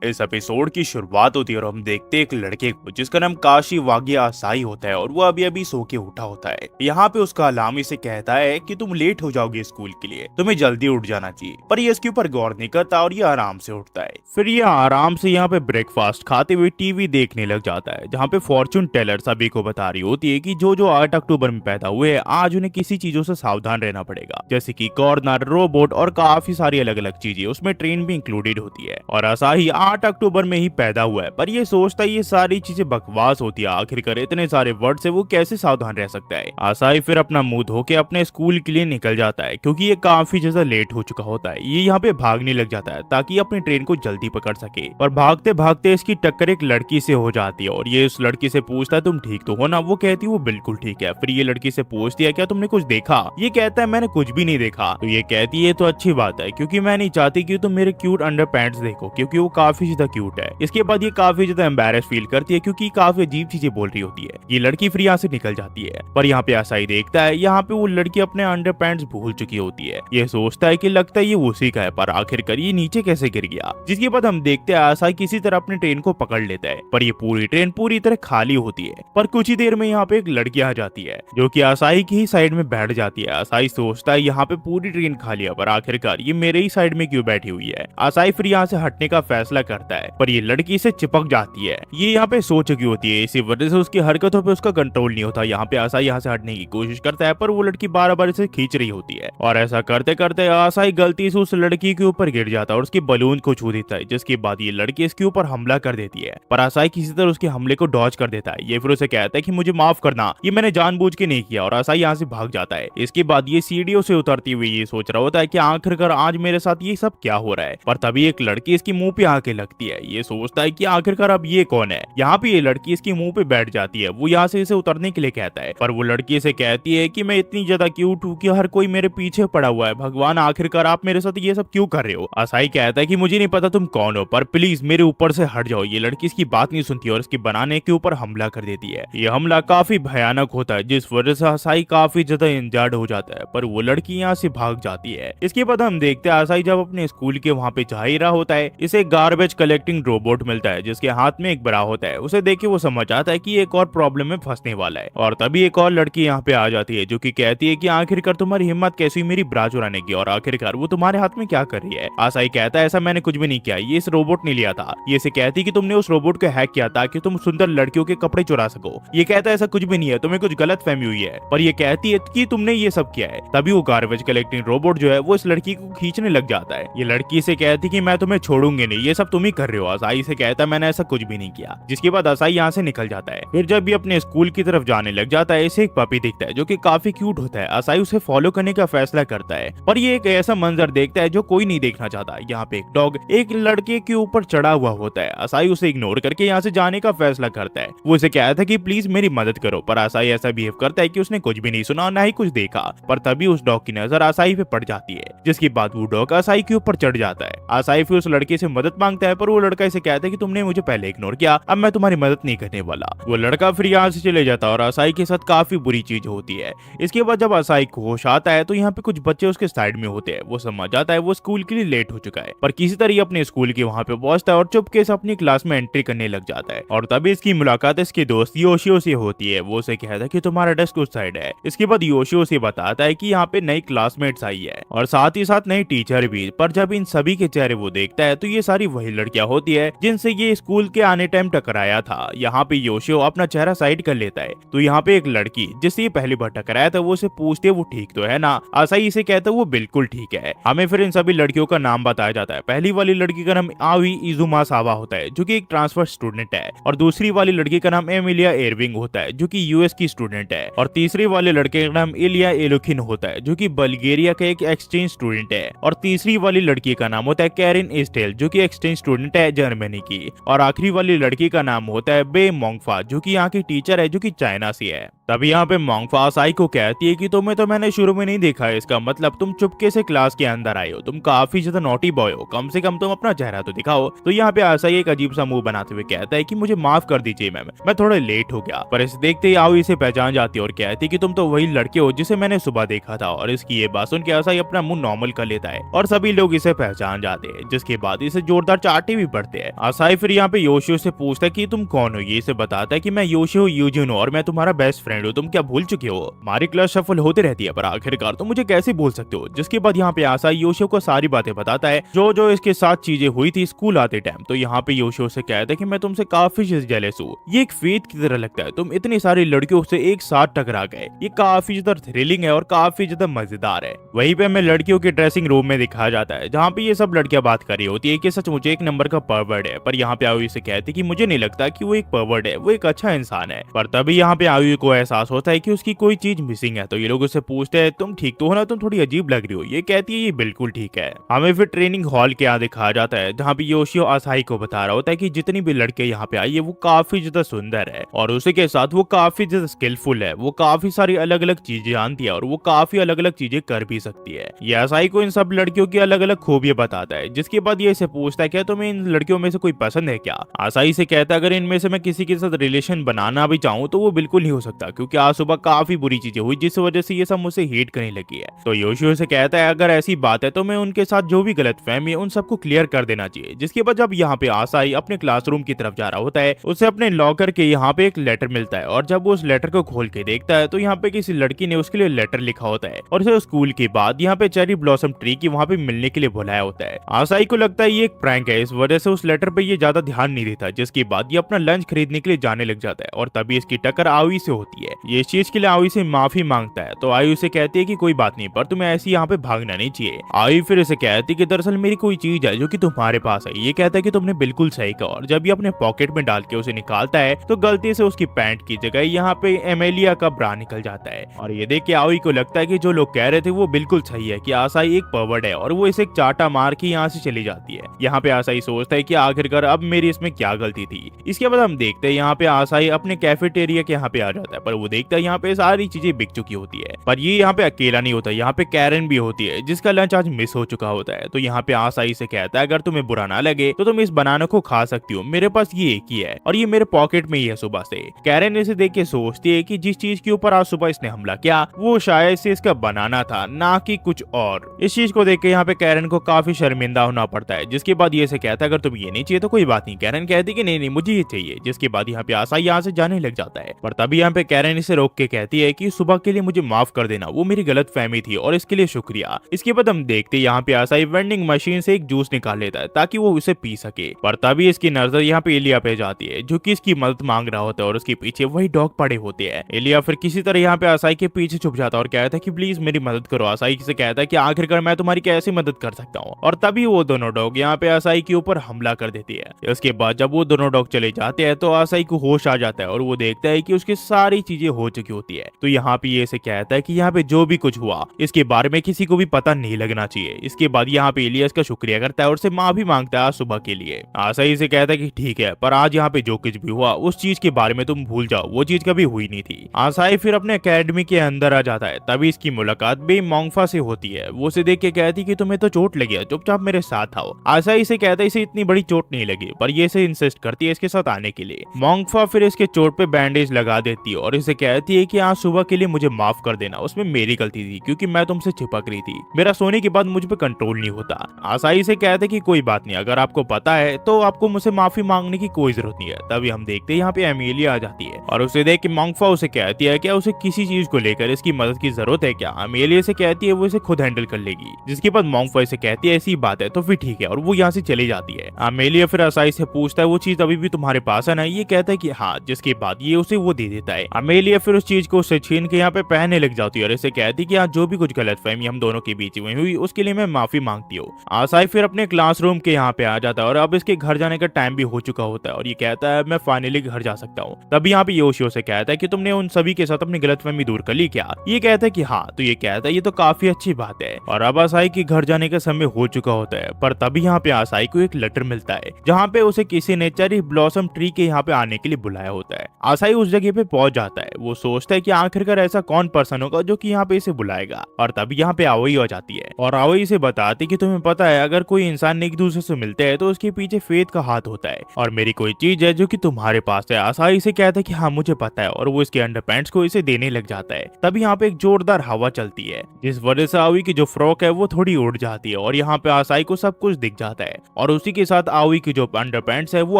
इस एपिसोड की शुरुआत होती है और हम देखते हैं एक लड़के को जिसका नाम काशी वाग्य आसाई होता है और वो अभी अभी सो के उठा होता है। यहाँ पे उसका अलार्म इसे कहता है कि तुम लेट हो जाओगे स्कूल के लिए, तुम्हें जल्दी उठ जाना चाहिए। पर ये इसके ऊपर गौर नहीं करता और ये आराम से उठता है। फिर ये आराम से यहाँ पे ब्रेकफास्ट खाते हुए टीवी देखने लग जाता है, जहाँ पे फॉर्चून टेलर सभी को बता रही होती है कि जो 8 अक्टूबर में पैदा हुए हैं आज उन्हें किसी चीजों से सावधान रहना पड़ेगा, जैसे कि कॉर्नर, रोबोट और काफी सारी अलग अलग चीजें, उसमें ट्रेन भी इंक्लूडेड होती है। और आसाही 8 अक्टूबर में ही पैदा हुआ है, पर ये सोचता है ये सारी चीजें बकवास होती है, आखिरकार इतने सारे वर्ड से वो कैसे सावधान रह सकता है। आसाही फिर अपना मुंह धो के अपने स्कूल के लिए निकल जाता है, क्योंकि ये काफी ज्यादा लेट हो चुका होता है। ये यहाँ पे भागने लग जाता है ताकि अपनी ट्रेन को जल्दी पकड़ सके। और भागते भागते इसकी टक्कर एक लड़की से हो जाती है और ये उस लड़की से पूछता है तुम ठीक तो हो ना। वो कहती है वो बिल्कुल ठीक है। फिर ये लड़की से पूछती है क्या तुमने कुछ देखा। ये कहता है मैंने कुछ भी नहीं देखा। तो ये कहती है तो अच्छी बात है, क्योंकि मैं नहीं चाहती कि तुम मेरे क्यूट अंडर पैंट्स देखो, क्योंकि वो काफी ज्यादा क्यूट है। इसके बाद ये काफी ज्यादा एम्बैरेस फील करती है, क्योंकि काफी अजीब चीजें बोल रही होती है। ये लड़की फिर यहाँ से निकल जाती है। पर यहाँ पे आसाई देखता है यहाँ पे वो लड़की अपने अंडर पैंट्स भूल चुकी होती है। ये सोचता है कि लगता है ये उसी का है, पर आखिरकार ये नीचे कैसे गिर गया। जिसके बाद हम देखते हैं आसाई किसी तरह अपनी ट्रेन को पकड़ लेता है, पर ये पूरी ट्रेन पूरी तरह खाली होती है। पर कुछ ही देर में यहाँ पे एक लड़की आ जाती है जो कि आसाई की ही साइड में बैठ जाती है। आसाई सोचता है यहाँ पे पूरी ट्रेन खाली है, पर आखिरकार ये मेरे ही साइड में क्यों बैठी हुई है। आसाई फिर यहाँ से हटने का फैसला करता है, पर ये लड़की से चिपक जाती है। ये यहाँ पे सो चुकी होती है, इसी वजह से उसकी हरकतों पे उसका कंट्रोल नहीं होता। यहाँ पे आसाई यहाँ से हटने की कोशिश करता है, पर वो लड़की बार बार इसे खींच रही होती है और ऐसा करते करते आसाई गलती से उस लड़की के ऊपर गिर जाता है और उसकी बलून को छू देता है। जिसके बाद ये लड़की इसके ऊपर हमला कर देती है, पर आसाई किसी तरह उसके हमले को डॉज कर देता है। ये फिर उसे कहता है कि मुझे माफ करना, ये मैंने जानबूझ के नहीं किया, और आसाई यहाँ से भाग जाता है। इसके बाद ये सीढ़ियों से उतरती हुई ये सोच रहा होता है कि आखिरकार आज मेरे साथ ये सब क्या हो रहा है। पर तभी एक लड़की इसकी मुंह पे आके लगती है। ये सोचता है कि आखिरकार अब ये कौन है। यहाँ पे ये लड़की इसकी मुंह पे बैठ जाती है। वो यहाँ से इसे उतरने के लिए कहता है, पर वो लड़की इसे कहती है कि मैं इतनी ज्यादा क्यूट हूँ कि हर कोई मेरे पीछे पड़ा हुआ है। भगवान आखिरकार आप मेरे साथ ये सब क्यों कर रहे हो। आसाई कहता है कि मुझे नहीं पता तुम कौन हो, पर प्लीज मेरे ऊपर से हट जाओ। ये लड़की इसकी बात नहीं सुनती और इसकी बनाने के ऊपर हमला कर देती है। ये हमला काफी भयानक होता है, जिस वजह से आसाई काफी ज्यादा इंजर्ड हो जाता है, पर वो लड़की यहाँ से भाग जाती है। इसके बाद हम देखते हैं आसाई जब अपने स्कूल के वहाँ पे जा ही रहा होता है, इसे गार्बेज कलेक्टिंग रोबोट मिलता है जिसके हाथ में एक बरा होता है। उसे देख के वो समझ आता है कि एक और प्रॉब्लम में फंसने वाला है। और तभी एक और लड़की यहाँ पे आ जाती है जो कि कहती है कि आखिरकार तुम्हारी हिम्मत कैसी मेरी ब्रा चुराने की, और आखिरकार वो तुम्हारे हाथ में क्या कर रही है। आसाई कहता है ऐसा मैंने कुछ भी नहीं किया, ये इस रोबोट ने लिया था। ये इसे कहती कि तुमने उस रोबोट को हैक किया ताकि तुम सुंदर लड़कियों के कपड़े चुरा सको। ये कहता है ऐसा कुछ भी नहीं है, तुम्हें कुछ गलत फहमी हुई है। पर ये कहती है कि तुमने ये सब किया है। तभी वो गार्बेज कलेक्टिंग रोबोट जो है वो इस लड़की को खींचने लग जाता है। ये लड़की से कहती कि मैं तुम्हें छोड़ूंगी नहीं, ये सब तुम ही कर रहे हो। आसाई से कहता है मैंने ऐसा कुछ भी नहीं किया। जिसके बाद आसाई यहाँ से निकल जाता है। फिर जब ये अपने स्कूल की तरफ जाने लग जाता है, इसे एक पपी दिखता है जो कि काफी क्यूट होता है। आसाई उसे फॉलो करने का फैसला करता है, पर ये एक ऐसा मंजर देखता है जो कोई नहीं देखना चाहता। यहाँ पे एक डॉग एक लड़के के ऊपर चढ़ा हुआ होता है। आसाई उसे इग्नोर करके यहाँ से जाने का फैसला करता है। वो उसे कहता है कि प्लीज मेरी मदद करो, पर आसाई ऐसा बिहेव करता है कि उसने कुछ भी नहीं सुना और ना ही कुछ देखा। पर तभी उस डॉग की नजर आसाई पे पड़ जाती है, जिसके बाद वो डॉग आसाई के ऊपर चढ़ जाता है। आसाई फिर उस लड़के से मदद मांगता है, पर वो लड़का इसे कहता है कि तुमने मुझे पहले इग्नोर किया, अब मैं तुम्हारी मदद नहीं करने वाला। वो लड़का फिर यहाँ से चले जाता है और आसाई के साथ काफी बुरी चीज होती है। इसके बाद जब आसाई को होश आता है तो यहाँ पे कुछ बच्चे उसके साइड में होते हैं। वो समझ आता है वो स्कूल के लिए लेट हो चुका है, पर किसी तरह अपने स्कूल के वहाँ पे पहुंचता है और चुपके से अपनी क्लास में एंट्री करने लग जाता है। और तभी इसकी मुलाकात इसके दोस्त योशियो से होती है। वो उसे कहता है कि तुम्हारा डेस्क उस साइड है। इसके बाद योशियो से बताता है कि यहाँ पे नई क्लासमेट्स आई है और साथ ही साथ नई टीचर भी। पर जब इन सभी के चेहरे वो देखता है तो ये सारी वही लड़कियां होती है जिनसे ये स्कूल के आने टाइम टकराया था। यहाँ पे योशियो अपना चेहरा साइड कर लेता है तो यहाँ पे एक लड़की जिससे ये पहली बार टकराया था वो उसे पूछती है वो ठीक तो है ना। आसाई इसे कहता है वो बिल्कुल ठीक है। हमें फिर इन सभी लड़कियों का नाम बताया जाता है। पहली वाली लड़की का नाम आवी इजुमा सावा होता है जो कि एक ट्रांसफर स्टूडेंट है, और दूसरी वाली लड़की का नाम एमिलिया एरविंग होता है जो कि यूएस की स्टूडेंट है, और तीसरी वाले लड़के का नाम इलिया एलोखिन होता है जो कि बल्गेरिया का एक एक्सचेंज स्टूडेंट है, और तीसरी वाली लड़की का नाम होता है कैरिन एस्टेल जो कि एक्सचेंज स्टूडेंट है जर्मनी की, और आखिरी वाली लड़की का नाम होता है बे मोंगफा जो कि यहाँ की टीचर है जो कि चाइना से है। तभी यहाँ पे मोंगफा आसाई को कहती है कि तुम्हें तो मैंने शुरू में नहीं देखा है, इसका मतलब तुम चुपके से क्लास के अंदर आए हो, तुम काफी ज्यादा नॉटी बॉय हो, कम से कम तुम अपना चेहरा तो दिखाओ। तो यहाँ पे आसाई एक अजीब सा मुंह बनाते हुए कहता है कि मुझे माफ कर दीजिए मैम, मैं थोड़ा लेट हो गया। पर इसे देखते ही आओ इसे पहचान जाती है और कहती है कि तुम तो वही लड़के हो जिसे मैंने सुबह देखा था। और इसकी ये बात सुन के आसाई अपना मुंह नॉर्मल कर लेता है और सभी लोग इसे पहचान जाते हैं, जिसके बाद इसे जोरदार चाटे भी पड़ते हैं। आसाई फिर यहाँ पे योशियो से पूछता है कि तुम कौन हो। ये इसे बताता है कि मैं योशियो यूजुनो और मैं तुम्हारा बेस्ट फ्रेंड हूँ, तुम क्या भूल चुके हो? हमारी क्लास सफल होती रहती है पर आखिरकार तुम मुझे कैसे भूल सकते हो? जिसके बाद यहाँ पे आसाई योशियो को सारी बातें बताता है जो जो इसके साथ चीजें हुई थी स्कूल आते टाइम। तो यहाँ पे योशियो से कहता है कि मैं तुमसे काफी जेलस हूँ, ये एक फेथ की तरह लगता है, तुम इतनी सारी लड़कियों से एक साथ टकरा गए, ये काफी ज्यादा थ्रिलिंग है और काफी ज्यादा मजेदार है। वहीं पे हमें लड़कियों के ड्रेसिंग रूम में दिखाया जाता है जहाँ पे ये सब लड़कियां बात कर रही होती है कि सच मुझे एक नंबर का परवर्ड है। पर यहाँ पे आयुई से कहती कि मुझे नहीं लगता कि वो एक परवर्ड है, वो एक अच्छा इंसान है। पर तभी यहाँ पे आयुई को एहसास होता है कि उसकी कोई चीज मिसिंग है। तो ये लोग उससे पूछते हैं तुम ठीक तो हो ना, तुम थोड़ी अजीब लग रही हो। ये कहती है ये बिल्कुल ठीक है। हमें फिर ट्रेनिंग हॉल के यहाँ दिखाया जाता है जहाँ पे योशियो आसाई को बता रहा होता है कि जितनी भी लड़के यहाँ पे आई है वो काफी ज्यादा सुंदर है और उसी के साथ वो काफी ज्यादा स्किलफुल है, वो काफी सारी अलग अलग चीजें जानती है और वो काफी अलग अलग चीजें कर भी सकती है। ये आसाई को इन सब लड़कियों की अलग अलग खूबियां बताता है। जिसके बाद ये इसे पूछता है क्या तुम्हें इन लड़कियों में से कोई पसंद है क्या? आसाई से कहता है अगर इनमें से मैं किसी के साथ रिलेशन बनाना भी चाहूँ तो वो बिल्कुल नहीं हो सकता क्योंकि आज सुबह काफी बुरी चीजें हुई जिस वजह से ये सब मुझसे हेट करने लगी है। तो योशियो से कहता है अगर ऐसी बात है तो मैं उनके साथ जो भी गलतफहमी है उन सबको क्लियर कर देना चाहिए। जिसके बाद जब यहाँ पे आसाई अपने क्लासरूम की तरफ जा रहा होता है उसे अपने लॉकर के यहाँ पे एक लेटर मिलता है और जब वो उस लेटर को खोल के देखता है तो यहाँ पे किसी लड़की ने उसके लिए लेटर लिखा होता है और उसे स्कूल के बाद यहाँ पे चेरी ब्लॉसम ट्री की वहाँ पे मिलने के लिए बुलाया होता है। आसाई को लगता है ये एक प्रैंक है, इस वजह से उस लेटर पे ये ज्यादा ध्यान नहीं देता। जिसके बाद ये अपना लंच खरीदने के लिए जाने लग जाता है और तभी इसकी टक्कर आयुई से होती है। ये इस चीज के लिए आयुई से माफी मांगता है तो आयुई से कहती है कि कोई बात नहीं पर तुम्हें ऐसी यहाँ पे भागना नहीं चाहिए। आयुई फिर इसे कहती है कि दरअसल मेरी कोई चीज है जो कि तुम्हारे पास है। ये कहता है कि तुमने बिल्कुल सही कहा और जब ये अपने पॉकेट में डाल के उसे निकालता है तो गलती से उसकी पैंट की जगह यहाँ पे एमेलिया का ब्रा निकल जाता है और ये देख के आयुई को लगता है कि जो लोग कह रहे थे वो बिल्कुल सही है कि आसाई एक परवर्ड है और वो इसे एक चाटा मार के यहाँ से चली जाती है। यहाँ पे आसाई सोचता है कि आखिरकार अब मेरी इसमें क्या गलती थी। इसके बाद हम देखते हैं यहाँ पे आसाई अपने कैफेटेरिया के यहाँ पे आ जाता है पर वो देखता है यहाँ पे सारी चीजें बिक चुकी होती है। पर ये यहाँ पे अकेला नहीं होता, यहाँ पे कैरन भी होती है जिसका लंच आज मिस हो चुका होता है। तो यहाँ पे आसाई से कहता है अगर तुम्हें बुरा ना लगे तो तुम इस बनाना को खा सकती हो, मेरे पास ये एक ही है और ये मेरे पॉकेट में ही है सुबह से। कैरन इसे देख के सोचती है कि जिस चीज के ऊपर आज सुबह इसने हमला किया वो शायद से इसका बनाना था ना कि कुछ और। इस चीज को देख के यहाँ पे कैरन को काफी शर्मिंदा होना पड़ता है। जिसके बाद ये से कहता है अगर तुम ये नहीं चाहिए तो कोई बात नहीं। कैरन कहती कि नहीं नहीं मुझे ये चाहिए। जिसके बाद यहाँ पे आसाई यहाँ से जाने लग जाता है पर तभी यहाँ पे कैरन इसे रोक के कहती है कि सुबह के लिए मुझे माफ कर देना, वो मेरी गलत फहमी थी और इसके लिए शुक्रिया। इसके बाद हम देखते हैं यहाँ पे आसाई वेंडिंग मशीन से एक जूस निकाल लेता है ताकि वो उसे पी सके। पर तभी इसकी नजर यहाँ पे एलिया पे जाती है जो कि इसकी मदद मांग रहा होता है और उसके पीछे वही डॉग पड़े होते हैं। एलिया फिर किसी तरह यहाँ पे आसाई के पीछे छुप जाता है और कहता है कि प्लीज मेरी मदद करो। आसाई से कहता है कि आखिरकार मैं तुम्हारी कैसे मदद कर सकता हूँ और तभी वो दोनों डॉग यहाँ पे आसाई के ऊपर हमला कर देती है। उसके बाद जब वो दोनों डॉग चले जाते हैं तो आसाई को होश आ जाता है और वो देखता है कि उसकी सारी चीजें हो चुकी होती है। तो यहाँ पे ये से कहता है कि यहाँ पे जो भी कुछ हुआ इसके बारे में किसी को भी पता नहीं लगना चाहिए। इसके बाद यहाँ पे एलिया का शुक्रिया करता है और उससे माफी मांगता है आज सुबह के लिए। आसाई से कहता है कि ठीक है पर आज यहाँ पे जो कुछ भी हुआ उस चीज के बारे में तुम भूल जाओ, वो चीज कभी हुई नहीं थी। आसाई फिर अपने एकेडमी के अंदर आ जाता है तभी इसकी मुलाकात बे मोंगफा से होती है। वो उसे देख के कहती कि तुम्हें तो चोट लगी है, चुपचाप मेरे साथ आओ। आसाई से कहता है इसे इतनी बड़ी चोट नहीं लगी पर ये इसे इंसिस्ट करती है इसके साथ आने के लिए। मोंगफा फिर इसके चोट पे बैंडेज लगा देती है और इसे कहती है कि आज सुबह के लिए मुझे माफ कर देना, उसमें मेरी गलती थी क्योंकि मैं तुमसे चिपक रही थी, मेरा सोने के बाद मुझ पे कंट्रोल नहीं होता। आसाई से कहते कि कोई बात नहीं, अगर आपको पता है तो आपको मुझसे माफी मांगने की कोई जरूरत नहीं है। तभी हम देखते हैं यहाँ पे एमेलिया आ जाती है और उसे देख के मोंगफा उसे कहती है क्या उसे किसी चीज को लेकर इसकी मदद की जरूरत है क्या। एमेलिया से कहती है वो इसे खुद हैंडल कर लेगी। जिसके बाद मोंगफा से कहती है ऐसी बात है तो फिर ठीक है और वो यहाँ से चली जाती है। एमेलिया फिर आसाई से पूछता है वो चीज अभी भी तुम्हारे पास है ना। ये कहता है कि हाँ। जिसके बाद ये उसे वो दे देता है। एमेलिया फिर उस चीज को उससे छीन के यहाँ पे पहनने लग जाती है और इसे कहती है कि आज जो भी कुछ गलतफहमी हम दोनों के बीच में हुई उसके लिए मैं माफी मांगती हूँ। आसाई फिर अपने क्लासरूम के यहाँ पे आ जाता है और अब इसके घर जाने का टाइम भी हो चुका होता है और ये कहता है मैं फाइनली घर जा सकता हूँ। तभी यहाँ पे योशियो से कहता है कि तुमने उन सभी के साथ अपनी गलतफहमी दूर कर ली क्या। ये कहता है कि हाँ। तो ये कहता है ये तो काफी अच्छी बात है और अब आसाई के घर जाने का समय हो चुका होता है। पर तभी यहाँ पे आसाई को एक लेटर मिलता है जहाँ पे उसे किसी ने चेरी ब्लॉसम ट्री के यहाँ पे आने के लिए बुलाया होता है। आसाई उस जगह पे पहुंच जाता है। वो सोचता है कि आखिरकार ऐसा कौन पर्सन होगा जो कि यहाँ पे इसे बुलाएगा और तभी यहाँ पे आवाई आ जाती है और आवाई से बताती कि तुम्हें पता है अगर कोई इंसान एक दूसरे से मिलते हैं तो उसके पीछे फेथ का हाथ होता है और मेरी कोई चीज है जो कि तुम्हारे पास है। आसाई से कहता है कि हाँ मुझे पता है और वो इसके अंडरपैंट्स को इसे देने लग जाता है। तभी यहाँ पे एक जोरदार हवा चलती है जिस वजह से आवाई की जो फ्रॉक है वो थोड़ी उड़ जाती है और यहाँ पे आसाई को सब कुछ दिख जाता है और उसी के साथ आवी की जो अंडरपैंट्स है वो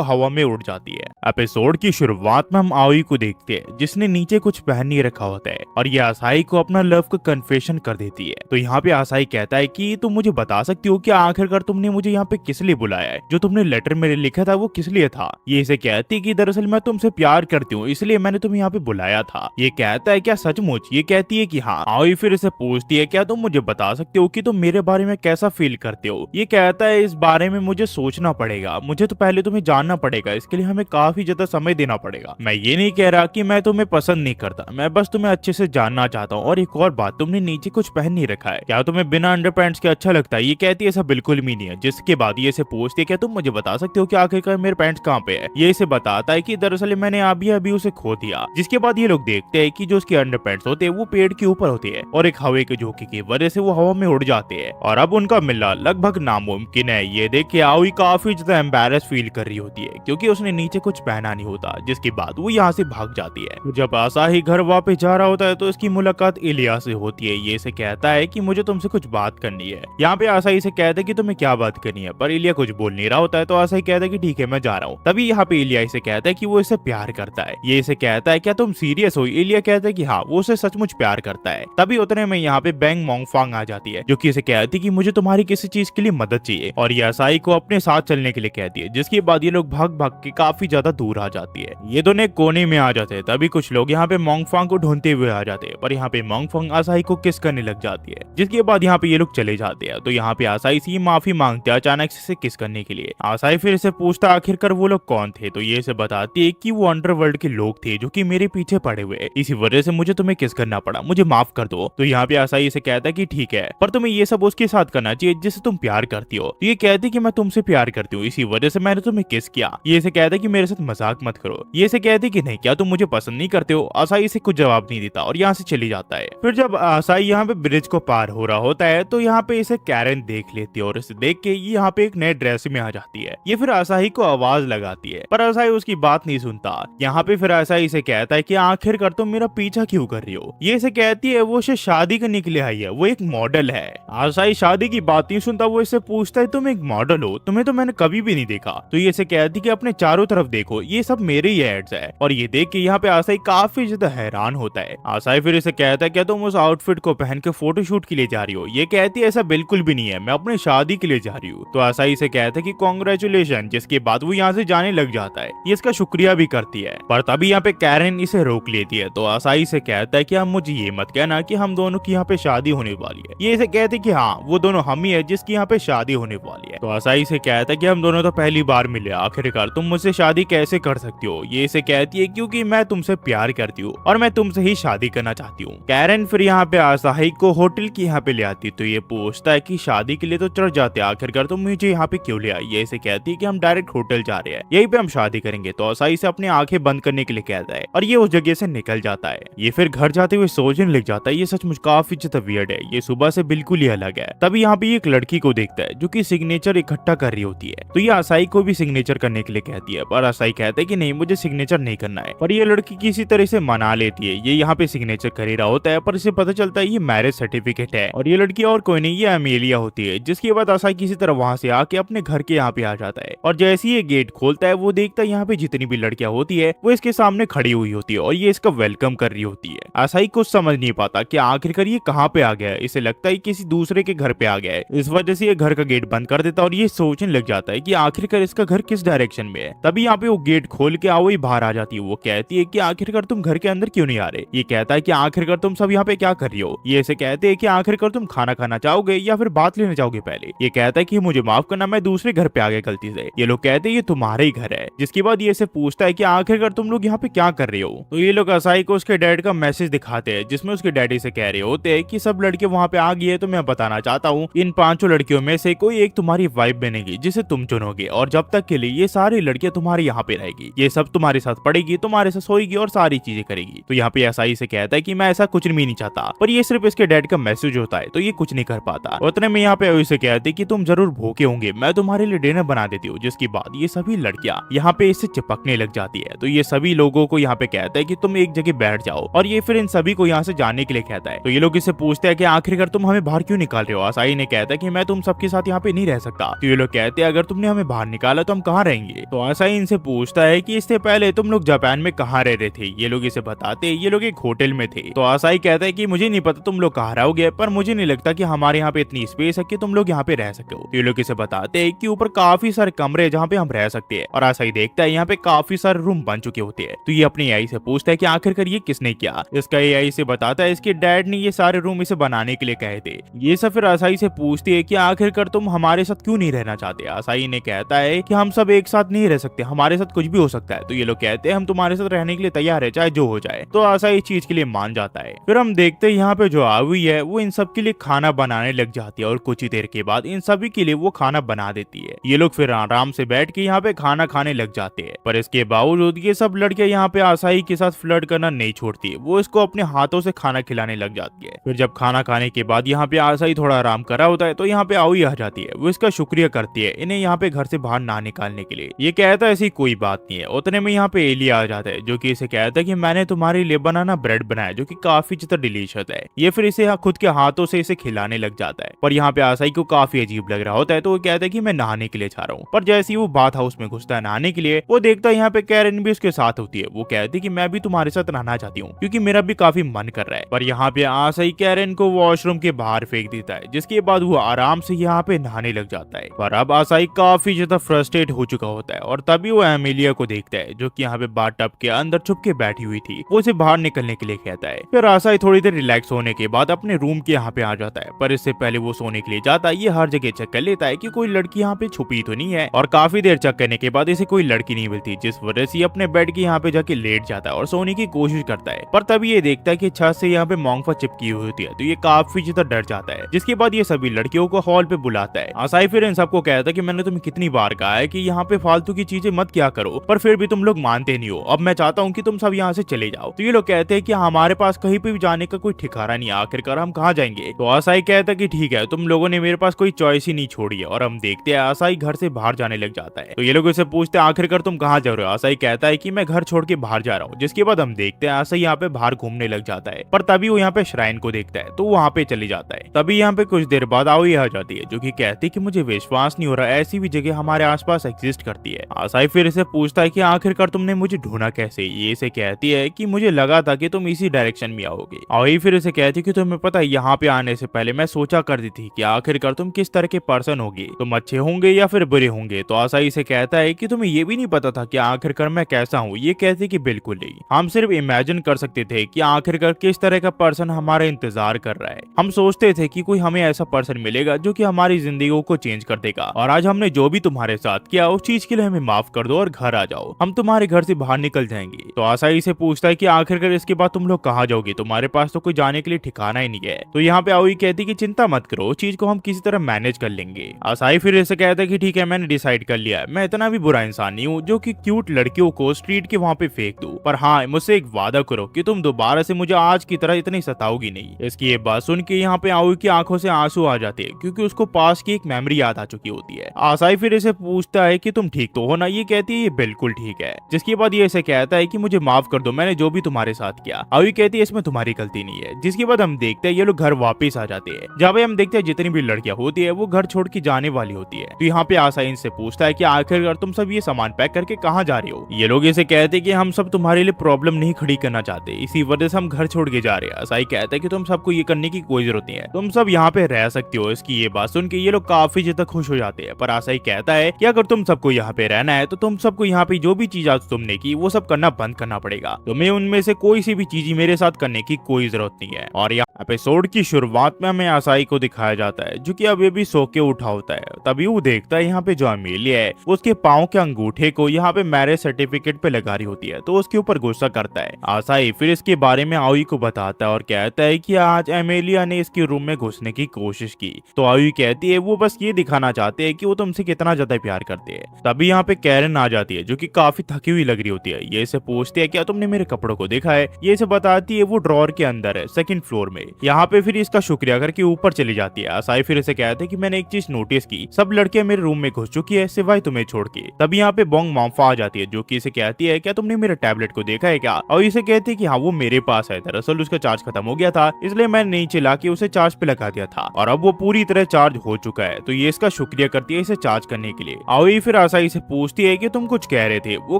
हवा में उड़ जाती है। एपिसोड की शुरुआत में हम आवी को देखते हैं जिसने नीचे कुछ पहन नहीं रखा होता है और ये आसाई को अपना लव का कन्फेशन कर देती है। तो यहाँ पे आसाई कहता है कि तुम मुझे बता सकती हो कि आखिरकार तुमने मुझे यहाँ पे किस लिए बुलाया है, जो तुमने लेटर में लिखा था वो किस लिए था। ये इसे कहती है कि दरअसल मैं तुमसे प्यार करती हूँ इसलिए मैंने तुम्हें यहाँ पे बुलाया था। ये कहता है क्या सचमुच? ये कहती है कि हाँ। आवी फिर इसे पूछती है क्या तुम मुझे बता सकते हो कि तुम मेरे बारे में कैसा फील करते हो। ये कहता है इस बारे में मुझे सोचना पड़ेगा, मुझे तो पहले तुम्हें जानना पड़ेगा, इसके लिए हमें काफी ज्यादा समय देना पड़ेगा। मैं ये नहीं कह रहा कि मैं तुम्हें पसंद नहीं करता, मैं बस तुम्हें अच्छे से जानना चाहता हूँ। और एक और बात, तुमने नीचे कुछ पहन नहीं रखा है, क्या तुम्हें बिना अंडरपैंट्स के अच्छा लगता है? ये कहती है ऐसा बिल्कुल भी नहीं है। जिसके बाद ये इसे पूछती है क्या तुम मुझे बता सकते हो कि आखिरकार मेरे पैंट्स कहाँ पे है। ये इसे बताता है कि दरअसल मैंने अभी अभी उसे खो दिया। जिसके बाद ये लोग देखते हैं कि जो उसके अंडरपैंट्स होते हैं वो पेड़ के ऊपर होते हैं और एक हवा के झोंके की वजह से वो हवा में उड़ जाते हैं और अब उनका मिलना लगभग नामुमकिन है। ये देख के आवी काफी ज्यादा एम्बैरेस फील कर रही होती है क्योंकि उसने नीचे कुछ पहना नहीं होता। जिसके बाद वो यहाँ से भाग जाती है। जब आसाही घर वापस जा रहा होता है तो इसकी मुलाकात इलिया से होती है। ये इसे कहता है कि मुझे तुमसे कुछ बात करनी है। यहाँ पे आसाही से कहता है कि तुम्हें क्या बात करनी है, पर इलिया कुछ बोल नहीं रहा होता है तो आसाही कहता है कि ठीक है मैं जा रहा हूँ। तभी यहाँ पे इलिया इसे कहता है कि वो इसे प्यार करता है। ये इसे कहता है क्या तुम सीरियस हो? इलिया कहता है कि हाँ वो उसे सचमुच प्यार करता है। तभी उतने में यहाँ पे बैंग मोंगफांग आ जाती है जो कि इसे कहती है कि मुझे तुम्हारी किसी चीज के लिए मदद चाहिए और ये आसाही को अपने साथ चलने के लिए कहती है। जिसके बाद ये लोग भाग भाग के काफी ज्यादा दूर आ जाती है। ये दोनों एक कोने में आ जाते हैं। तभी कुछ लोग यहाँ पे मोंगफांग को ढूंढते हुए आ जाते हैं पर यहाँ पे मोंगफांग आसाही को किस करने लग जाती है। जिसके बाद यहाँ पे ये लोग चले जाते हैं। तो यहाँ पे आसाही से माफी मांगते हैं अचानक से किस करने के लिए। आसाही फिर इसे पूछता आखिरकार वो लोग कौन थे। तो ये इसे बताती है कि वो अंडरवर्ल्ड के लोग थे जो कि मेरे पीछे पड़े हुए, इसी वजह से मुझे तुम्हें किस करना पड़ा, मुझे माफ कर दो। तो यहाँ पे आसाही इसे कहता है कि ठीक है पर तुम्हें ये सब उसके साथ करना चाहिए जिससे तुम प्यार करती हो। तो ये कहती कि मैं तुमसे प्यार करती हूँ इसी वजह से मैंने तुम्हें किस किया। ये इसे कहता है कि मेरे साथ मजाक मत करो। ये इसे कहती कि नहीं क्या तुम मुझे पसंद नहीं करते हो। आसाही इसे कुछ जवाब नहीं देता और यहाँ से चली जाता है। फिर जब आसाही यहाँ पे ब्रिज को पार हो रहा होता है तो यहाँ पे इसे कैरन देख लेती है और इसे देख के ये यहाँ पे एक नए ड्रेस में आ जाती है। ये फिर आसाही को आवाज लगाती है पर आसाही उसकी बात नहीं सुनता। यहाँ पे फिर आसाही इसे कहता है कि आखिरकार तुम मेरा पीछा क्यों कर रही हो। ये इसे कहती है वो उसे शादी करने के लिए आई है, वो एक मॉडल है। आसाही शादी की बात नहीं सुनता, वो इसे पूछता है तुम एक मॉडल हो, तुम्हें तो मैंने कभी भी नहीं देखा। तो ये इसे कहती कि अपने चारों तरफ देखो ये सब मेरे ही एड्स है। और ये देख के यहाँ पे आसाही काफी ज्यादा हैरान होता है। आसाही फिर इसे कहता है क्या तुम उस आउटफिट को पहन के फोटोशूट के लिए जा रही हो। ये कहती है ऐसा बिल्कुल भी नहीं है, मैं अपनी शादी के लिए जा रही हूँ। तो आसाही इसे कहता है कि कांग्रेचुलेशन। जिसके बाद वो यहाँ से जाने लग जाता है। ये इसका शुक्रिया भी करती है पर तभी यहाँ पे कैरन इसे रोक लेती है। तो आसाही से कहता है कि आप मुझे ये मत कहना कि हम दोनों की यहाँ पे शादी होने वाली है। ये इसे कहते कि हाँ वो दोनों हम ही है जिसकी यहाँ पे शादी होने वाली है। तो आसाही से कहता है कि हम दोनों तो पहली बार मिले, आखिरकार तुम मुझसे शादी कैसे कर सकती हो। ये इसे कहती है क्योंकि मैं तुमसे प्यार करती हूँ और मैं तुमसे ही शादी करना चाहती हूँ। कैरन फिर यहाँ पे आसाही को होटल की यहाँ पे ले आती। तो ये पूछता है कि शादी के लिए तो चढ़ जाते, आखिरकार तुम मुझे यहाँ पे क्यों ले आई। ये इसे कहती है कि हम डायरेक्ट होटल जा रहे हैं, यहीं पे हम शादी करेंगे। तो आसाही से अपनी आंखें बंद करने के लिए कहता है और ये उस जगह से निकल जाता है। ये फिर घर जाते हुए सोचने लग जाता है ये सचमुच काफी ज्यादा वियर्ड है, ये सुबह से बिल्कुल ही अलग है। तभी यहाँ पे एक लड़की को देखता है जो कि सिग्नेचर इकट्ठा कर रही होती है। तो ये आसाही को भी सिग्नेचर करने के लिए कहती है पर आसाही कहता है कि नहीं मुझे सिग्नेचर नहीं करना है। पर ये लड़की किसी तरह से मना लेती है। ये यहाँ पे सिग्नेचर कर ही रहा होता है पर इसे पता चलता है ये मैरिज सर्टिफिकेट है और ये लड़की और कोई नहीं ये अमेलिया होती है। जिसके बाद आसाही किसी तरह वहां से आके अपने घर के यहाँ पे आ जाता है और जैसे ही ये गेट खोलता है वो देखता है यहाँ पे जितनी भी लड़कियां होती है वो इसके सामने खड़ी हुई होती है और ये इसका वेलकम कर रही होती है। आसाही कुछ समझ नहीं पाता कि आखिरकार ये कहाँ पे आ गया है। इसे लगता है किसी दूसरे के घर पे आ गया है, इस वजह से ये घर का गेट बंद कर देता है और ये सोचने लग जाता है कि आखिरकार इसका घर किस डायरेक्शन में है। तभी यहाँ पे वो गेट खोल के आओ ही बाहर आ जाती है। वो कहती है कि आखिरकार तुम घर के अंदर क्यों नहीं आ रहे। ये कहता है कि आखिरकार तुम सब यहाँ पे क्या कर रही हो। ये इसे कहते हैं कि आखिरकार तुम खाना खाना चाहोगे या फिर बात लेने जाओगे पहले। ये कहता है कि मुझे माफ करना मैं दूसरे घर पे आ गया गलती से। ये लोग कहते हैं ये तुम्हारा ही घर है। जिसके बाद ये इसे पूछता है कि आखिरकार तुम लोग यहाँ पे क्या कर रहे हो। तो ये लोग आसाही को उसके डैड का मैसेज दिखाते हैं जिसमें उसके डैडी से कह रहे होते हैं कि सब लड़के वहाँ पे आ गई है तो मैं बताना चाहता हूँ इन 5 लड़कियों में से कोई एक तुम्हारी वाइफ बनेगी जिसे तुम चुनोगे और जब तक के लिए ये सारी लड़कियां तुम्हारे यहाँ पे रहेगी, ये सब तुम्हारे साथ पढ़ेगी, तुम्हारे साथ सोएगी और सारी चीजें करेगी। तो यहाँ पे आसाही से कहता है कि मैं ऐसा कुछ भी नहीं चाहता पर ये सिर्फ इसके डैड का मैसेज होता है तो ये कुछ नहीं कर पाता। उतने में यहाँ पे उसे कहते कि तुम जरूर भूखे होंगे, मैं तुम्हारे लिए डिनर बना देती हूँ। जिसके बाद ये सभी लड़कियां यहाँ पे इससे चिपकने लग जाती है। तो ये सभी लोगों को यहाँ पे कहता है कि तुम एक जगह बैठ जाओ और ये फिर इन सभी को यहाँ से जाने के लिए कहता है। तो ये लोग इससे पूछते हैं कि आखिरकार तुम हमें बाहर क्यों निकाल रहे हो। आसाही ने कहता है कि मैं तुम सबके साथ यहाँ पे नहीं रह सकता। तो ये लोग कहते हैं अगर तुमने हमें बाहर निकाला तो हम कहाँ रहेंगे। तो आसाई इनसे पूछता है कि इससे पहले तुम लोग जापान में कहाँ रहते थे। ये लोग इसे बताते हैं ये लोग एक होटल में थे। तो आसाई कहता है कि मुझे नहीं पता तुम लोग कहाँ रहोगे, पर मुझे नहीं लगता कि हमारे यहाँ पे इतनी स्पेस है कि तुम लोग यहाँ पे रह सको। तो ये लोग इसे बताते हैं कि ऊपर काफी सारे कमरे जहाँ पे हम रह सकते हैं। और आसाई देखता है यहाँ पे काफी सारे रूम बन चुके होते हैं। तो ये अपने एआई से पूछता है कि आखिरकार ये किसने किया। इसका एआई इसे बताता है इसके डैड ने ये सारे रूम इसे बनाने के लिए कहे थे। ये सब फिर आसाई से पूछती है कि आखिरकार तुम हमारे साथ क्यों नहीं रहना चाहते। आसाई ने कहता है कि हम सब एक साथ नहीं रह सकते, हमारे साथ कुछ भी हो सकता है। तो ये लोग कहते हैं हम तुम्हारे साथ रहने के लिए तैयार है, चाहे जो हो जाए। तो आसाई इस चीज के लिए मान जाता है। फिर हम देखते हैं यहाँ पे जो आवी है वो इन सब के लिए खाना बनाने लग जाती है और कुछ ही देर के बाद इन सभी के लिए वो खाना बना देती है। ये लोग फिर आराम से बैठ के यहाँ पे खाना खाने लग जाते हैं। पर इसके बावजूद ये सब लड़कियां यहाँ पे आसाई के साथ फ्लर्ट करना नहीं छोड़ती, वो इसको अपने हाथों से खाना खिलाने लग जाती है। फिर जब खाना खाने के बाद यहाँ पे आसाई थोड़ा आराम कर रहा होता है तो यहाँ पे आवी आ जाती है। वो इसका शुक्रिया करती है इन्हें यहाँ पे घर से बाहर ना निकालने के लिए। ये कहता है ऐसी कोई बात नहीं है। उतने में यहाँ पे एलिया आ जाता है जो कि इसे कहता है कि मैंने तुम्हारे लिए बनाना ब्रेड बनाया जो कि काफी ज्यादा डिलीशियस है। ये फिर इसे खुद के हाथों से इसे खिलाने लग जाता है। पर यहाँ पे आसाई को काफी अजीब लग रहा होता है तो वो कहता है कि मैं नहाने के लिए जा रहा हूँ। पर जैसे ही वो बाथ हाउस में घुसता है नहाने के लिए, वो देखता है यहाँ पे कैरन भी उसके साथ होती है। वो कहती है कि मैं भी तुम्हारे साथ नहाना चाहती हूँ क्योंकि मेरा भी काफी मन कर रहा है। पर यहाँ पे आसाई कैरन को वॉशरूम के बाहर फेंक देता है, जिसके बाद वो आराम से यहाँ पे नहाने लग जाता है। पर अब आसाई काफी ज्यादा फ्रस्ट्रेट हो चुका होता है और तभी वो एमिलिया को देखता है जो कि यहाँ पे बाथटब के अंदर छुप के बैठी हुई थी। वो उसे बाहर निकलने के लिए कहता है। फिर आसाई थोड़ी देर रिलैक्स होने के बाद अपने रूम के यहाँ पे आ जाता है। पर इससे पहले वो सोने के लिए जाता है ये हर जगह चेक कर लेता है कि कोई लड़की यहाँ पे छुपी तो नहीं है। और काफी देर चेक करने के बाद इसे कोई लड़की नहीं मिलती, जिस वजह से अपने बेड के यहाँ पे जाके लेट जाता है और सोने की कोशिश करता है। पर तभी ये देखता है कि छत से यहाँ पे मोंगफा चिपकी हुई होती है। तो ये काफी ज्यादा डर जाता है, जिसके बाद ये सभी लड़कियों को हॉल पे बुलाता है। आसाई फिर इन सबको कहता है कि मैंने तुम्हें कितनी बार कहा है कि यहाँ पे फालतू की चीजें मत क्या करो, पर फिर भी तुम लोग मानते नहीं हो। अब मैं चाहता हूँ कि तुम सब यहाँ से चले जाओ। तो ये लोग कहते हैं कि हमारे पास कहीं पे भी जाने का कोई ठिकाना नहीं, आखिरकार हम कहाँ जाएंगे। तो आसाई कहता है कि ठीक है, तुम लोगों ने मेरे पास कोई चॉइस ही नहीं छोड़ी है। और हम देखते हैं आसाई घर से बाहर जाने लग जाता है। तो ये लोग इसे पूछते हैं आखिरकार तुम कहाँ जा रहे हो। आसाई कहता है कि मैं घर छोड़ के बाहर जा रहा हूँ। जिसके बाद हम देखते हैं आसाई यहाँ पे बाहर घूमने लग जाता है। पर तभी वो यहाँ पे श्राइन को देखता है तो वहाँ पे चले जाता है। तभी यहाँ पे कुछ देर बाद आवी आ जाती है जो कि कहती है कि मुझे विश्वास नहीं हो रहा ऐसी भी जगह हमारे आसपास एग्जिस्ट करती है। आसाई फिर इसे पूछता है कि आखिरकार तुमने मुझे ढूंढा कैसे। ये इसे कहती है कि मुझे लगा था कि तुम इसी डायरेक्शन में आओगे। आवी फिर इसे कहती है कि तुम्हें पता है यहाँ पे आने से पहले मैं सोचा करती थी कि आखिरकार तुम किस तरह के पर्सन होगे, तुम अच्छे होंगे या फिर बुरे होंगे। तो आसाई इसे कहता है कि तुम्हें ये भी नहीं पता था कि आखिरकार मैं कैसा हूँ। ये कहती कि बिल्कुल नहीं, हम सिर्फ इमेजिन कर सकते थे कि आखिरकार किस तरह का पर्सन हमारा इंतजार कर रहा है। हम सोचते थे कि कोई हमें ऐसा पर्सन मिलेगा जो कि हमारी जिंदगी को चेंज कर देगा। और आज हमने जो भी तुम्हारे साथ किया उस चीज के लिए हमें माफ कर दो और घर आ जाओ, हम तुम्हारे घर से बाहर निकल जाएंगे। तो आसाई से पूछता है कि आखिरकार इसके बाद तुम लोग कहाँ जाओगे, तुम्हारे पास तो कोई जाने के लिए ठिकाना ही नहीं है। तो यहाँ पे आवी कहती कि चिंता मत करो, चीज को हम किसी तरह मैनेज कर लेंगे। आसाई फिर इसे कहता है कि ठीक है, मैंने डिसाइड कर लिया है, मैं इतना भी बुरा इंसान नहीं हूँ जो कि क्यूट लड़कियों को स्ट्रीट के वहाँ पे फेंक दूं। पर हाँ, मुझसे एक वादा करो कि तुम दोबारा से मुझे आज की तरह इतनी सताओगी नहीं। इसकी ये बात सुन के यहाँ पे आवी की आंखों से आंसू आ जाते हैं क्योंकि उसको पास की एक मेमोरी याद आ चुकी होती है। आसाई फिर इसे पूछता है कि तुम ठीक तो हो ना। ये कहती है ये बिल्कुल ठीक है। जिसके बाद ये इसे कहता है कि मुझे माफ कर दो, मैंने जो भी तुम्हारे साथ किया। आवी कहती है इसमें तुम्हारी गलती नहीं है। जिसके बाद हम देखते हैं ये लोग घर वापस आ जाते हैं। जब हम देखते हैं जितनी भी लड़कियां होती है वो घर छोड़ के जाने वाली होती है। तो यहाँ पे आसाई इनसे पूछता है कि आखिरकार तुम सब ये सामान पैक करके कहाँ जा रहे हो। ये लोग इसे कहते हैं कि हम सब तुम्हारे लिए प्रॉब्लम नहीं खड़ी करना चाहते, इसी वजह से हम घर छोड़ के जा रहे हैं। आसाई कहता है कि तुम सबको ये करने की कोई जरूरत नहीं है, तुम सब यहाँ पे रह सकते हो। इसकी ये बात सुन के ये लोग काफी ज्यादा खुश हो जाते हैं। पर आसाई कहता है कि अगर तुम सबको यहाँ पे रहना है तो तुम सबको यहाँ पे जो भी चीज आज तुमने की वो सब करना बंद करना पड़ेगा। तुम्हें उनमें से कोई सी भी चीज मेरे साथ करने की कोई जरूरत नहीं है। और यहाँ एपिसोड की शुरुआत में हमें आसाई को दिखाया जाता है जो कि अभी भी सो के उठा होता है। तभी वो देखता है यहाँ पे जो अमेलिया है उसके पाँव के अंगूठे को यहाँ पे मैरिज सर्टिफिकेट पे लगा रही होती है। तो उसके ऊपर गुस्सा करता है। आसाई फिर इसके बारे में आवी को बताता है और कहता है कि आज एमेलिया ने इसके रूम में घुसने की कोशिश की। तो आवी कहती है वो बस ये दिखाना चाहते हैं कि वो तुमसे कितना ज्यादा प्यार करते हैं। तभी यहाँ पे कैरन आ जाती है जो कि काफी थकी हुई लग रही होती है। ये इसे पूछती है क्या तुमने मेरे कपड़ों को देखा है। ये इसे बताती है वो ड्रॉर के अंदर है, सेकंड फ्लोर में। यहाँ पे फिर इसका शुक्रिया करके ऊपर चली जाती है। आसाई फिर इसे कहते हैं कि मैंने एक चीज नोटिस की, सब लड़कियां मेरे रूम में घुस चुकी है सिवाय तुम्हें छोड़ के। तभी यहाँ पे बोंग मोंफा आ जाती है जो कि इसे कहती है क्या तुमने मेरे टैबलेट को देखा है क्या। और इसे कहती है कि हाँ वो मेरे पास है, दरअसल उसका चार्ज खत्म हो गया था इसलिए मैंने नहीं चला के उसे चार्ज पे लगा दिया था और अब वो पूरी तरह चार्ज हो चुका है। तो ये इसका का शुक्रिया करती है इसे चार्ज करने के लिए। आओई फिर आसाई से पूछती है कि तुम कुछ कह रहे थे। वो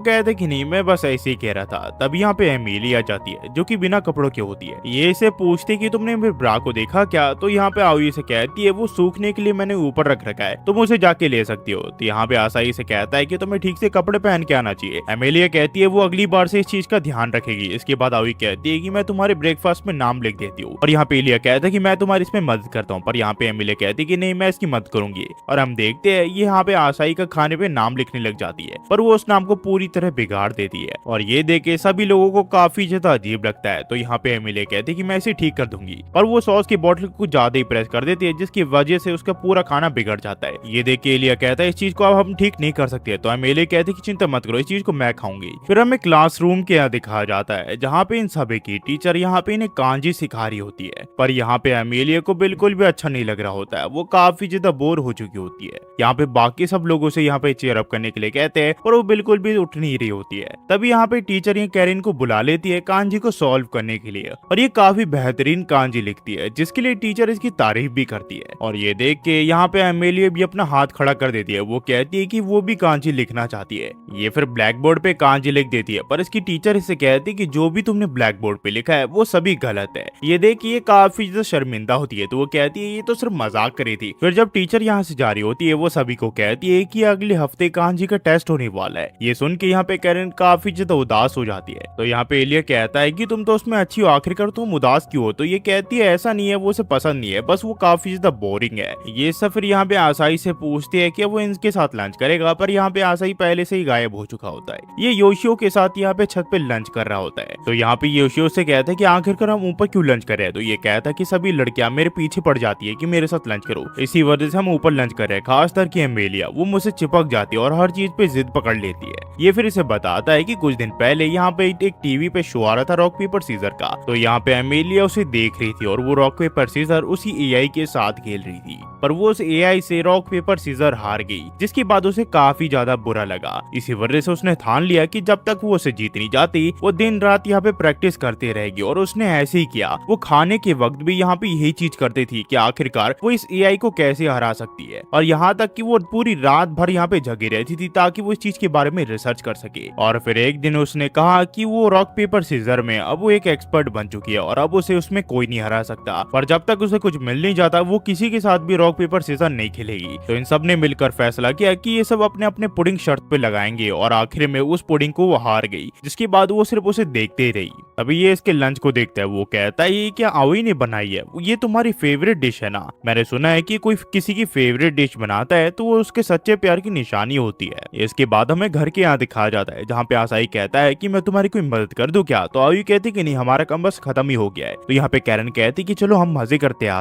कहते कि नहीं, मैं बस ऐसे ही कह रहा था। तभी यहाँ पे एमिली आ जाती है जो कि बिना कपड़ों की होती है। ये इसे पूछती कि तुमने मेरे ब्रा को देखा क्या। तो यहाँ पे आओई से कहती है वो सूखने के लिए मैंने ऊपर रख रखा है, तुम उसे जाके ले सकती हो। तो यहाँ पे आसाई से कहता है कि तुम्हें ठीक से कपड़े पहन के आना चाहिए। एमिलिया कहती है वो अगली बार से इस चीज का ध्यान रखेगी। इसके बाद आओई कहती है कि मैं तुम्हारे ब्रेकफास्ट में नाम लिख देती हूँ। और यहाँ पे एलिया कहता है कि मैं तुम्हारी इसमें मदद करता हूँ। पर यहाँ पे एमिलिया कहती है कि नहीं, मैं इसकी मदद करूंगी। और हम देखते हैं ये यहाँ पे आसाई का खाने पे नाम लिखने लग जाती है, पर वो उस नाम को पूरी तरह बिगाड़ देती है। और ये देख के सभी लोगों को काफी ज्यादा अजीब लगता है। तो यहाँ पे एमिलिया कहती है कि मैं इसे ठीक कर दूंगी, पर वो सॉस की बोतल को ज्यादा ही प्रेस कर देती है, जिसकी वजह से उसका पूरा खाना बिगड़ जाता है। ये देख के एलिया कहता है इस चीज को अब हम ठीक नहीं कर सकते। तो एमिलिया कहती है कि चिंता मत करो, इस चीज को मैं खाऊंगी। फिर हमें क्लासरूम के यहाँ दिखाया जाता है जहाँ पे इन सभी की टीचर यहाँ पे इन्हें कांजी सिखा रही होती है। पर यहाँ पे एमिलिया को बिल्कुल भी अच्छा नहीं लग रहा होता है, वो काफी ज्यादा बोर हो चुकी होती है। यहाँ पे बाकी सब लोगों से यहाँ पे चेयर अप करने के लिए कहते हैं, पर वो बिल्कुल भी उठ नहीं रही होती है। तभी यहाँ पे टीचर ये कैरिन को बुला लेती है कांजी को सॉल्व करने के लिए, और ये काफी बेहतरीन कांजी लिखती है, जिसके लिए टीचर इसकी तारीफ भी करती है। और ये देख के यहाँ पे एमिलिया भी अपना हाथ खड़ा कर देती है। वो कहती है कि वो भी कांजी लिखना चाहती है। ये फिर ब्लैक बोर्ड पे कांजी लिख देती है, पर इसकी टीचर इसे कहती है कि जो भी तुमने ब्लैक बोर्ड पे लिखा है वो सभी गलत है। ये देख के ये काफी ज्यादा शर्मिंदा होती है। तो वो कहती है ये तो सिर्फ मजाक कर रही थी। फिर जब टीचर यहाँ से जा रही होती है, वो सभी को कहती है कि अगले हफ्ते कांजी का टेस्ट होने वाला है। ये सुन के यहाँ पे कैरन काफी ज्यादा उदास हो जाती है। तो यहाँ पे एलिया कहता है कि तुम तो उसमें अच्छी हो, आखिरकार तुम उदास क्यों हो। तो ये कहती है ऐसा नहीं है, वो उसे पसंद नहीं है, बस वो काफी ज्यादा बोरिंग है। ये सब फिर यहाँ पे आसाई से पूछती है कि वो इनके साथ लंच करेगा, पर यहाँ पे आसाई पहले से ही गायब हो चुका होता है। ये योशियो के साथ यहाँ पे छत पे लंच कर रहा होता है। तो यहाँ पे योशियो से कहता है कि आखिरकार हम ऊपर क्यों लंच कर रहे हैं। तो ये कहता है कि सभी लड़कियां मेरे पीछे पड़ जाती है कि मेरे साथ लंच करो, इसी वजह से हम ऊपर लंच कर रहे हैं। खासकर की एमिलिया, वो मुझसे चिपक जाती है और हर चीज पे जिद पकड़ लेती है। ये फिर इसे बताता है कि कुछ दिन पहले यहाँ पे एक टीवी पे शो आ रहा था रॉक पेपर सीजर का। तो यहाँ पे एमिलिया उसे देख रही थी और वो रॉक पेपर सीजर उसी एआई के साथ खेल रही थी, पर वो उस एआई से रॉक पेपर सीजर हार गई, जिसके बाद उसे काफी ज्यादा बुरा लगा। इसी वजह से उसने ठान लिया कि जब तक वो उसे जीत नहीं जाती वो दिन रात यहाँ पे प्रैक्टिस करते रहेगी। और उसने ऐसे ही किया। वो खाने के वक्त भी यहाँ पे यही चीज करती थी कि आखिरकार वो इस एआई को कैसे हरा सकती है। और यहाँ तक कि वो पूरी रात भर यहाँ पे जगी रहती थी ताकि वो इस चीज के बारे में रिसर्च कर सके। और फिर एक दिन उसने कहा कि वो रॉक पेपर सीजर में अब वो एक एक्सपर्ट बन चुकी है और अब उसे उसमें कोई नहीं हरा सकता। पर जब तक उसे कुछ मिल नहीं जाता वो किसी के साथ भी रॉक पेपर सीजर नहीं खेलेगी। तो इन सब ने मिलकर फैसला किया कि ये सब अपने अपने पुडिंग शर्त पे लगाएंगे, और आखिर में उस पुडिंग को वो हार गई, जिसके बाद वो सिर्फ उसे देखते ही रही। अभी ये इसके लंच को देखता है। वो कहता है ये क्या आओई ने बनाई है, ये तुम्हारी फेवरेट डिश है ना। मैंने सुना है कि कोई किसी की फेवरेट डिश बनाता है तो वो उसके सच्चे प्यार की निशानी होती है। इसके बाद हमें घर के यहाँ दिखाया जाता है जहाँ पे आसाई कहता है कि मैं तुम्हारी कोई मदद कर दूं क्या। तो आओई कहती कि नहीं, हमारा काम बस खत्म ही हो गया है। तो यहाँ पे कैरन कहती कि चलो हम मजे करते हैं।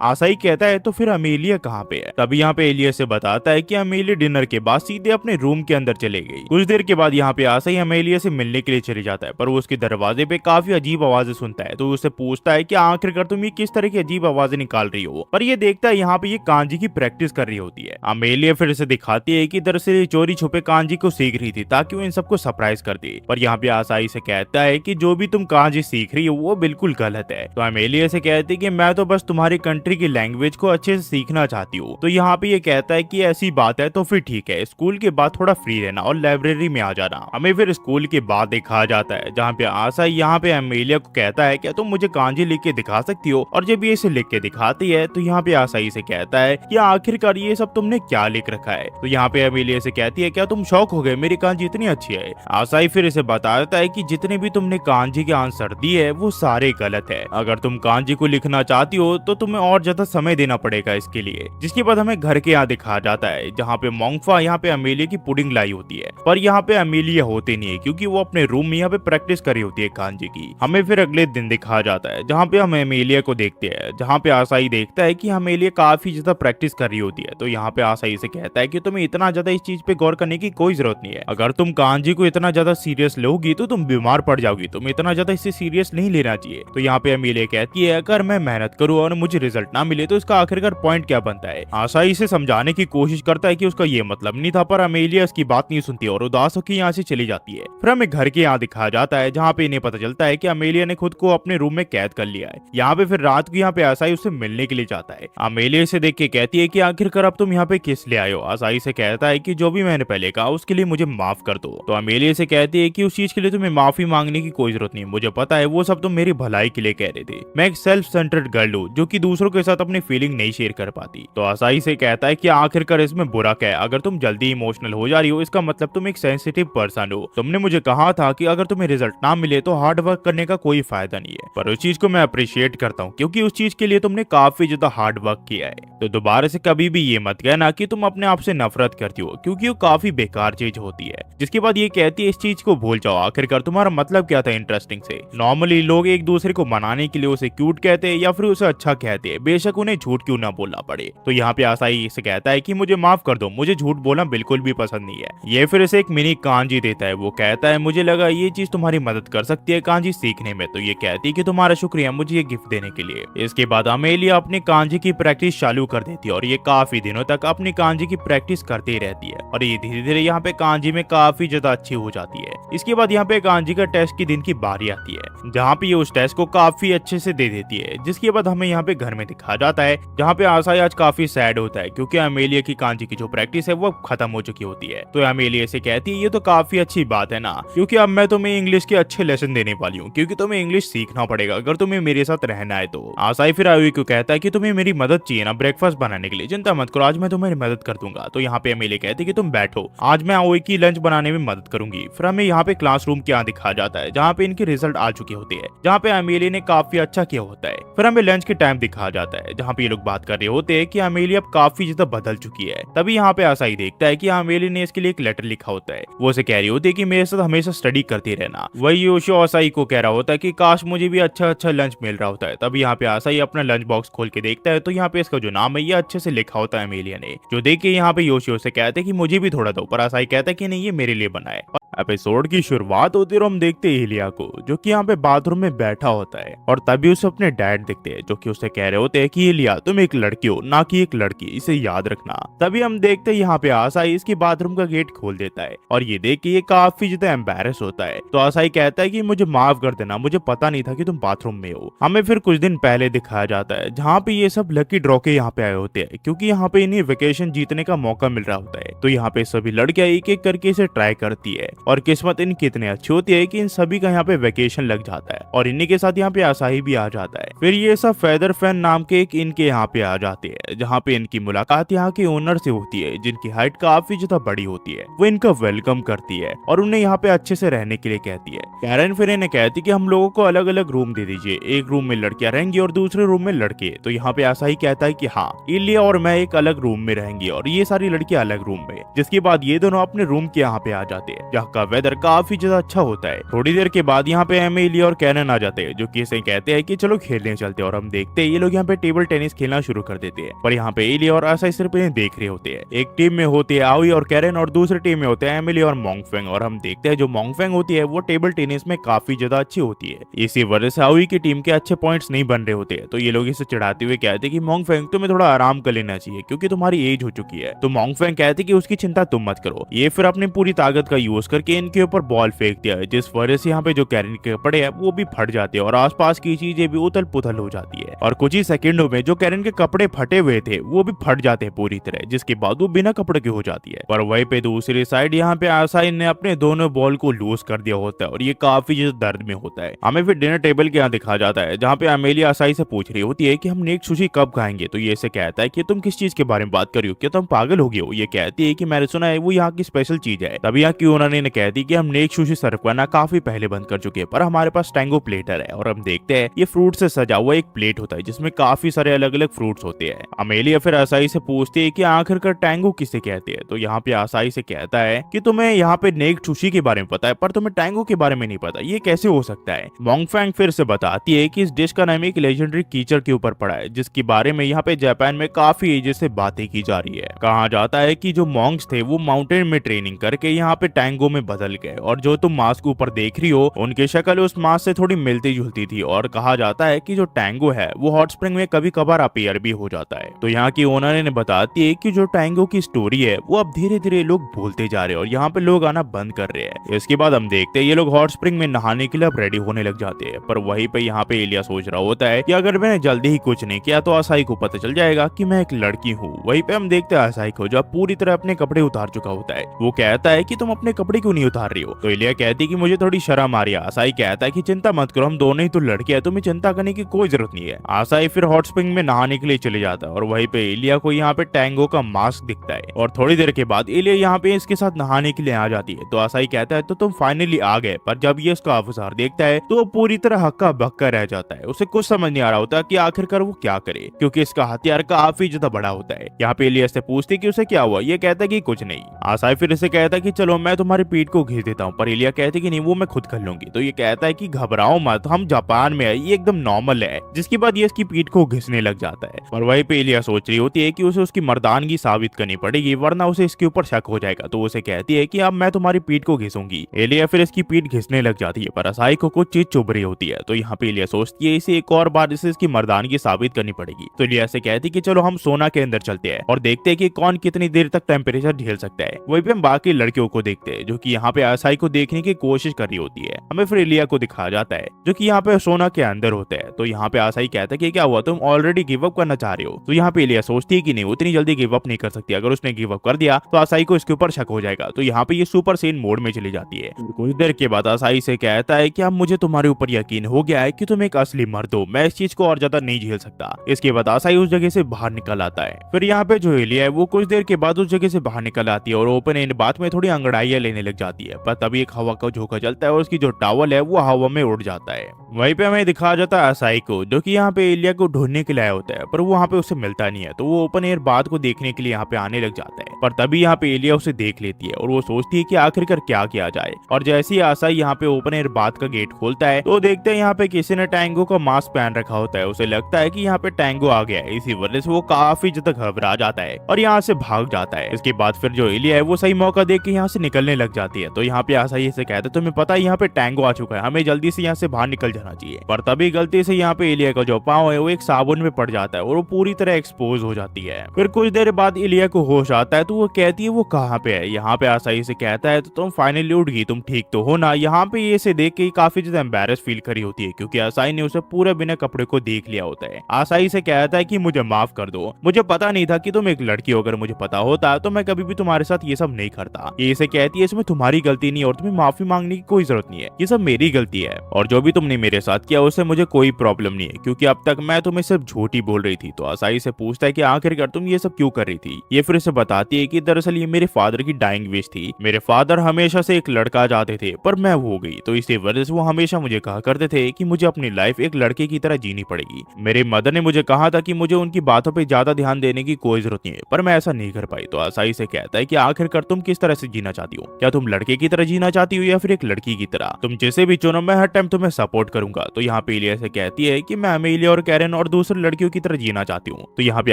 आसाई कहता है तो फिर अमेलिया कहाँ पे है। तभी यहाँ पे एलिया से बताता है कि अमेलिया डिनर के बाद सीधे अपने रूम के अंदर चले गई। कुछ देर के बाद यहाँ पे आसाई अमेलिया से मिलने के लिए चले जाता है, पर वो उसके दरवाजे पे काफी अजीब आवाजें सुनता है। तो उससे पूछता है कि आखिरकार तुम ये किस तरह की अजीब आवाजें निकाल रही हो। पर ये देखता है यहाँ पे ये कांजी की प्रैक्टिस कर रही होती है। अमेलिया फिर से दिखाती है कि दरअसल ये चोरी छुपे कांजी को सीख रही थी ताकि वो इन सबको सरप्राइज कर दे। पर यहाँ पे आसाई से कहता है कि जो भी तुम कांजी सीख रही हो वो बिल्कुल गलत है। तो अमेलिया से कहती है कि मैं तो बस तुम्हारी कंट्री की लैंग्वेज को अच्छे से सीखना चाहती हूँ। तो यहाँ पे ये कहता है कि ऐसी बात है तो फिर ठीक है, स्कूल के बाद थोड़ा फ्री रहना और लाइब्रेरी में आ जाना। हमें फिर स्कूल के बाद दिखाया जाता है जहाँ पे आसाई यहाँ पे अमेलिया को कहता है क्या तुम मुझे कांजी लिख के दिखा सकती हो। और जब ये इसे लिख के दिखाती है तो यहाँ पे आसाई से कहता है कि आखिरकार ये सब तुमने क्या लिख रखा है। तो यहाँ पे अमेलिया से कहती है क्या तुम शौक हो गए, मेरी कांजी इतनी अच्छी है। आसाई फिर इसे बताता है कि जितने भी तुमने कांजी के आंसर दिए है वो सारे गलत है। अगर तुम कांजी को लिखना चाहती हो तो तुम्हें और ज्यादा समय देना पड़ेगा इसके लिए। जिसके बाद हमें घर के यहाँ दिखाया जाता है जहाँ पे मोंगफा यहाँ पे अमेलिया की पुडिंग लाई होती है, पर यहाँ पे अमेलिया होते नहीं है क्योंकि वो अपने रूम में यहाँ पे प्रैक्टिस करी होती है कांजी की। हमें फिर अगले दिन दिखाया जाता है जहाँ पे हम अमेलिया को देखते हैं, जहाँ पे आसाई देखता है कि अमेलिया काफी ज्यादा प्रैक्टिस कर रही होती है। तो यहाँ पे आसाई से कहता है कि तुम्हें इतना ज्यादा इस चीज पे गौर करने की कोई जरूरत नहीं है। अगर तुम कांजी को इतना ज्यादा सीरियस लोगी तो तुम बीमार पड़ जाओगी, तुम्हें इतना ज्यादा इससे सीरियस नहीं लेना चाहिए। तो यहाँ पे अमेलिया कहती है अगर मैं मेहनत करूँ और मुझे रिजल्ट ना मिले तो इसका आखिरकार पॉइंट क्या बनता है। आसाई इसे समझाने की कोशिश करता है कि उसका ये मतलब नहीं था, पर अमेलिया इसकी बात नहीं सुनती और उदास होकर यहाँ से चली जाती है। फिर हमें घर के यहाँ दिखाया जाता है जहाँ पे इन्हें पता चलता है कि अमेलिया ने खुद को अपने रूम में कैद कर लिया है। यहाँ पे फिर रात को यहाँ पे आसाई उससे मिलने के लिए जाता है। अमेलिया इसे देख के कहती है कि आखिरकार अब तुम यहाँ पे किस लिए आए हो। आसाई से कहता है कि जो भी मैंने पहले कहा उसके लिए मुझे माफ कर दो। तो अमेलिया से कहती है कि उस चीज के लिए तुम्हें माफी मांगने की कोई जरूरत नहीं, मुझे पता है वो सब तुम मेरी भलाई के लिए कह रहे थे। मैं एक सेल्फ सेंटर्ड गर्ल हूँ जो कि दूसरों के साथ अपनी फीलिंग नहीं शेयर कर पाती। तो आसाई से कहता है कि आखिरकार इसमें बुरा क्या है, अगर तुम जल्दी इमोशनल हो जा रही हो इसका मतलब तुम एक सेंसिटिव पर्सन हो। तुमने मुझे कहा था कि अगर तुम्हें रिजल्ट ना मिले तो हार्ड वर्क करने का कोई फायदा नहीं है, पर उस चीज को मैं अप्रिशिएट करता हूँ क्योंकि उस चीज के लिए तुमने काफी ज्यादा हार्ड वर्क किया है। तो दोबारा से कभी भी ये मत कहना कि तुम अपने आप से नफरत करती हो क्योंकि वो काफी बेकार चीज होती है। जिसके बाद ये कहती है इस चीज को भूल जाओ, आखिरकार तुम्हारा मतलब क्या था इंटरेस्टिंग से। नॉर्मली लोग एक दूसरे को मनाने के लिए उसे क्यूट कहते हैं या फिर उसे अच्छा कहते हैं, बेशक उन्हें झूठ क्यों ना बोलना पड़े। तो यहाँ पे आसाई से कहता है कि मुझे माफ कर दो, मुझे झूठ बोलना बिल्कुल भी पसंद नहीं है। ये फिर इसे एक मिनी कांजी देता है। वो कहता है मुझे लगा ये चीज तुम्हारी मदद कर सकती है कांजी सीखने में। तो ये कहती है कि तुम्हारा शुक्रिया मुझे ये गिफ्ट देने के लिए। इसके बाद अमेलिया अपनी कांजी की प्रैक्टिस चालू कर देती है और ये काफी दिनों तक अपनी कांजी की प्रैक्टिस करती रहती है और ये धीरे धीरे यहाँ पे कांजी में काफी ज्यादा अच्छी हो जाती है। इसके बाद यहाँ पे कांजी का टेस्ट की दिन की बारी आती है जहाँ पे ये उस टेस्ट को काफी अच्छे से दे देती है। जिसके बाद हमें यहाँ पे घर में दिखा जाता है जहाँ पे आसाई आज काफी सैड होता है क्योंकि अमेलिया की कांजी की जो प्रैक्टिस है वो खत्म हो चुकी होती है। तो अमेलिया से कहती है ये तो काफी अच्छी बात है ना, क्योंकि अब मैं तुम्हें इंग्लिश के अच्छे लेसन देने वाली हूँ क्योंकि तुम्हें इंग्लिश सीखना पड़ेगा अगर तुम्हें मेरे साथ रहना है। तो आसाई फिर आयुई को कहता है कि तुम्हें मेरी मदद चाहिए ना ब्रेकफास्ट बनाने के लिए, चिंता मत करो आज मैं तुम्हारी मदद कर दूंगा। तो यहाँ पे अमेलिया कहती है कि तुम बैठो, आज मैं आयुई की लंच बनाने में मदद करूंगी। फिर हमें यहाँ पे क्लासरूम के यहाँ दिखा जाता है जहाँ पे इनके रिजल्ट आ चुके होते हैं, जहाँ पे अमेलिया ने काफी अच्छा किया होता है। फिर हमें लंच के टाइम दिखा जाता है जहाँ पे ये लोग बात कर रहे होते हैं कि अमेलिया अब काफी ज्यादा बदल चुकी है। तभी यहाँ पे आसाई देखता है कि अमेलिया ने इसके लिए एक लेटर लिखा होता है। वो उसे कह रही होती है कि मेरे साथ हमेशा स्टडी करती रहना। वही योशियो आसाई को कह रहा होता है कि काश मुझे भी अच्छा अच्छा लंच मिल रहा होता है। तभी यहाँ पे आसाई अपना लंच बॉक्स खोल के देखता है तो यहाँ पे इसका जो नाम है ये अच्छे से लिखा होता है अमेलिया ने, जो देख के यहाँ पे योशियो से कहते हैं कि मुझे भी थोड़ा दो, पर आसाई कहता है कि नहीं ये मेरे लिए बना है। एपिसोड की शुरुआत होती है और हम देखते हैं इलिया को जो कि यहाँ पे बाथरूम में बैठा होता है और तभी उसे अपने डैड दिखते हैं जो कि उसे कह रहे होते हैं कि इलिया तुम एक लड़की हो ना कि एक लड़की, इसे याद रखना। तभी हम देखते हैं यहाँ पे आसाई इसकी बाथरूम का गेट खोल देता है और ये देख के ये काफी ज्यादा एम्बैरेस होता है। तो आसाई कहता है कि मुझे माफ कर देना, मुझे पता नहीं था कि तुम बाथरूम में हो। हमें फिर कुछ दिन पहले दिखाया जाता है जहाँ पे ये सब लकी ड्रॉ के यहाँ पे आए होते हैं क्योंकि यहाँ पे इन्हें वेकेशन जीतने का मौका मिल रहा होता है। तो यहाँ पे सभी लड़कियां एक एक करके इसे ट्राई करती है और किस्मत इनकी इतनी अच्छी होती है कि इन सभी का यहाँ पे वेकेशन लग जाता है और इन्हीं के साथ यहाँ पे आसाई भी आ जाता है। फिर ये सब फेदर फैन नाम के एक इनके यहाँ पे आ जाते हैं जहाँ पे इनकी मुलाकात यहाँ के ओनर से होती है जिनकी हाइट काफी ज्यादा बड़ी होती है। वो इनका वेलकम करती है और उन्हें यहाँ पे अच्छे से रहने के लिए कहती है। कैरन फिर इन्हें कहती है कि हम लोगों को अलग अलग रूम दे दीजिए, एक रूम में लड़कियां रहेंगी और दूसरे रूम में लड़के। तो यहाँ पे आसाई कहता है कि हाँ इलिया और मैं एक अलग रूम में रहेंगी और ये सारी लड़कियां अलग रूम में। जिसके बाद ये दोनों अपने रूम के यहाँ पे आ जाते हैं जहाँ का वेदर काफी ज्यादा अच्छा होता है। थोड़ी देर के बाद यहाँ पे एमिली और कैनन आ जाते हैं जो कि इसे कहते हैं कि चलो खेलने चलते हैं और हम देखते हैं ये लोग यहाँ पे टेबल टेनिस खेलना शुरू कर देते हैं। पर यहाँ पे एलिया और आसाई सिर्फ इन्हें देख रहे होते हैं। एक टीम में होती है आउई और कैरन और दूसरी टीम में होते हैं एमिली और मोंगफेंग और हम देखते हैं जो मोंगफेंग होती है वो टेबल टेनिस में काफी ज्यादा अच्छी होती है। इसी वजह से आउई की टीम के अच्छे पॉइंट्स नहीं बन रहे होते हैं। तो ये लोग इसे चिढ़ाते हुए कहते हैं कि मोंगफेंग तुम्हें थोड़ा आराम कर लेना चाहिए क्योंकि तुम्हारी एज हो चुकी है। तो मोंगफेंग कहते हैं कि उसकी चिंता तुम मत करो। ये फिर अपनी पूरी ताकत का यूज करके इनके ऊपर बॉल फेंक दिया है जिस वजह से यहाँ पे जो कैरन के कपड़े हैं वो भी फट जाते हैं और आसपास की चीजें भी उथल पुथल हो जाती है और कुछ ही सेकंडों में जो कैरन के कपड़े फटे हुए थे वो भी फट जाते हैं पूरी तरह, जिसके बाद वो बिना कपड़े के हो जाती है। पर वहीं पे दूसरी साइड यहाँ पे आसाई ने अपने दोनों बॉल को लूज कर दिया होता है और ये काफी ज्यादा दर्द में होता है। हमें फिर डिनर टेबल के यहाँ दिखा जाता है जहाँ पे अमेलिया आसाई से पूछ रही होती है कि हम नेक सुशी कब खाएंगे। तो ये ऐसे कहता है कि तुम किस चीज के बारे में बात कर रही हो, क्या तुम पागल हो गए हो। ये कहती है कि मैंने सुना है वो यहाँ की स्पेशल चीज है। तभी यहाँ की ओनर ने कहती कि हम नेक सुशी सर्व करना काफी पहले बंद कर चुके हैं पर हमारे पास टैंगो प्लेटर है और हम देखते हैं ये फ्रूट से सजा हुआ एक प्लेट होता है जिसमें काफी सारे अलग अलग फ्रूट्स होते हैं। अमेलिया फिर आसाई से पूछती है कि आखिरकार टैंगो किसे कहते हैं। तो यहाँ पे आसाई से कहता है कि तुम्हें यहाँ पे नेक सुशी के बारे में पता है पर तुम्हें टैंगो के बारे में नहीं पता, ये कैसे हो सकता है। मोंगफैंग फिर से बताती है कि इस डिश का नाम एक लेजेंडरी कीचड़ के ऊपर पड़ा है, जिसके बारे में यहाँ पे जापान में काफी एज से बातें की जा रही है। कहा जाता है कि जो मॉन्क्स थे वो माउंटेन में ट्रेनिंग करके यहाँ पे टैंगो में बदल गए, और जो तुम मास्क ऊपर देख रही हो उनकी शक्ल उस मास्क से थोड़ी मिलती जुलती थी। और कहा जाता है कि जो टैंगो है वो हॉट स्प्रिंग में कभी कभार अपीयर भी हो जाता है। तो यहाँ की ओनर ने बताती है कि जो टैंगो की स्टोरी है वो अब धीरे धीरे लोग भूलते जा रहे हैं और यहाँ पे लोग आना बंद कर रहे हैं। इसके बाद हम देखते हैं ये लोग हॉट स्प्रिंग में नहाने के लिए अब रेडी होने लग जाते हैं, पर वहीं पे यहाँ पे एलिया सोच रहा होता है कि अगर मैंने जल्दी ही कुछ नहीं किया तो आसाई को पता चल जाएगा कि मैं एक लड़की हूँ। वहीं पे हम देखते हैं आसाई को जो पूरी तरह अपने कपड़े उतार चुका होता है। वो कहता है कि तुम अपने कपड़े क्यों नहीं उतार रही हो, तो एलिया कहती है कि मुझे थोड़ी शर्म आ रही है। आसाई कहता है कि चिंता मत करो, हम दोनों ही तो लड़के हैं, तुम्हें चिंता करने की कोई जरूरत नहीं है। आसाई फिर हॉट स्प्रिंग में नहाने के लिए चले जाता है और वहीं पे एलिया को यहाँ पे टैंगो का मास्क दिखता है और थोड़ी देर के बाद एलिया यहाँ पे इसके साथ नहाने के लिए आ जाती है। तो आसाई कहता है तो तुम फाइनली आ गए, पर जब ये इसका अवसर देखता है तो वो पूरी तरह हक्का बक्का रह जाता है। उसे कुछ समझ नहीं आ रहा होता कि आखिरकार वो क्या करे, क्योंकि इसका हथियार काफी ज्यादा बड़ा होता है। यहाँ पे एलिया से पूछती कि उसे क्या हुआ, ये कहता है कि कुछ नहीं। आसाई फिर इसे कहता है कि चलो मैं तुम्हारी पीठ को घिस देता हूँ, पर एलिया कहती है कि नहीं वो मैं खुद कर लूंगी। तो ये कहता है कि घबराओ मत, हम जापान में है, ये एकदम नॉर्मल है। जिसके बाद ये इसकी पीठ को घिसने लग जाता है और वहीं पे एलिया सोच रही होती है कि उसे उसकी मर्दानगी साबित करनी पड़ेगी वरना उसे इसके ऊपर शक हो जाएगा। तो उसे कहती है कि अब मैं तुम्हारी पीठ को घिसूंगी। एलिया फिर इसकी पीठ घिसने लग जाती है, पर आसाई को कुछ चीज चुभ रही होती है। तो यहाँ पे एलिया सोचती है इसे एक और बार इसे इसकी मर्दानगी साबित करनी पड़ेगी। तो एलिया से कहती है कि चलो हम सोना के अंदर चलते हैं और देखते हैं कि कौन कितनी देर तक टेम्परेचर झेल सकता है। वहीं पे हम बाकी लड़कियों को देखते हैं जो कि यहाँ पे आसाई को देखने की कोशिश कर रही होती है। हमें फिर एलिया को दिखाया जाता है जो कि यहाँ पे सोना के अंदर होता है। तो यहाँ पे आसाई कहता है कि क्या हुआ, तुम ऑलरेडी गिव अप करना चाह रहे हो। तो यहाँ पे एलिया सोचती है कि नहीं उतनी जल्दी गिव अप नहीं कर सकती, अगर उसने गिव अप कर दिया तो आसाई को इसके ऊपर शक हो जाएगा। तो यहाँ पे ये सुपर सेन मोड में चली जाती है। कुछ देर के बाद आसाई से कहता है कि अब मुझे तुम्हारे ऊपर यकीन हो गया है कि तुम एक असली मर्द हो, मैं इस चीज को और ज्यादा नहीं झेल सकता। इसके बाद आसाई उस जगह से बाहर निकल आता है। फिर यहाँ पे जो एलिया है वो कुछ देर के बाद उस जगह से बाहर निकल आती है और ओपन एंड बात में थोड़ी अंगड़ाइयां लेने लग जाती है, पर तभी एक हवा का झोंका चलता है और उसकी जो टॉवल है वो हवा में उड़ जाता है। वहीं पे हमें दिखाया जाता है आसाई को जो कि यहाँ पे एलिया को ढूंढने के लिए आया होता है, पर वो वहाँ पे उसे मिलता नहीं है। तो वो ओपन एयर बात को देखने के लिए यहाँ पे आने लग जाता है, पर तभी यहाँ पे एलिया उसे देख लेती है और वो सोचती है कि आखिरकार क्या किया जाए। और जैसे ही आसाई यहाँ पे ओपन एयर बात का गेट खोलता है तो देखते हैं यहाँ पे किसी ने टैंगो का मास्क पहन रखा होता है। उसे लगता है कि यहाँ पे टैंगो आ गया है, इसी वजह से वो काफी ज्यादा घबरा जाता है और यहाँ से भाग जाता है। इसके बाद फिर जो एलिया है वो सही मौका देख के यहाँ से निकलने लग जाती है। तो यहाँ पे आसाई से कहता है तुम्हें पता है यहाँ पे टैंगो आ चुका है, हमें जल्दी से यहाँ से बाहर निकल जाना चाहिए। पर तभी गलती से यहाँ पे एलिया का जो पाँव है वो एक साबुन में पड़ जाता है और वो पूरी तरह एक्सपोज हो जाती है। फिर कुछ देर बाद एलिया को होश आता है तो वो कहती है वो कहाँ पे है। यहाँ पे आसाई से कहता है तो तुम फाइनली उठ गई, तुम ठीक तो हो ना। यहाँ पे ये से देख के काफी ज्यादा एम्बैरेस फील करी होती है क्योंकि आसाई ने उसे पूरे बिना कपड़े को देख लिया होता है। आसाई से कहता है कि मुझे माफ कर दो, मुझे पता नहीं था कि तुम एक लड़की हो, अगर मुझे पता होता तो मैं कभी भी तुम्हारे साथ ये सब नहीं करता। ये इसे कहती है इसमें तुम्हारी गलती नहीं और तुम्हें माफी मांगने की कोई जरूरत नहीं है, ये सब मेरी गलती है और जो भी तुमने मेरे साथ किया उससे मुझे कोई प्रॉब्लम नहीं है क्योंकि अब तक मैं तुम्हें सिर्फ झूठी बोल रही थी। तो आसाई से पूछता है कि आखिरकार तुम ये सब क्यों कर रही थी। ये फिर से बताती है कि दरअसल ये मेरे फादर की डाइंग विश थी। मेरे फादर हमेशा से एक लड़का चाहते थे पर मैं हो गई, तो इसी वजह से वो हमेशा मुझे कहा करते थे कि मुझे अपनी लाइफ एक लड़के की तरह जीनी पड़ेगी। मेरे मदर ने मुझे कहा था कि मुझे उनकी बातों पे ज्यादा ध्यान देने की कोई जरूरत नहीं है, पर मैं ऐसा नहीं कर पाई। तो आसाई से कहता है कि आखिरकार तुम किस तरह से जीना चाहती हो, क्या तुम लड़के की तरह जीना चाहती हो या फिर एक लड़की की तरह। तुम जिसे भी चुनो मैं हर टाइम तुम्हें सपोर्ट करूंगा। तो यहाँ पे एलिया से कहती है कि मैं अमेलिया और कैरन और दूसरे लड़कियों की तरह जीना चाहती हूँ। तो यहाँ पे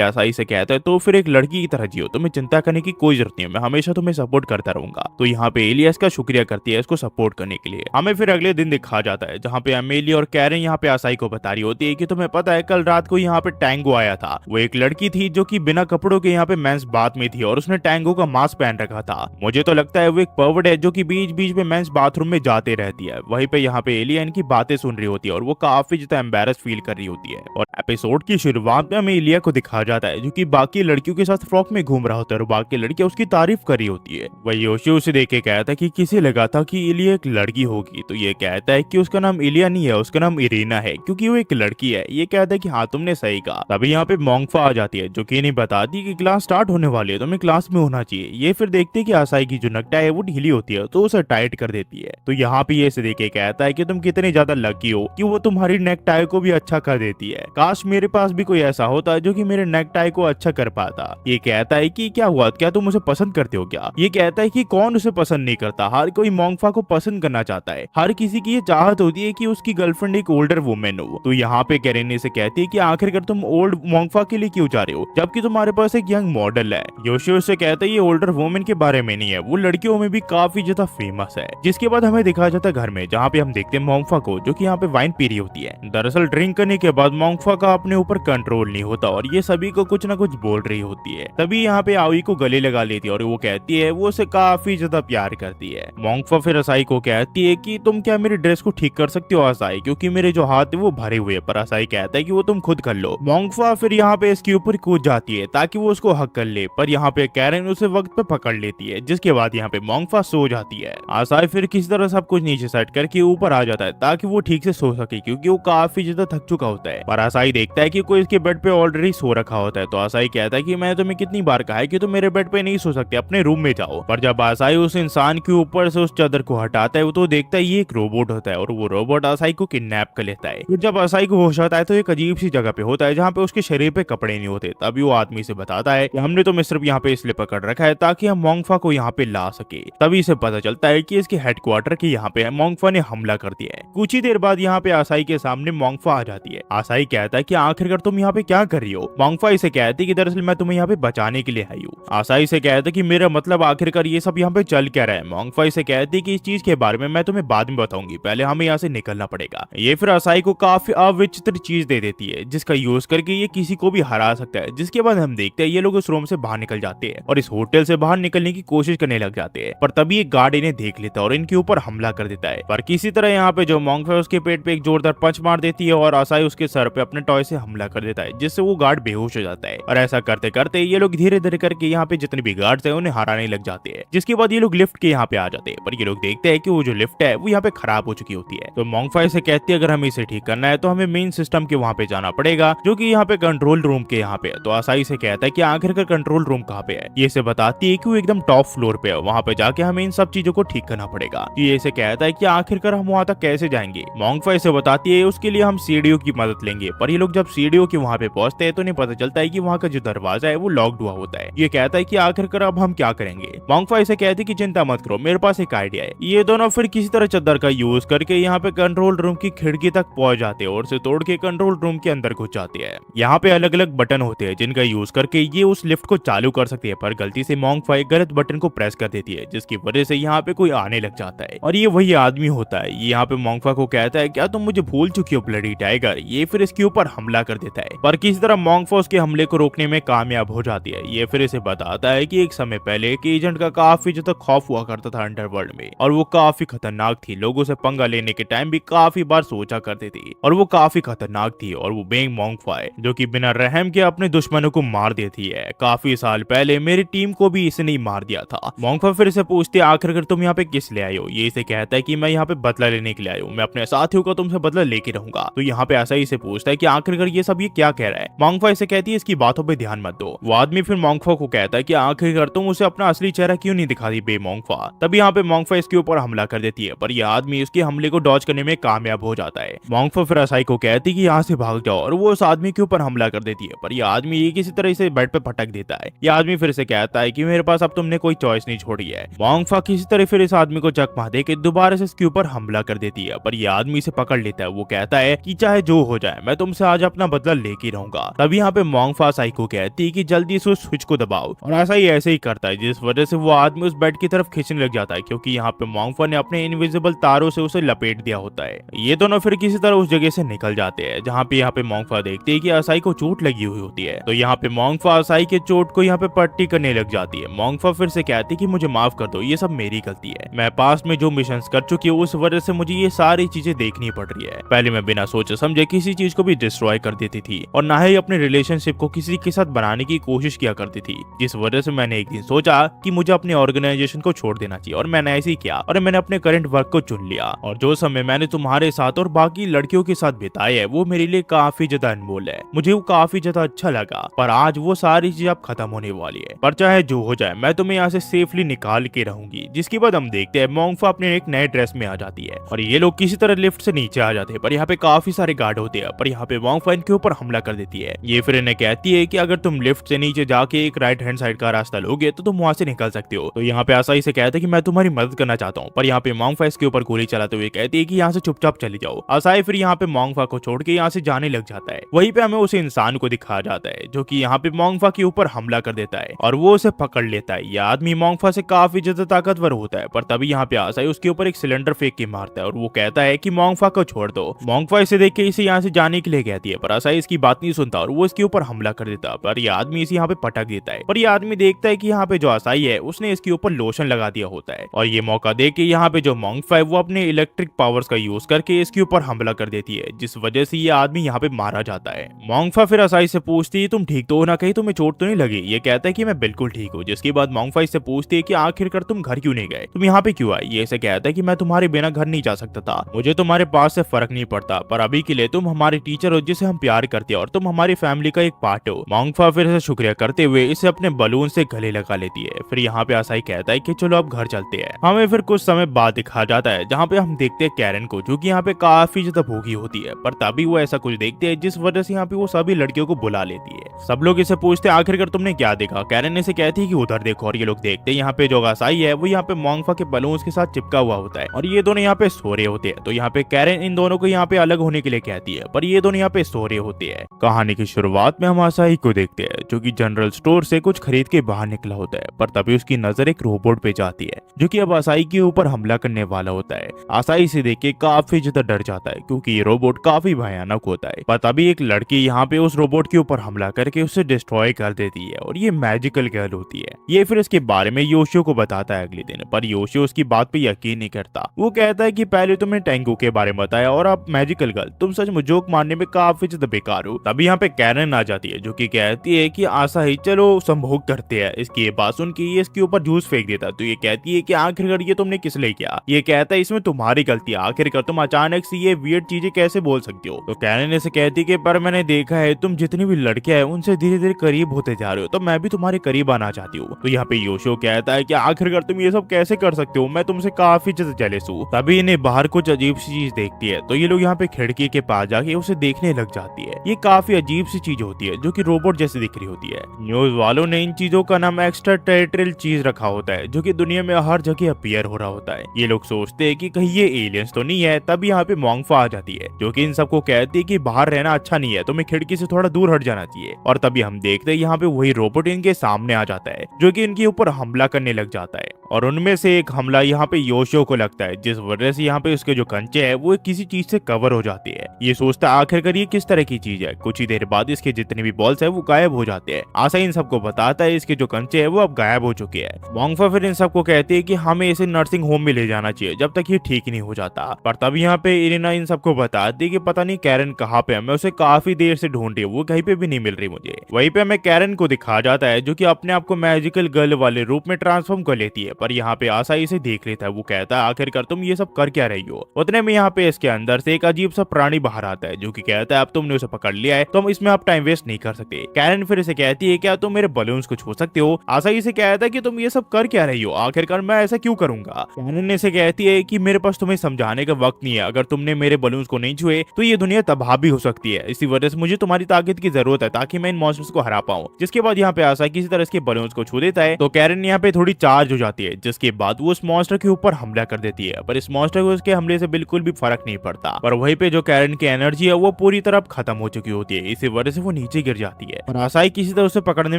आसाई से कहता है तो फिर एक लड़की की तरह जियो, तुम्हें चिंता करने की कोई जरूरत नहीं है, मैं हमेशा तुम्हें सपोर्ट करता रहूंगा। तो यहाँ पे एलिया इसका शुक्रिया करती है इसको सपोर्ट करने के लिए। हमें फिर अगले दिन दिखा जाता है जहाँ पे अमेलिया और कैरन यहाँ पे आसाई को बता रही होती है कि तुम्हें पता है कल रात को यहाँ पे टैंगो आया था। वो एक लड़की थी जो कि बिना कपड़ों के यहाँ पे मेंस बाथ में थी और उसने टैंगो का मास्क पहन रखा था। मुझे तो लगता है वो एक पर्वर्ट है जो कि बीच बीच में मेंस बाथरूम में जाते रहती है। वहीं पे यहाँ पे एलिया इनकी बातें सुन रही होती है और वो काफी ज्यादा एम्बैरस फील कर रही होती है। और एपिसोड की शुरुआत में हमें एलिया को दिखाया जाता है जो कि बाकी लड़कियों के साथ फ्रॉक में घूम रहा होता है और बाकी लड़कियां उसकी तारीफ कर रही होती है। वही योशी उसे देख के कहता है कि किसे लगा था कि एलिया एक लड़की होगी। तो ये कहता है कि उसका नाम एलिया नहीं है, उसका नाम इरीना है क्योंकि वो एक लड़की है। ये कहता है कि हाँ तुमने सही कहा। तभी यहाँ पे मोंगफा आ जाती है जो कि नहीं बताती कि क्लास स्टार्ट होने वाली है, तुम्हें क्लास में होना चाहिए। ये फिर देखते कि आसाई की जो नकटा है वो ढीली होती है तो उसे टाइट कर देती है। तो यहाँ पे ये इसे देख के कहता है कि तुम कितनी ज्यादा लकी हो कि वो तुम्हारी नेक टाई को भी अच्छा कर देती है। काश मेरे पास भी कोई ऐसा होता जो कि मेरे नेक टाई को अच्छा कर पाता। ये कहता है कि क्या हुआ, क्या तुम उसे पसंद करते हो क्या। ये कहता है कि कौन उसे पसंद नहीं करता, हर कोई मोंगफा को पसंद करना चाहता है। हर किसी की ये चाहत होती है कि उसकी गर्लफ्रेंड एक ओल्डर वुमेन हो। तो यहाँ पे कैरेन से कहती है कि आखिरकार तुम ओल्ड मोंगफा के लिए क्यों जा रहे हो, जबकि तुम्हारे पास एक यंग मॉडल है। योशियो से कहता है ये ओल्डर वुमेन के बारे में नहीं है, वो लड़कियों में भी काफी ज्यादा फेमस है। जिसके बाद हमें दिखाया जाता है घर में, जहाँ पे हम देखते हैं मोंगफा को, जो कि यहाँ पे वाइन पी रही होती है। दरअसल ड्रिंक करने के बाद मोंगफा का अपने ऊपर कंट्रोल नहीं होता और ये सभी को कुछ ना कुछ बोल रही होती है। तभी यहाँ पे आओई को गले लगा लेती है और वो कहती है वो उसे काफी ज्यादा प्यार करती है। मोंगफा फिर असाई को कहती है कि तुम क्या मेरी ड्रेस को ठीक कर सकते हो असाई, क्योंकि मेरे जो हाथ है वो भरे हुए हैं। पर असाई कहता है कि वो तुम खुद कर लो। मोंगफा फिर यहाँ पे इसके ऊपर कूद जाती है ताकि वो उसको हक कर ले, पर यहाँ पे कैरेन उसे वक्त पे पकड़ लेती है, जिसके बाद यहाँ पे मोंगफा सो जाती है। असाई फिर किसी तरह सब कुछ नीचे सेट करके ऊपर आ जाता है ताकि वो ठीक से सो सके, क्योंकि वो काफी ज्यादा थक चुका होता है। पर असाई देखता है कि कोई इसके बेड पे ऑलरेडी सो रखा होता है। तो असाई कहता है कि मैं तुम्हें कितनी बार कहा है कि तुम मेरे बेड पे नहीं सो सकते, अपने रूम में जाओ। पर जब असाई उस इंसान के ऊपर से उस चादर को हटाता है तो देखता है ये एक रोबोट होता है और वो रोबोट असाई को किडनैप कर लेता है। जब असाई को होश आता है तो एक अजीब सी जगह पे होता है जहाँ पे उसके शरीर पे कपड़े नहीं होते। तभी वो आदमी से बताता है कि हमने तो सिर्फ यहाँ पे इसलिए पकड़ रखा है ताकि हम मोंगफा को यहाँ पे ला सके। तभी इसे पता चलता है कि इसके हेडक्वार्टर के यहाँ पे मोंगफा ने हमला कर दिया है। कुछ ही देर बाद यहाँ पे असाई के सामने मोंगफा आ जाती है। असाई कहता है कि आखिरकार तुम यहाँ पे क्या कर रही हो। मोंगफा इसे कहती है कि दरअसल मैं तुम्हें यहाँ पे बचाने के लिए आई हूँ। असाई से कहता है कि मेरा मतलब आखिरकार ये सब यहाँ पे चल क्या रहा है। मोंगफा इसे कहती है कि इस चीज के बारे में मैं तुम्हें बाद में बताऊंगी, पहले हमें यहाँ से निकलना पड़ेगा। ये फिर असाई को काफी अविचित्र चीज दे देती है जिसका यूज करके ये किसी को भी हरा सकता है। जिसके बाद हम देखते हैं ये लोग उस रूम से बाहर निकल जाते हैं और इस होटल से बाहर निकलने की कोशिश करने लग जाते हैं। पर तभी एक गार्ड इन्हें देख लेता है और इनके ऊपर हमला कर देता है। पर किसी तरह यहाँ पे जो मोंगफा है उसके पेट पे एक जोरदार पंच मार देती है और असाई उसके सर पे अपने टॉय से हमला कर देता है, जिससे वो गार्ड बेहोश हो जाता है। और ऐसा करते करते ये लोग धीरे धीरे करके यहाँ पे जितने भी गार्ड्स हैं उन्हें हराने लग जाते हैं। जिसके बाद ये लोग लिफ्ट के यहाँ पे आ जाते हैं। पर ये लोग देखते हैं कि वो जो लिफ्ट है वो यहाँ पे खराब हो चुकी होती है। तो मोंगफा से कहती है अगर हमें इसे ठीक करना है तो हमें मेन सिस्टम के वहाँ पे जाना पड़ेगा, जो कि यहाँ पे कंट्रोल रूम के यहाँ पे है। तो असाई से कहता है कि आखिरकार कंट्रोल रूम कहाँ पे है। ये इसे बताती है कि वो एकदम टॉप फ्लोर पे है, वहाँ पे जाके हमें इन सब चीजों को ठीक करना पड़ेगा। ये इसे कहता है कि आखिरकार हम वहाँ तक कैसे जाएंगे। मोंगफा इसे बताती है उसके लिए हम सीढ़ियों की मदद लेंगे। पर ये लोग जब सीढ़ियों के वहाँ पे पहुंचते हैं तो इन्हें पता चलता है कि वहाँ का जो दरवाजा है वो लॉक्ड हुआ होता है। ये कहता है कि आखिरकार अब हम क्या करेंगे। मोंगफा इसे कहती है कि चिंता मत करो, मेरे पास एक आइडिया है। ये दोनों फिर किसी तरह चादर का यूज करके यहाँ पे कंट्रोल रूम की खिड़की तक पहुंच जाते हैं और उसे तोड़ के कंट्रोल रूम के अंदर घुस जाते हैं। यहाँ पे अलग अलग बटन होते हैं जिनका यूज करके ये उस लिफ्ट को चालू कर सकती है। पर गलती से मोंगफा एक गलत बटन को प्रेस कर देती है, जिसकी वजह से यहाँ पे कोई आने लग जाता है और ये वही आदमी होता है। ये यहाँ पे मोंगफा को कहता है क्या तुम मुझे भूल चुकी हो ब्लडी टाइगर। ये फिर इसके ऊपर हमला कर देता है, पर किसी तरह मोंगफा उसके हमले को रोकने में कामयाब हो जाती है। ये फिर इसे बताता है कि एक समय पहले एक एजेंट का काफी ज्यादा खौफ हुआ करता था अंडरवर्ल्ड में और वो काफी खतरनाक थी। लोगों से पंगा लेने के टाइम भी काफी बार सोचा करती थी और वो काफी खतरनाक थी। और वो बेंग मोंगफा है जो कि बिना रहम के अपने दुश्मनों को मार देती है। काफी साल पहले मेरी टीम को भी इसने ही मार दिया था। मोंगफा फिर से पूछती है आखिरकार तुम यहाँ पे किस ले आए हो। ये इसे कहता है कि मैं यहाँ पे बदला लेने के लिए आया हूँ, मैं अपने साथियों का तुमसे बदला लेके रहूंगा। तो यहाँ पे असाई से पूछता है कि आखिरकार ये सब ये क्या कह रहा है। मोंगफा इसे कहती है इसकी बातों पे ध्यान मत दो। वो आदमी फिर मोंगफा को कहता है कि आखिरकार तुम उसे अपना असली चेहरा क्यों नहीं दिखा दी बे मोंगफा। तभी यहाँ पे मोंगफा इसके ऊपर हमला कर देती है, पर यह आदमी इसके हमले को डॉज करने में कामयाब हो जाता है। मोंगफा फिर असाई को कहती है कि यहाँ से भाग जाओ और वो उस आदमी के ऊपर हमला कर देती है, पर यह आदमी ये किसी तरह इसे बेड पे पटक देता है। यह आदमी फिर से कहता है कि मेरे पास अब तुमने कोई चॉइस नहीं छोड़ी है। मोंगफा किसी तरह फिर इस आदमी को चकमा दे के दोबारा से इसके ऊपर हमला कर देती है, पर यह आदमी इसे पकड़ लेता है। वो कहता है कि चाहे जो हो जाए मैं तुमसे आज अपना बदला लेके रहूंगा। तभी यहाँ पे मोंगफा असाई को कहती है कि जल्दी से उस स्विच को दबाओ और असाई ऐसे ही करता है, जिस वजह से वो आदमी उस बेड की तरफ खींचने लग जाता है, क्योंकि यहाँ पे मोंगफा ने अपने इनविजिबल तारों से उसे लपेट दिया होता है। ये दोनों फिर किसी तरह उस जगह से निकल जाते हैं जहाँ पे यहाँ पे मोंगफा देखती है कि असाई को चोट लगी हुई होती है। तो यहाँ पे मोंगफा असाई के चोट को यहाँ पे पट्टी करने लग जाती है। मोंगफा फिर से कहती है कि मुझे माफ कर दो, ये सब मेरी गलती है। मैं पास्ट में जो मिशन कर चुकी हूँ उस वजह से मुझे ये सारी चीजें देखनी पड़ रही है। पहले मैं बिना सोचे समझे किसी चीज को भी डिस्ट्रॉय कर देती थी और ना ही अपने रिलेशनशिप को किसी के साथ बनाने की कोशिश किया करती थी, जिस वजह से मैंने एक दिन सोचा कि मुझे अपने ऑर्गेनाइजेशन को छोड़ देना चाहिए और मैंने ऐसे ही किया और मैंने अपने करंट वर्क को चुन लिया। और जो समय मैंने तुम्हारे साथ और बाकी लड़कियों के साथ बिताया है वो मेरे लिए काफी ज्यादा अनमोल है। मुझे वो काफी ज्यादा अच्छा लगा, पर आज वो सारी चीज अब खत्म होने वाली है। पर चाहे जो हो जाए मैं तुम्हें यहाँ से सेफली निकाल के रहूंगी। जिसके बाद हम देखते हैं मोंगफा अपने एक नए ड्रेस में आ जाती है और ये लोग किसी तरह लिफ्ट से नीचे आ जाते हैं, पर यहाँ पे काफी सारे गार्ड होते हैं। पर यहाँ पे मोंगफा इनके ऊपर हमला कर देती है। ये फिर इन्हें कहती है कि अगर तुम लिफ्ट से नीचे जाके एक राइट हैंड साइड का रास्ता लोगे तो तुम वहां से निकल सकते हो। तो यहाँ पे असाई से कहता है कि मैं तुम्हारी मदद करना चाहता हूँ, पर यहाँ पे पे मोंगफा इसके ऊपर गोली चलाते हुए कहती है कि यहाँ से चुपचाप चले जाओ। असाई फिर यहाँ पे मोंगफा को छोड़ के यहाँ से जाने लग जाता है। वहीं पे हमें उस इंसान को दिखाया जाता है जो कि यहाँ पे मोंगफा के ऊपर हमला कर देता है और वो उसे पकड़ लेता है। यह आदमी मोंगफा से काफी ज्यादा ताकतवर होता है, पर तभी यहाँ पे असाई उसके ऊपर एक सिलेंडर फेंक के मारता है और वो कहता है कि मोंगफा को छोड़ दो। मोंगफा इसे देख के इसे यहाँ से जाने के लिए कहती है, पर असाई इसकी बात नहीं सुनता और वो इसके ऊपर हमला कर देता है। पर यह आदमी इसे यहाँ पे पटक देता है। पर यह आदमी देखता है कि यहाँ पे जो असाई है उसने इसके ऊपर लोशन लगा दिया होता है और ये मौका देख के यहाँ पे जो मोंगफा है वो अपने इलेक्ट्रिक पावर्स का यूज करके इसके ऊपर हमला कर देती है, जिस वजह से ये आदमी यहाँ पे मारा जाता है। मोंगफा फिर असाई से पूछती है तुम ठीक तो हो ना, कहीं तुम्हें चोट तो नहीं लगी? ये कहता है कि मैं बिल्कुल ठीक हूँ। जिसके बाद मोंगफा इससे पूछती है कि आखिरकार तुम घर क्यों नहीं गए, तुम यहाँ पे क्यों आई? ये ऐसे कहता है कि मैं तुम्हारे बिना घर नहीं जा सकता था, मुझे तुम्हारे पास से फर्क नहीं पड़ता, पर अभी के लिए तुम हमारे टीचर हो जिसे हम प्यार करते हैं और तुम हमारी फैमिली का एक पार्ट हो। मोंगफा फिर से शुक्रिया करते हुए इसे अपने बलून से गले लगा लेती है। फिर यहाँ पे असाई कहता है कि चलो अब घर चलते हैं। हमें फिर कुछ समय बाद दिखा जाता है जहाँ पे हम देखते हैं कैरन को, जो कि यहाँ पे काफी ज्यादा भूखी होती है, पर तभी वो ऐसा कुछ देखते हैं जिस वजह से यहाँ पे वो सभी लड़कियों को बुला लेती है। सब लोग इसे पूछते हैं आखिरकार तुमने क्या देखा? कैरन इसे कहती है कि उधर देखो, और ये लोग देखते हैं यहाँ पे जो असाई है वो यहाँ पे मोंगफा के बलून्स के साथ चिपका हुआ होता है और ये दोनों यहाँ पे सो रहे होते हैं। तो यहाँ पे कैरन इन दोनों को यहाँ पे अलग होने के लिए कहती है, पर ये दोनों यहाँ पे सो रहे होते हैं। कहानी की शुरुआत में हम असाई को देखते हैं जो कि जनरल स्टोर से कुछ खरीद के बाहर निकला होता है, पर तभी उसकी नजर एक रोबोट पे जाती है जो कि अब असाई के ऊपर हमला करने वाला होता है। असाई इसे देख के काफी ज्यादा डर जाता है क्योंकि ये रोबोट काफी भयानक होता है, पर तभी एक लड़की यहाँ पे उस रोबोट के ऊपर हमला करके उसे डिस्ट्रॉय कर देती है और ये मैजिकल गर्ल होती है। ये फिर इसके बारे में योशियो को बताता है अगले दिन, पर योशियो उसकी बात पे यकीन नहीं करता। वो कहता है कि पहले तुमने टेंगो के बारे में बताया और अब मैजिकल गर्ल, तुम सच में जोक मारने में काफी ज्यादा बेकार हो। तभी यहाँ पे कैरन आ जाती है जो कि कहती है कि असाई चलो संभोग करते हैं। इसकी ये बात सुन के ये इसके ऊपर जूस फेंक देता है। तो ये कहती है कि आखिरकार ये तुमने किस लिए किया? ये कहता है इसमें तुम्हारी गलती है, आखिरकार तुम अचानक से ये वियर्ड चीजें कैसे बोल सकते हो? तो कैरन इसे कहती है कि पर मैंने देखा है तुम जितनी भी लड़कियां हैं उनसे धीरे धीरे करीब होते जा रहे हो, तो मैं भी तुम्हारे करीब आना चाहती हूँ। तो यहाँ पे योशियो कहता है कि आखिरकार तुम ये सब कैसे कर सकते हो, मैं तुमसे काफी ज्यादा जेलस हूँ। तभी इन्हें बाहर कुछ अजीब सी चीज देखती है, तो ये लोग यहाँ पे खिड़की के पास जाके उसे देखने लग जाती है। ये काफी अजीब सी चीज होती है जो कि रोबोट जैसी दिख रही होती है। न्यूज वालों ने इन चीजों का नाम एक्स्ट्रा टेरिटोरियल चीज रखा होता है जो कि दुनिया में हर जगह अपीयर हो रहा होता है। ये लोग सोचते हैं कि कहीं ये एलियंस तो नहीं है। तब यहाँ पे मोंगफा आ जाती है जो कि इन सबको कहती है कि बाहर रहना अच्छा नहीं है, तुम्हें खिड़की से थोड़ा दूर हट जाना चाहिए। और तभी हम देखते हैं यहाँ पे वही रोबोट इनके सामने आ जाता है जो कि इनके ऊपर हमला करने लग जाता है और उनमें से एक हमला यहाँ पे योशियो को लगता है, जिस वजह से यहाँ पे उसके जो कंचे है वो किसी चीज से कवर हो जाती है। ये सोचता है आखिरकार ये किस तरह की चीज है। कुछ ही देर बाद इसके जितने भी बॉल्स है वो गायब हो जाते हैं। आशा इन सबको बताता है इसके जो कंचे है वो अब गायब हो चुके हैं। मोंगफा फिर इन सबको कहती है कि हमें इसे नर्सिंग होम में ले जाना चाहिए जब तक ये ठीक नहीं हो जाता। पर तब यहाँ पे इरिना इन सबको बताती है कि पता नहीं कैरन कहाँ पे है, मैं उसे काफी देर से ढूंढ रही हूँ, वो कहीं पे भी नहीं मिल रही मुझे। वहीं पे हमें कैरन को दिखाया जाता है जो कि अपने आप को मैजिकल गर्ल वाले रूप में ट्रांसफॉर्म कर लेती है। पर यहाँ पे आशा इसे देख लेता है। वो कहता है आखिरकार तुम ये सब कर क्या रही हो? उतने में यहाँ पे इसके अंदर से एक अजीब सा प्राणी बाहर आता है जो कि कहता है अब तुमने उसे पकड़ लिया है तो हम इसमें आप टाइम वेस्ट नहीं कर सकते। कैरन फिर इसे कहती है क्या तुम मेरे बलून्स को छू सकते हो? आशा इसे कहता है कि तुम ये सब कर क्या रही हो, आखिरकार मैं ऐसा क्यों करूंगा? कैरन इसे कहती है कि मेरे पास तुम्हें समझाने का वक्त नहीं है, अगर तुमने मेरे बलून्स को नहीं छुए तो ये दुनिया तबाह भी हो सकती है। इसी वजह से मुझे तुम्हारी ताकत की जरूरत है ताकि मैं इन मॉन्स्टर्स को हरा पाऊं। जिसके बाद यहाँ पे आशा किसी तरह इसके बलून्स को छू देता है तो कैरन यहाँ पे थोड़ी चार्ज हो जाती है, जिसके बाद वो उस मॉन्स्टर के ऊपर हमला कर देती है। पर इस मॉन्स्टर को उसके हमले से बिल्कुल भी फर्क नहीं पड़ता। पर वहीं पे जो कैरन की एनर्जी है वो पूरी तरह खत्म हो चुकी होती है, इसी वजह से वो नीचे गिर जाती है। और आसाई किसी तरह उसे पकड़ने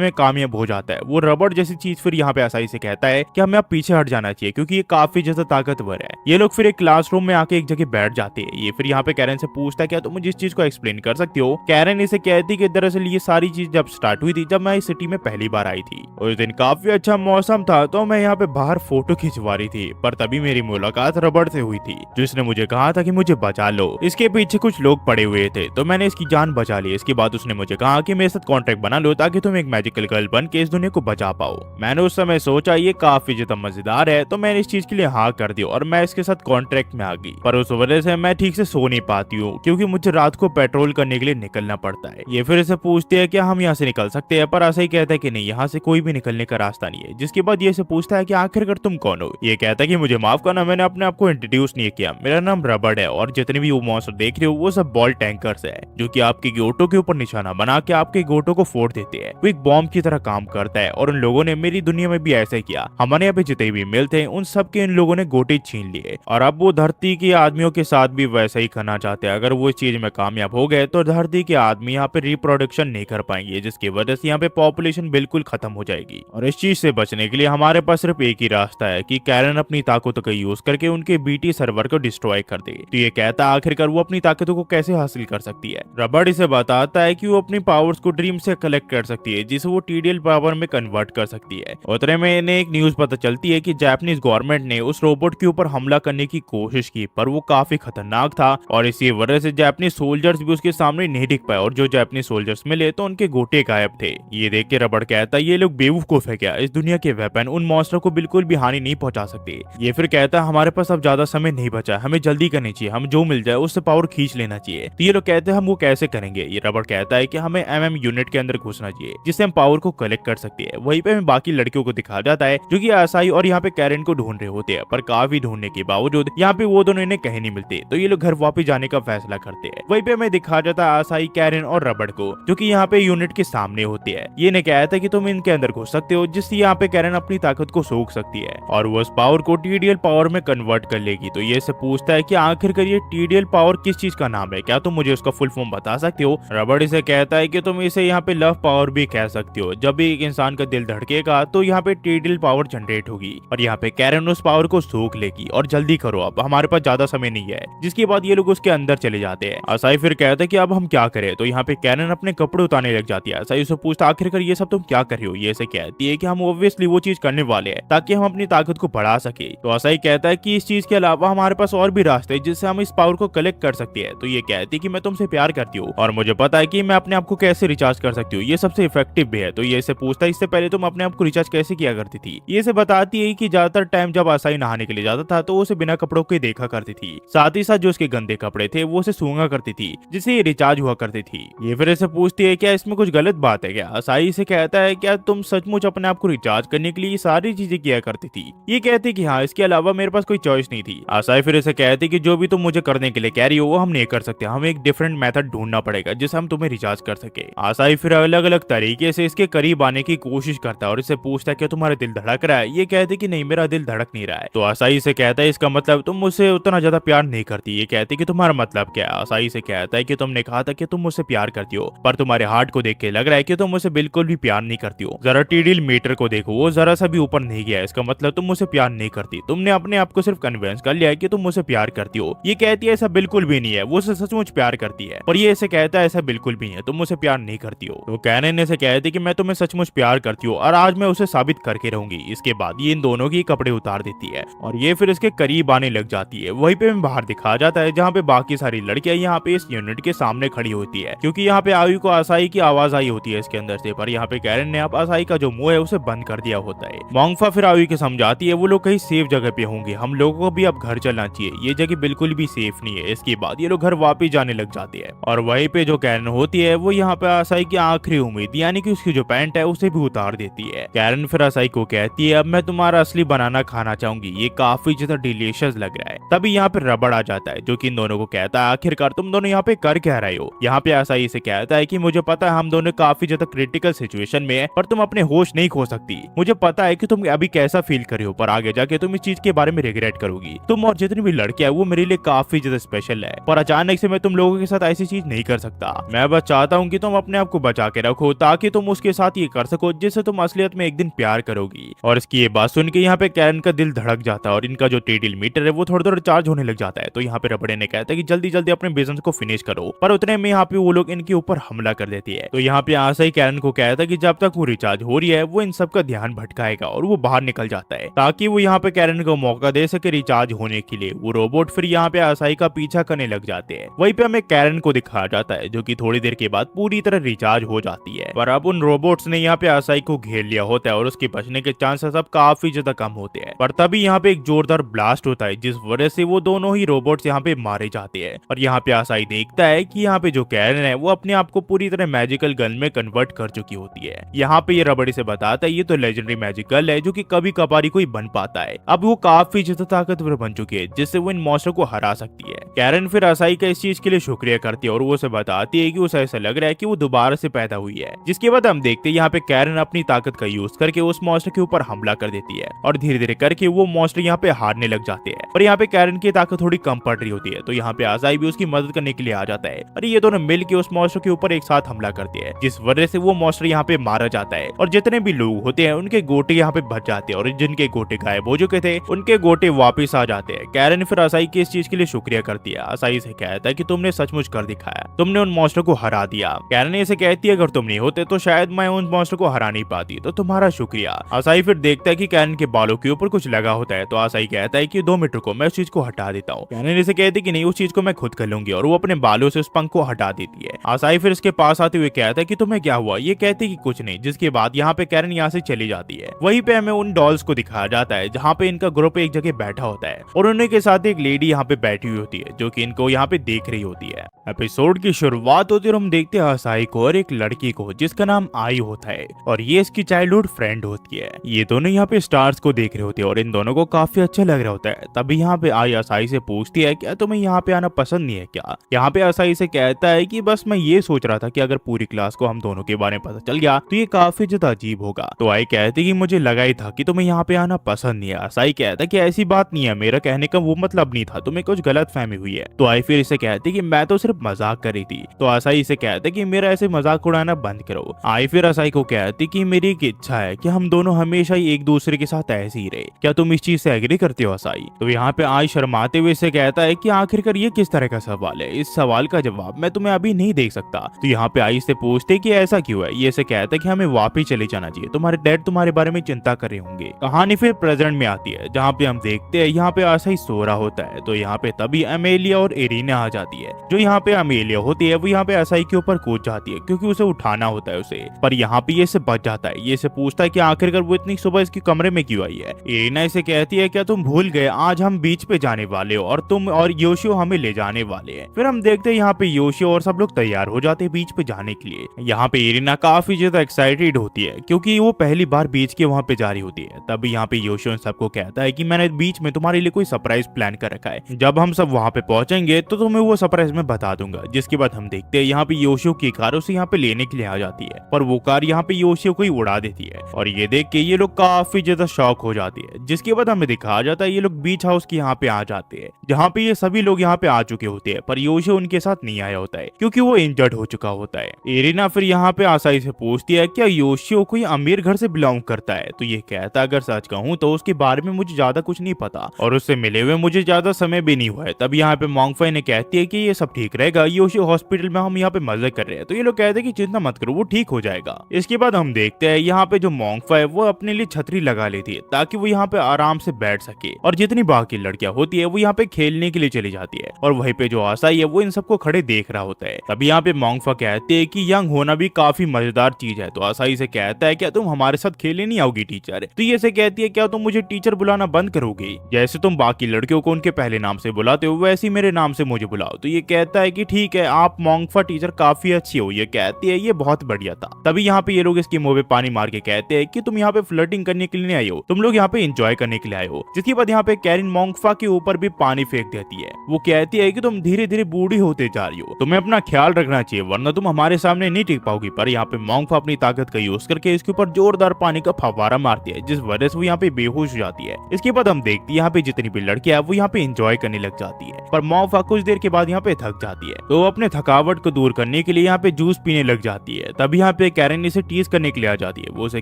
में कामयाब हो जाता है। वो रबड़ जैसी चीज फिर यहाँ पे आसाई से कहता है कि हमें अब पीछे हट जाना चाहिए क्योंकि ये काफी ज्यादा ताकतवर है। ये लोग फिर एक क्लासरूम में आके एक जगह बैठ जाते हैं। ये फिर यहाँ पे कैरन से पूछता है क्या तुम मुझे इस चीज को एक्सप्लेन कर सकते हो? कैरन इसे कहती कि दरअसल ये सारी चीज जब स्टार्ट हुई थी जब मैं इस सिटी में पहली बार आई थी। उस दिन काफी अच्छा मौसम था तो मैं यहाँ पे बाहर फोटो खिंचवा रही थी, पर तभी मेरी मुलाकात रबड़ से हुई थी जिसने मुझे कहा था कि मुझे बचा लो। इसके पीछे कुछ लोग पड़े हुए थे तो मैंने इसकी जान बचा ली। इसके बाद उसने मुझे कहा कि मेरे साथ कॉन्ट्रैक्ट बना लो ताकि तुम एक मैजिकल गर्ल बन के इस दुनिया को बचा पाओ। मैंने उस समय सोचा ये काफी ज्यादा मजेदार है तो मैंने इस चीज के लिए हाँ कर दी और मैं इसके साथ कॉन्ट्रैक्ट में आ गई। पर उस वजह से मैं ठीक से सो नहीं पाती हूँ क्योंकि मुझे रात को पेट्रोल करने के लिए निकलना पड़ता है। ये फिर इसे पूछते हैं क्या हम यहाँ से निकल सकते हैं, पर ऐसा ही कहता है कि नहीं, यहाँ से कोई भी निकलने का रास्ता नहीं है। जिसके बाद ये इसे पूछता है कि आखिरकार तुम कौन हो? ये कहता है कि मुझे माफ करना, मैंने अपने आप को इंट्रोड्यूस नहीं किया, मेरा नाम रबड़ है और जितने भी वो मॉन्स्टर देख रहे हो वो सब बॉल टैंकर्स है जो कि आपके गोटो के ऊपर निशाना बना के आपके गोटो को फोड़ देते हैं। वो एक बॉम्ब की तरह काम करता है और उन लोगों ने मेरी दुनिया में भी ऐसा किया। हमारे यहाँ पे जितने भी मिल थे उन सब के इन लोगों ने उन्होंने गोटे छीन लिए और अब वो धरती के आदमियों के साथ भी वैसा ही करना चाहते हैं। अगर वो इस चीज में कामयाब हो गए तो धरती के आदमी यहाँ पे रिप्रोडक्शन नहीं कर पाएंगे, जिसकी वजह से यहाँ पे पॉपुलेशन बिल्कुल खत्म हो जाएगी। और इस चीज से बचने के लिए हमारे पास सिर्फ एक ही रास्ता है कि कैरन अपनी ताकतों का यूज करके उनके बीटी सर्वर को डिस्ट्रॉय कर दे। तो ये कहता है आखिरकार वो अपनी ताकतों को कैसे हासिल कर सकती है। रबड़ इसे बताता है कि वो अपनी पावर्स को ड्रीम से कलेक्ट कर सकती है, जिसे वो टीडीएल पावर में कन्वर्ट कर सकती है। उतने में इन्हें एक न्यूज पता चलती है कि जापानीज गवर्नमेंट ने उस रोबोट के ऊपर हमला करने की कोशिश की, पर वो काफी खतरनाक था और इसी वजह से जापानीज सोल्जर्स भी उसके सामने नहीं टिक पाए और जो जापानीज सोल्जर्स मिले तो उनके गोटे गायब थे। ये देख के रबड़ कहता है ये लोग बेवकूफ है क्या, इस दुनिया के वेपन उन मॉन्स्टर को बिल्कुल भी हानि नहीं पहुंचा सकते। ये फिर कहता है हमारे पास अब ज्यादा समय नहीं बचा, हमें जल्दी करनी चाहिए, हम जो मिल जाए उससे पावर खींच लेना चाहिए। तो ये लोग कहते हैं हम वो कैसे करेंगे। ये रबड़ कहता है कि हमें एमएम यूनिट के अंदर घुसना चाहिए जिससे हम पावर को कलेक्ट कर सकते हैं। वहीं पे हमें बाकी लड़कियों को दिखा जाता है जो कि आसाई और यहाँ पे कैरन को ढूंढ रहे होते हैं, पर काफी ढूंढने के बावजूद यहाँ पे वो दोनों इन्हें कहीं नहीं मिलते। तो ये लोग घर वापस जाने का फैसला करते हैं। वहीं पे हमें दिखा जाता है आसाई, कैरन और रबड़ को जो कि यहाँ पे यूनिट के सामने होते हैं। ये ने कहता है कि तुम इनके अंदर घुस सकते हो जिससे यहाँ पे कैरन अपनी ताकत को सोख सकती है और वो उस पावर को टीडीएल पावर में कन्वर्ट कर लेगी। तो ये से पूछता है कि आखिरकार ये टीडीएल पावर किस चीज का नाम है, क्या तुम मुझे उसका फुल फॉर्म बता सकते हो। रबड़ इसे कहता है कि तुम इसे यहाँ पे लव पावर भी कह सकते हो। जब भी एक इंसान का दिल धड़केगा तो यहाँ पे टीडीएल पावर जनरेट होगी और यहाँ पे कैरन उस पावर को सोख लेगी। और जल्दी करो, अब हमारे पास ज्यादा समय नहीं है। जिसके बाद ये लोग उसके अंदर चले जाते हैं। आसाई फिर कहता है कि अब हम क्या करें। तो यहाँ पे कैरन अपने कपड़े उतारने लग जाती है। आसाई उसे पूछता आखिरकार ये सब तुम क्या कर रहे हो। ये ऐसे कहती है कि हम ऑब्वियसली वो चीज करने वाले हैं ताकि हम अपनी ताकत को बढ़ा सके। तो आसाई कहता है कि इस चीज के अलावा हमारे पास और भी रास्ते हैं जिससे हम इस पावर को कलेक्ट कर सकते हैं। तो ये कहती है कि मैं तुमसे प्यार करती हूँ और मुझे पता है कि मैं अपने आप को कैसे रिचार्ज कर सकती हूँ, ये सबसे इफेक्टिव भी है। तो ये इसे पूछता है इससे पहले तुम अपने आप को रिचार्ज कैसे किया करती थी। ये इसे बताती है कि ज्यादातर टाइम जब आसाई नहाने के लिए जाता था तो उसे बिना कपड़ों के देखा करती थी, साथ ही साथ जो उसके गंदे कपड़े थे वो उसे सूंघा करती थी जिससे ये रिचार्ज हुआ करती थी। ये फिर इसे पूछती है क्या इसमें कुछ गलत बात है क्या। आसाई इसे कहता है क्या तुम सचमुच अपने आप को रिचार्ज करने के लिए सारी चीजें किया करती थी। ये कहती कि हाँ, इसके अलावा मेरे पास कोई चॉइस नहीं थी। आसाई फिर इसे कहती कि जो भी तुम मुझे करने के लिए कह रही हो वो हम नहीं कर सकते, हमें एक डिफरेंट मेथड ढूंढना पड़ेगा जिससे हम तुम्हें रिचार्ज कर सके। आसाई फिर अलग अलग तरीके से इसके करीब आने की कोशिश करता है और इसे पूछता है कि तुम्हारा दिल धड़क रहा है। ये कहती कि नहीं, मेरा दिल धड़क नहीं रहा है। तो आसाई इसे कहता है इसका मतलब तुम मुझसे उतना ज्यादा प्यार नहीं करती। ये कहती कि तुम्हारा मतलब क्या है। आसाई से कहता है कि तुमने कहा था कि तुम मुझसे प्यार करती हो, पर तुम्हारे हार्ट को देख के लग रहा है कि तुम मुझसे बिल्कुल भी प्यार नहीं करती हो। जरा टीडीएल मीटर को देखो, वो जरा सा भी ऊपर नहीं गया, इसका मतलब तुम मुझसे प्यार नहीं करती। तुमने अपने आप को सिर्फ कन्विंस कर लिया है कि तुम मुझसे प्यार करती हो। ये कहती है ऐसा बिल्कुल भी नहीं है, वो सचमुच प्यार करती है। पर ये ऐसे कहता है ऐसा बिल्कुल भी है, तुम मुझसे प्यार नहीं करती हो। तो कैरन से कहती कि मैं तुम्हें सचमुच प्यार करती हूँ और आज मैं उसे साबित करके रहूंगी। इसके बाद ये इन दोनों की कपड़े उतार देती है और ये फिर इसके करीब आने लग जाती है। वहीं पे बाहर दिखा जाता है जहाँ पे बाकी सारी लड़कियां यहाँ पे इस यूनिट के सामने खड़ी होती है, क्योंकि यहाँ पे आयु को आसाई की आवाज आई होती है इसके अंदर से। पर यहाँ पे कैरन ने अब आसाई का जो मुंह है उसे बंद कर दिया होता है। मोंगफा फिर आयु के समझाती है वो लोग कहीं सेफ जगह पे होंगे, हम लोगों को भी अब घर चलना चाहिए, ये जगह बिल्कुल भी सेफ नहीं है। इसके बाद ये लोग घर वापिस जाने लग जाते हैं और वहीं पे जो कैरन होती है वो यहाँ पे आसाई की आखिरी उम्मीद यानी कि उसकी जो पैंट है उसे भी उतार देती है। कैरन फिर आसाई को कहती है अब मैं तुम्हारा असली बनाना खाना चाहूंगी, ये काफी ज्यादा डिलीशियस लग रहा है। तभी यहाँ पे रबड़ आ जाता है जो कि इन दोनों को कहता है आखिरकार तुम दोनों यहाँ पे कर क्या रहे हो। यहाँ पे आसाई से कहता है कि मुझे पता है हम दोनों काफी ज्यादा क्रिटिकल सिचुएशन में है, पर तुम अपने होश नहीं खो सकती। मुझे पता है कि तुम अभी कैसा फील कर रहे हो, पर आगे जाके तुम इस चीज के बारे में रिग्रेट करोगी। तुम और जितनी भी लड़कियां वो मेरे लिए काफी ज्यादा स्पेशल है, पर अचानक से मैं तुम लोगों के साथ ऐसी चीज नहीं कर सकता। मैं बस चाहता हूँ कि तुम अपने आप को बचा के रखो ताकि तुम उसके साथ ये कर सको जिससे तुम असलियत में एक दिन प्यार करोगी। और इसकी ये बात सुन के यहाँ पे कैरन का दिल धड़क जाता है और इनका जो टीडीएल मीटर है वो थोड़ा थोड़ा चार्ज होने लग जाता है। तो यहाँ पे रबड़े ने कहता है कि जल्दी जल्दी अपने बिजनेस को फिनिश करो, पर उतने में यहाँ पे वो लोग इनके ऊपर हमला कर देती है। तो यहाँ पे आसाई कैरन को कहता है कि जब तक वो रिचार्ज हो रही है वो इन सब का ध्यान भटकाएगा और वो बाहर निकल जाता है ताकि वो यहाँ पे कैरन को मौका दे सके रिचार्ज होने के लिए। वो रोबोट फिर यहाँ पे आसाई का पीछा करने लग जाते हैं। वहीं पे हमें कैरन को दिखाया जाता है जो कि थोड़ी देर के बाद पूरी तरह रिचार्ज हो जाती है, पर अब उन रोबोट्स ने यहाँ पे आसाई को घेर लिया होता है और उसके बचने के चांसेस अब काफी ज्यादा कम होते हैं। पर तभी यहाँ पे एक जोरदार ब्लास्ट होता है जिस वजह से वो दोनों ही रोबोट्स यहाँ पे मारे जाते हैं। और यहाँ पे आसाई देखता है कि यहाँ पे जो कैरन है वो अपने आप को पूरी तरह मैजिकल गन में कन्वर्ट कर चुकी होती है। यहाँ पे ये रबड़ी से बताता है ये तो लेजेंडरी मैजिक गर्ल है जो कि कभी कभार ही कोई बन पाता है। अब वो काफी ज्यादा ताकतवर बन चुकी है जिससे वो इन मॉन्स्टर को हरा सकती है। कैरन फिर असाई का इस चीज के लिए शुक्रिया करती है और वो उसे बताती है कि उसे ऐसा लग रहा है कि वो दोबारा से पैदा हुई है। जिसके बाद हम देखते हैं यहाँ पे कैरन अपनी ताकत का यूज करके उस मॉन्स्टर के ऊपर हमला कर देती है और धीरे धीरे करके वो मॉन्स्टर यहाँ पे हारने लग जाते हैं। और यहाँ पे कैरन की ताकत थोड़ी कम पड़ रही होती है, तो यहाँ पे असाई भी उसकी मदद करने के लिए आ जाता है और ये दोनों मिल के उस मॉन्स्टर के ऊपर एक साथ हमला करते हैं, जिस वजह से वो मॉन्स्टर यहाँ पे मारा जाता है और जितने भी लोग होते हैं उनके गोटे यहाँ पे बच जाते हैं और जिनके गोटे गायब हो चुके थे उनके गोटे वापिस आ जाते हैं। कैरन फिर असाई की इस चीज के लिए शुक्रिया करती है। असाई से कहता है कि तुमने सचमुच कर दिखाया, तुमने उन मॉन्स्टर को हरा दिया। कैरन इसे कहती है अगर तुम नहीं होते तो शायद मैं उन मॉन्स्टर को हरा नहीं पाती, तो तुम्हारा शुक्रिया। असाई फिर देखता है कि कैरन के बालों के ऊपर कुछ लगा होता है, तो असाई कहता है कि 2 मिनट रुको, मैं उस चीज को हटा देता हूँ। कैरन इसे कहती है कि नहीं, उस चीज को मैं खुद कर लूंगी और वो अपने बालों से उस पंख को हटा देती है। असाई फिर इसके पास आते हुए कहता है कि तुम्हें क्या हुआ, ये कहती कि कुछ नहीं, जिसके बाद यहाँ पे कैरन यहाँ से चली जाती है। वहीं पे हमें उन डॉल्स को दिखाया जाता है जहाँ पे इनका ग्रुप एक जगह बैठा होता है और उन्हीं के साथ एक लेडी यहाँ पे बैठी हुई होती है जो कि इनको यहाँ पे देख रही होती है। एपिसोड की शुरुआत होती है और हम देखते हैं असाई को और एक लड़की को जिसका नाम आई होता है और ये इसकी चाइल्डहुड फ्रेंड होती है। ये दोनों यहाँ पे स्टार्स को देख रहे होते हैं और इन दोनों को काफी अच्छा लग रहा होता है। तभी यहाँ पे आई असाई से पूछती है क्या तुम्हें यहाँ पे आना पसंद नहीं है क्या। यहाँ पे असाई से कहता है कि बस मैं ये सोच रहा था कि अगर पूरी क्लास को हम दोनों के बारे में पता चल गया तो ये काफी ज्यादा अजीब होगा। तो आई कहती कि मुझे लगा ही था कि तुम्हें यहाँ पे आना पसंद नहीं है। असाई कहता कि ऐसी बात नहीं है, मेरा कहने का वो मतलब नहीं था, तुम्हें कुछ गलत फहमी हुई है। तो आई फिर इसे कहती कि मैं तो सिर्फ मजाक कर रही थी। तो असाई इसे कहते कि मेरा ऐसे मजाक उड़ाना बंद करो। आई फिर असाई को कहती कि मेरी एक इच्छा है कि हम दोनों हमेशा ही एक दूसरे के साथ ऐसे ही रहे, क्या तुम इस चीज से एग्री करते हो असाई। तो यहाँ पे आई शर्माते हुए इसे कहता है कि आखिरकार ये किस तरह का सवाल है, इस सवाल का जवाब मैं तुम्हें अभी नहीं दे सकता। तो यहाँ पे आई से पूछते कि ऐसा क्यों है। ये इसे कहता है कि हमें वापिस चले जाना चाहिए, तुम्हारे डैड तुम्हारे बारे में चिंता कर रहे होंगे। कहानी फिर प्रेजेंट में आती है जहाँ पे हम देखते हैं यहाँ पे असाई सो रहा होता है। तो यहाँ पे तभी अमेलिया और एरिना आ जाती है। जो यहाँ पे अमेलिया होती है वो यहाँ पे असाई के ऊपर कूद जाती है क्योंकि उसे उठाना होता है उसे, पर यहाँ पे ये से बच जाता है। ये से पूछता है कि आखिरकार वो इतनी सुबह इसके कमरे में क्यों आई है। एरिना इसे कहती है क्या तुम भूल गए आज हम बीच पे जाने वाले हो और तुम और योशियो हमें ले जाने वाले हैं। फिर हम देखते हैं यहाँ पे योशियो और सब लोग तैयार हो जाते हैं बीच पे जाने के लिए। यहाँ पे एरिना काफी ज्यादा एक्साइटेड होती है क्योंकि वो पहली बार बीच के वहाँ पे जा रही होती है। तभी यहाँ पे योशियो सबको कहता है कि मैंने बीच में तुम्हारे लिए कोई सरप्राइज प्लान कर रखा है, जब हम सब वहाँ पे पहुंचेंगे तो तुम्हें वो सरप्राइज मैं बता दूंगा। जिसके बाद हम देखते हैं यहाँ पे योशियो की कार उसे यहाँ पे लेने के लिए आ जाती है, पर वो कार यहाँ पे योशियो को ही उड़ा देती है और ये देख के ये लोग काफी ज्यादा शॉक हो जाती है। जिसके बाद हमें दिखाया जाता है ये लोग बीच हाउस के यहाँ पे आ जाते हैं जहाँ पे ये सभी लोग यहाँ पे आ चुके होते हैं, पर योशियो उनके साथ नहीं आया होता है क्योंकि वो इंजर्ड हो चुका होता है। एरिना फिर यहाँ पे आसाई से पूछती है क्या योशियो कोई अमीर घर से बिलोंग करता है। तो ये कहता अगर सच कहूँ तो उसके बारे में मुझे ज्यादा कुछ नहीं पता और उससे मिले हुए मुझे ज्यादा समय भी नहीं हुआ है। तब यहाँ पे मोंगफाई ने कहती है कि ये सब ठीक रहेगा, योशियो हॉस्पिटल में हम यहाँ पे मजे कर रहे हैं। तो ये लोग कहते हैं कि चिंता मत करो वो ठीक हो जाएगा। इसके बाद हम देखते हैं यहाँ पे जो मोंगफाई वो अपने लिए छतरी लगा लेती है ताकि वो यहाँ पे आराम से बैठ सके और जितनी बाकी लड़कियां होती है वो यहाँ पे खेलने के लिए चली जाती है और वहीं पे जो असाई है वो इन सबको खड़े देख रहा होता है। तभी यहाँ पे मोंगफा कहते हैं कि यंग होना भी काफी मजेदार चीज है। तो असाई से कहता है क्या तुम हमारे साथ खेलने नहीं आओगी टीचर। तो ये से कहती है क्या तुम मुझे टीचर बुलाना बंद करोगे, जैसे तुम बाकी लड़कियों को उनके पहले नाम से बुलाते हो वैसे ही मेरे नाम से मुझे बुलाओ। तो ये कहता है कि ठीक है आप मोंगफा टीचर काफी अच्छी हो। ये कहती है ये बहुत बढ़िया था। तभी यहाँ पे ये लोग इसके मुंह पे पानी मार के कहते हैं कि तुम यहाँ पे फ्लर्टिंग करने के लिए नहीं आई हो, तुम लोग यहाँ पे एंजॉय करने के लिए आए हो। जिसके बाद यहाँ पे कैरिन मोंगफा के ऊपर भी पानी फेंक देती है। वो कहती है कि तुम धीरे धीरे बूढ़ी होते जा रही हो, तुम्हें अपना ख्याल रखना चाहिए वरना तुम हमारे सामने नहीं टिक पाओगी। पर यहाँ पे मोंगफा अपनी ताकत का यूज करके इसके ऊपर जोरदार पानी का फव्वारा मारती है जिस वजह से वो यहाँ पे बेहोश हो जाती है। इसके बाद हम देखते हैं यहाँ पे जितनी भी लड़कियां है वो यहाँ पे एंजॉय करने लग जाती है, पर मोंगफा कुछ देर के बाद यहाँ पे थक जाती है तो अपने थकावट को दूर करने के लिए यहाँ पे जूस पीने लग जाती है। तभी यहाँ पे कैरन इसे टीज करने के लिए आ जाती है। वो उसे